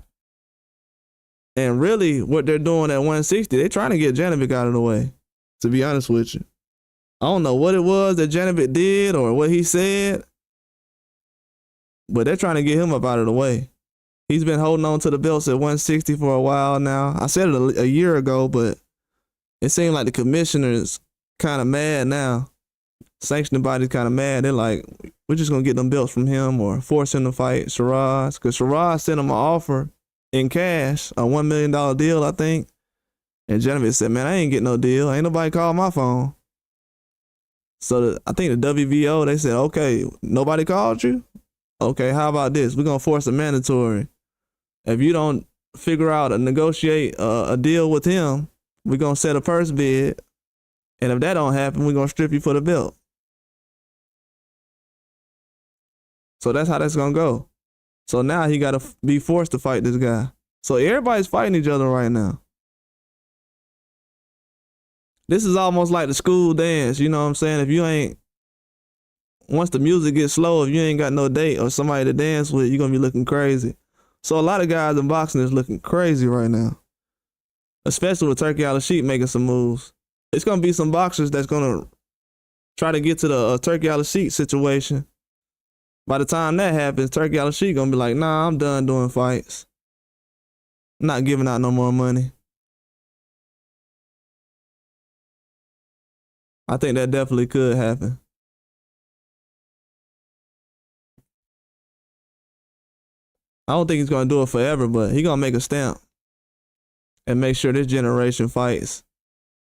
And really, what they're doing at 160, they're trying to get Janovic out of the way, to be honest with you. I don't know what it was that Janovic did or what he said, but they're trying to get him up out of the way. He's been holding on to the belts at 160 for a while now. I said it a year ago, but it seemed like the commissioner's kind of mad now. Sanctioning body's kind of mad. They're like, we're just going to get them belts from him or force him to fight Shiraz. Because Shiraz sent him an offer in cash, a $1 million deal, I think. And Janovic said, man, I ain't getting no deal. Ain't nobody called my phone. So I think the WBO, they said, okay, nobody called you? Okay, how about this? We're going to force a mandatory. If you don't figure out and negotiate a deal with him, we're going to set a purse bid. And if that don't happen, we're going to strip you for the belt. So that's how that's going to go. So now he got to be forced to fight this guy. So everybody's fighting each other right now. This is almost like the school dance, you know what I'm saying? If you ain't, once the music gets slow, if you ain't got no date or somebody to dance with, you're going to be looking crazy. So a lot of guys in boxing is looking crazy right now, especially with Turkey Al-Sheikh making some moves. It's going to be some boxers that's going to try to get to the Turkey Al-Sheikh situation. By the time that happens, Turkey Al-Sheikh going to be like, nah, I'm done doing fights. I'm not giving out no more money. I think that definitely could happen. I don't think he's going to do it forever, but he's going to make a stamp and make sure this generation fights.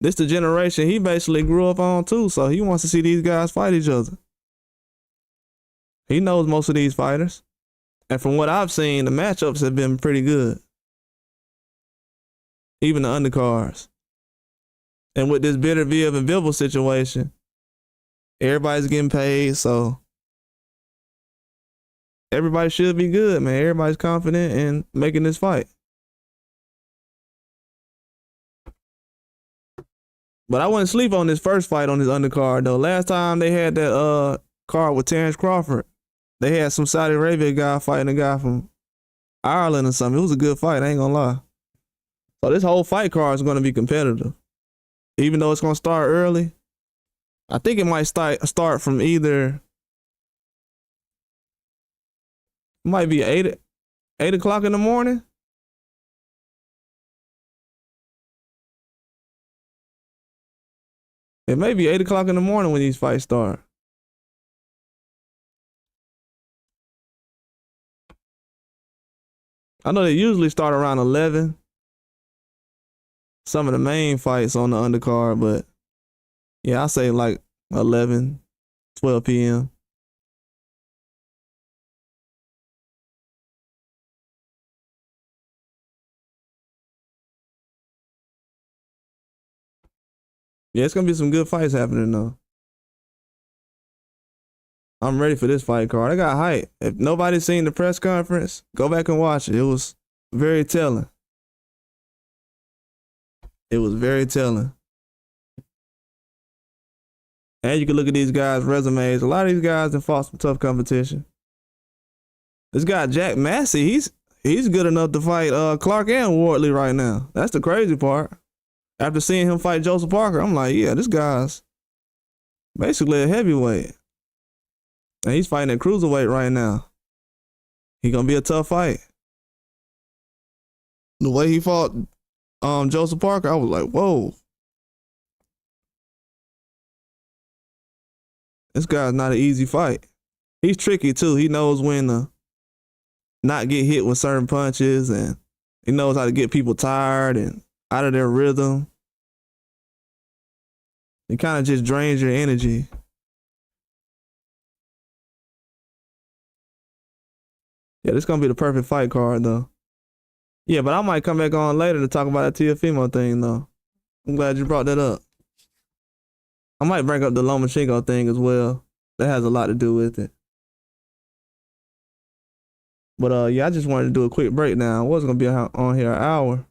This the generation he basically grew up on too, so he wants to see these guys fight each other. He knows most of these fighters. And from what I've seen, the matchups have been pretty good. Even the undercards. And with this Beterbiev and Bivol situation, everybody's getting paid, so everybody should be good, man. Everybody's confident in making this fight. But I wouldn't sleep on this first fight on this undercard though. Last time they had that card with Terrence Crawford, they had some Saudi Arabia guy fighting a guy from Ireland or something. It was a good fight, I ain't gonna lie. So this whole fight card is gonna be competitive. Even though it's gonna start early, I think it might start from either, it might be 8 o'clock in the morning. It may be 8 o'clock in the morning when these fights start. I know they usually start around 11. Some of the main fights on the undercard, but yeah, I say like 11, 12 p.m. Yeah, it's gonna be some good fights happening though. I'm ready for this fight card. I got hype. If nobody's seen the press conference, go back and watch it. It was very telling. It was very telling. And you can look at these guys' resumes. A lot of these guys have fought some tough competition. This guy, Jack Massey, he's good enough to fight Clark and Wardley right now. That's the crazy part. After seeing him fight Joseph Parker, I'm like, yeah, this guy's basically a heavyweight. And he's fighting at cruiserweight right now. He gonna be a tough fight. The way he fought Joseph Parker, I was like, whoa. This guy's not an easy fight. He's tricky too. He knows when to not get hit with certain punches, and he knows how to get people tired and out of their rhythm. It kind of just drains your energy. Yeah, this gonna be the perfect fight card though. Yeah, but I might come back on later to talk about that Teofimo thing though. I'm glad you brought that up. I might bring up the Lomachenko thing as well. That has a lot to do with it. But yeah, I just wanted to do a quick breakdown. I wasn't gonna be on here an hour.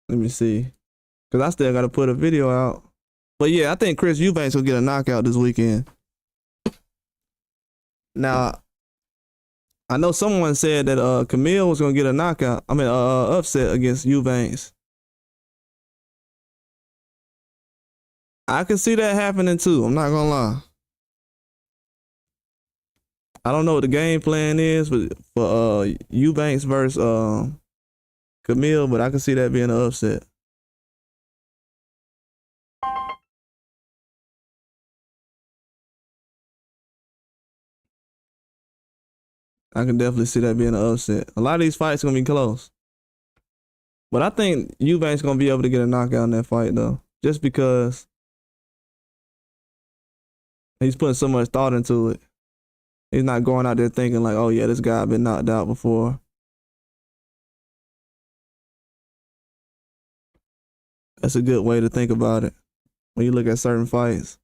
Let me see. Cause I still gotta put a video out. But yeah, I think Chris Eubanks will get a knockout this weekend. Now, I know someone said that Camille was gonna get a knockout. I mean, upset against Eubanks. I can see that happening too. I'm not gonna lie. I don't know what the game plan is for Eubanks versus Camille, but I can see that being an upset. I can definitely see that being an upset. A lot of these fights are gonna be close. But I think Eubanks gonna be able to get a knockout in that fight though. Just because he's putting so much thought into it. He's not going out there thinking like, oh yeah, this guy been knocked out before. That's a good way to think about it when you look at certain fights.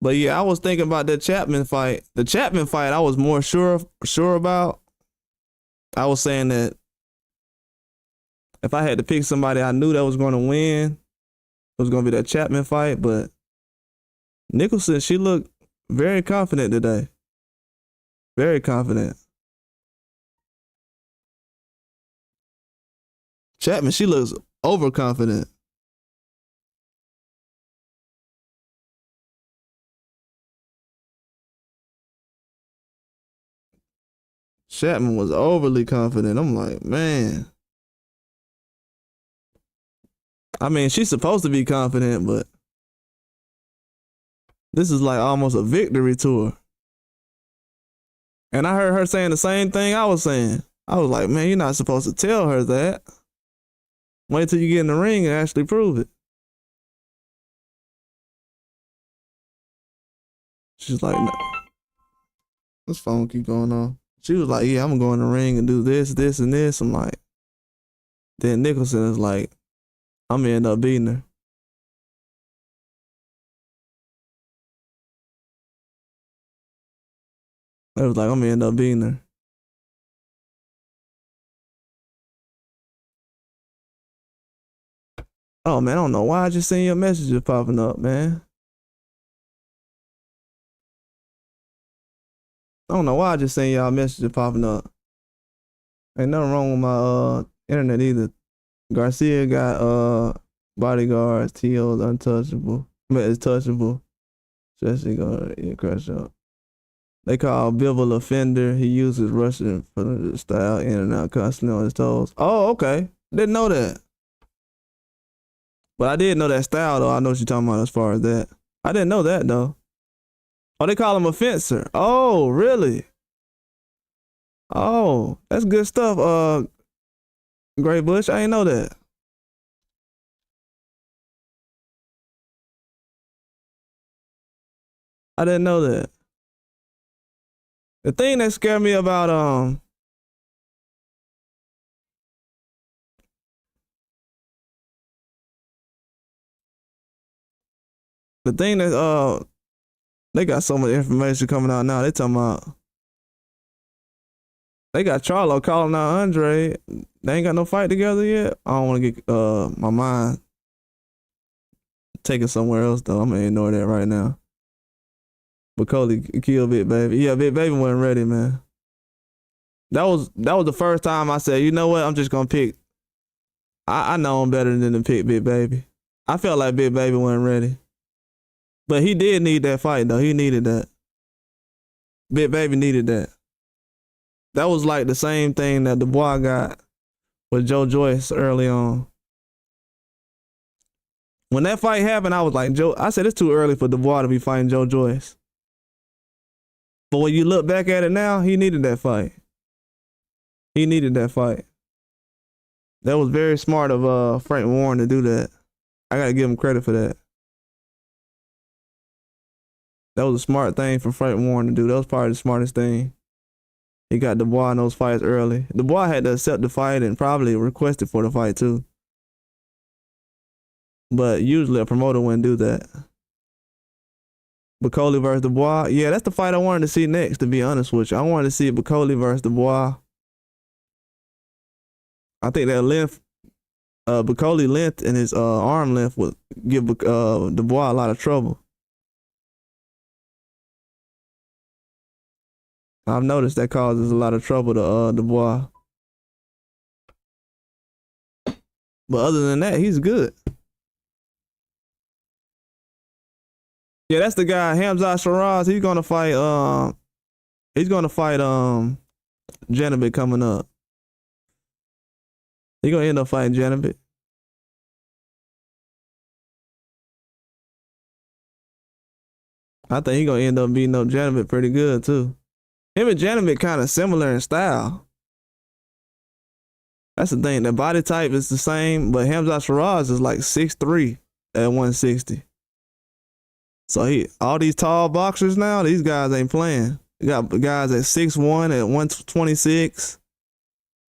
But yeah, I was thinking about that Chapman fight. The Chapman fight, I was more sure about. I was saying that if I had to pick somebody I knew that was going to win, it was going to be that Chapman fight. But Nicholson, she looked very confident today. Very confident. Chapman, she looks overconfident. Chapman was overly confident. I'm like, man. I mean, she's supposed to be confident, but this is like almost a victory tour. And I heard her saying the same thing I was saying. I was like, man, you're not supposed to tell her that. Wait till you get in the ring and actually prove it. She's like, no. This phone keep going on. She was like, yeah, I'm gonna go in the ring and do this, this, and this. I'm like, then Nicholson is like, I'm gonna end up beating her. It was like, I'm gonna end up beating her. Oh man, I don't know why I just seen your messages popping up, man. I don't know why I just seen y'all messages popping up. Ain't nothing wrong with my internet either. Garcia got bodyguards, T.O.'s untouchable. I mean, it's touchable. Jesse gonna crush up. They call Bivol a fender. He uses Russian for the style in and out constantly on his toes. Oh, okay. Didn't know that. But I did know that style though. I know what you're talking about as far as that. I didn't know that though. Oh, they call him a fencer. Oh, really? Oh, that's good stuff. Gray Bush. I ain't know that. I didn't know that. The thing that scared me about the thing that they got so much information coming out now. They talking about they got Charlo calling out Andre. They ain't got no fight together yet. I don't want to get my mind taken somewhere else though. I'm gonna ignore that right now. But Coley killed Big Baby. Yeah, Big Baby wasn't ready, man. That was the first time I said, you know what? I'm just gonna pick. I know him better than to pick Big Baby. I felt like Big Baby wasn't ready. But he did need that fight though. He needed that. Big Baby needed that. That was like the same thing that Dubois got with Joe Joyce early on. When that fight happened, I was like, I said it's too early for Dubois to be fighting Joe Joyce. But when you look back at it now, he needed that fight. He needed that fight. That was very smart of Frank Warren to do that. I gotta give him credit for that. That was a smart thing for Frank Warren to do. That was probably the smartest thing. He got Dubois in those fights early. Dubois had to accept the fight and probably requested for the fight too. But usually a promoter wouldn't do that. Bacoli versus Dubois. Yeah, that's the fight I wanted to see next, to be honest with you. I wanted to see Bacoli versus Dubois. I think that length, Bacoli length and his arm length would give Dubois a lot of trouble. I've noticed that causes a lot of trouble to Dubois. But other than that, he's good. Yeah, that's the guy, Hamzat Shiraz. He's gonna fight Janibek coming up. He's gonna end up fighting Janibek. I think he's gonna end up beating up Janibek pretty good too. Him and Janibek kind of similar in style. That's the thing. The body type is the same, but Hamzat Shiraz is like 6'3" at 160. So all these tall boxers now, these guys ain't playing. You got guys at 6'1", at 126.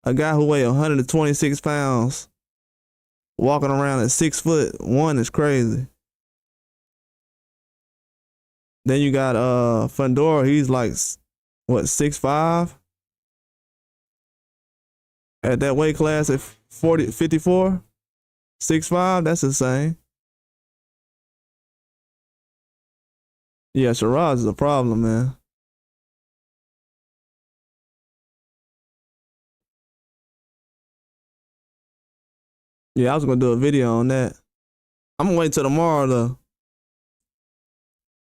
A guy who weighed 126 pounds walking around at 6'1" is crazy. Then you got Fundora, he's like what, 6'5"? At that weight class at 54? 6'5", that's insane. Yeah, Shiraz is a problem, man. Yeah, I was gonna do a video on that. I'm gonna wait till tomorrow though.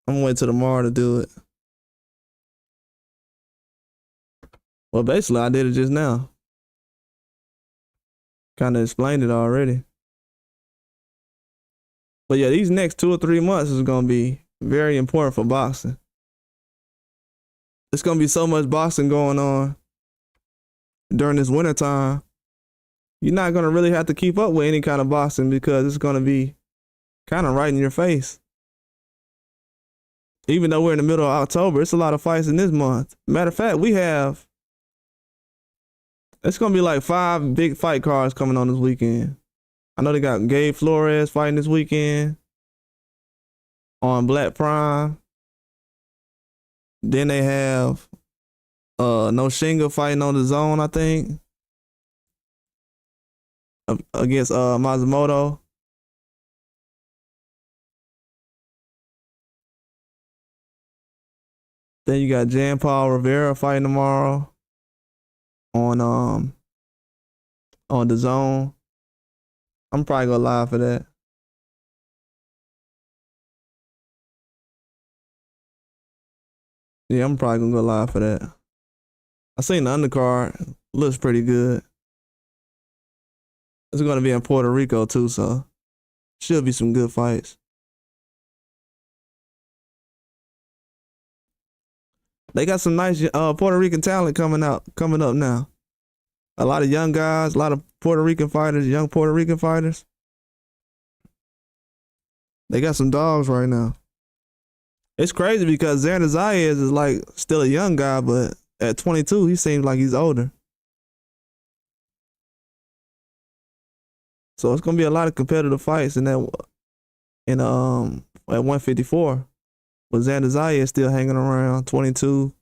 I'm gonna wait till tomorrow to do it. Well, basically, I did it just now. Kind of explained it already. But yeah, these next 2 or 3 months is gonna be very important for boxing. It's gonna be so much boxing going on during this winter time. You're not gonna really have to keep up with any kind of boxing because it's gonna be kind of right in your face. Even though we're in the middle of October, it's a lot of fights in this month. Matter of fact, it's gonna be like 5 big fight cards coming on this weekend. I know they got Gabe Flores fighting this weekend on Black Prime. Then they have No Shinga fighting on the zone, I think. Against Masamoto. Then you got Jan Paul Rivera fighting tomorrow on the zone. I'm probably gonna live for that. Yeah, I'm probably gonna go live for that. I seen the undercard. Looks pretty good. It's gonna be in Puerto Rico too, so should be some good fights. They got some nice Puerto Rican talent coming up now. A lot of young guys, a lot of Puerto Rican fighters, young Puerto Rican fighters. They got some dogs right now. It's crazy because Xander Zayas is like still a young guy, but at 22, he seems like he's older. So it's gonna be a lot of competitive fights at 154. But Xander Zayas still hanging around 22.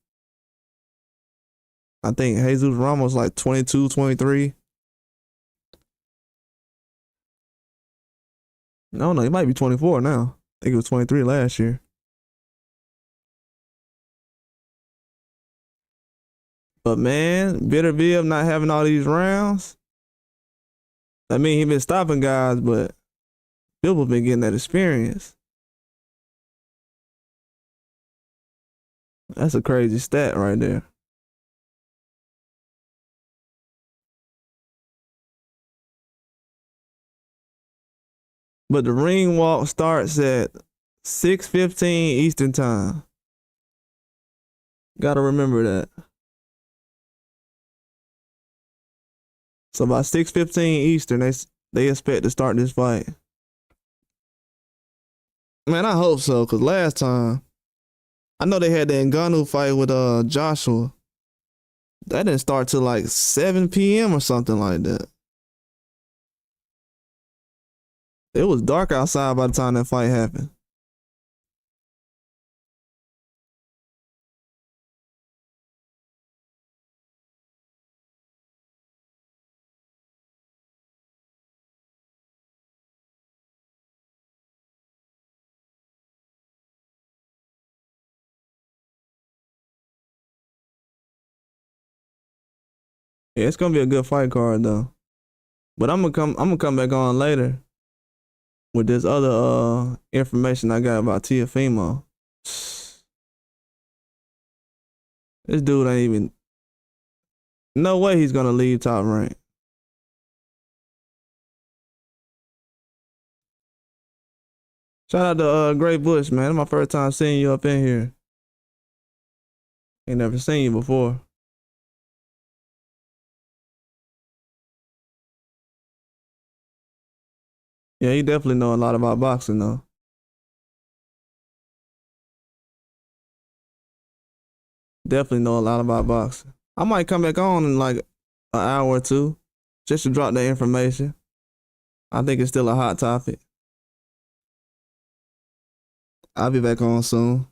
I think Jesus Ramos like 22, 23. No, he might be 24 now. I think he was 23 last year. But man, Beterbiev not having all these rounds. I mean, he been stopping guys, but Bivol been getting that experience. That's a crazy stat right there. But the ring walk starts at 6:15 Eastern time. Gotta remember that. So by 6:15 Eastern, they expect to start this fight. Man, I hope so, cause last time, I know they had the Ngannou fight with Joshua. That didn't start till like 7 p.m. or something like that. It was dark outside by the time that fight happened. Yeah, it's gonna be a good fight card though. But I'm gonna come back on later with this other information I got about Teofimo. This dude ain't even, no way he's gonna leave Top Rank. Shout out to Gray Bush, man. It's my first time seeing you up in here. Ain't never seen you before. Yeah, he definitely know a lot about boxing though. Definitely know a lot about boxing. I might come back on in like an hour or two just to drop that information. I think it's still a hot topic. I'll be back on soon.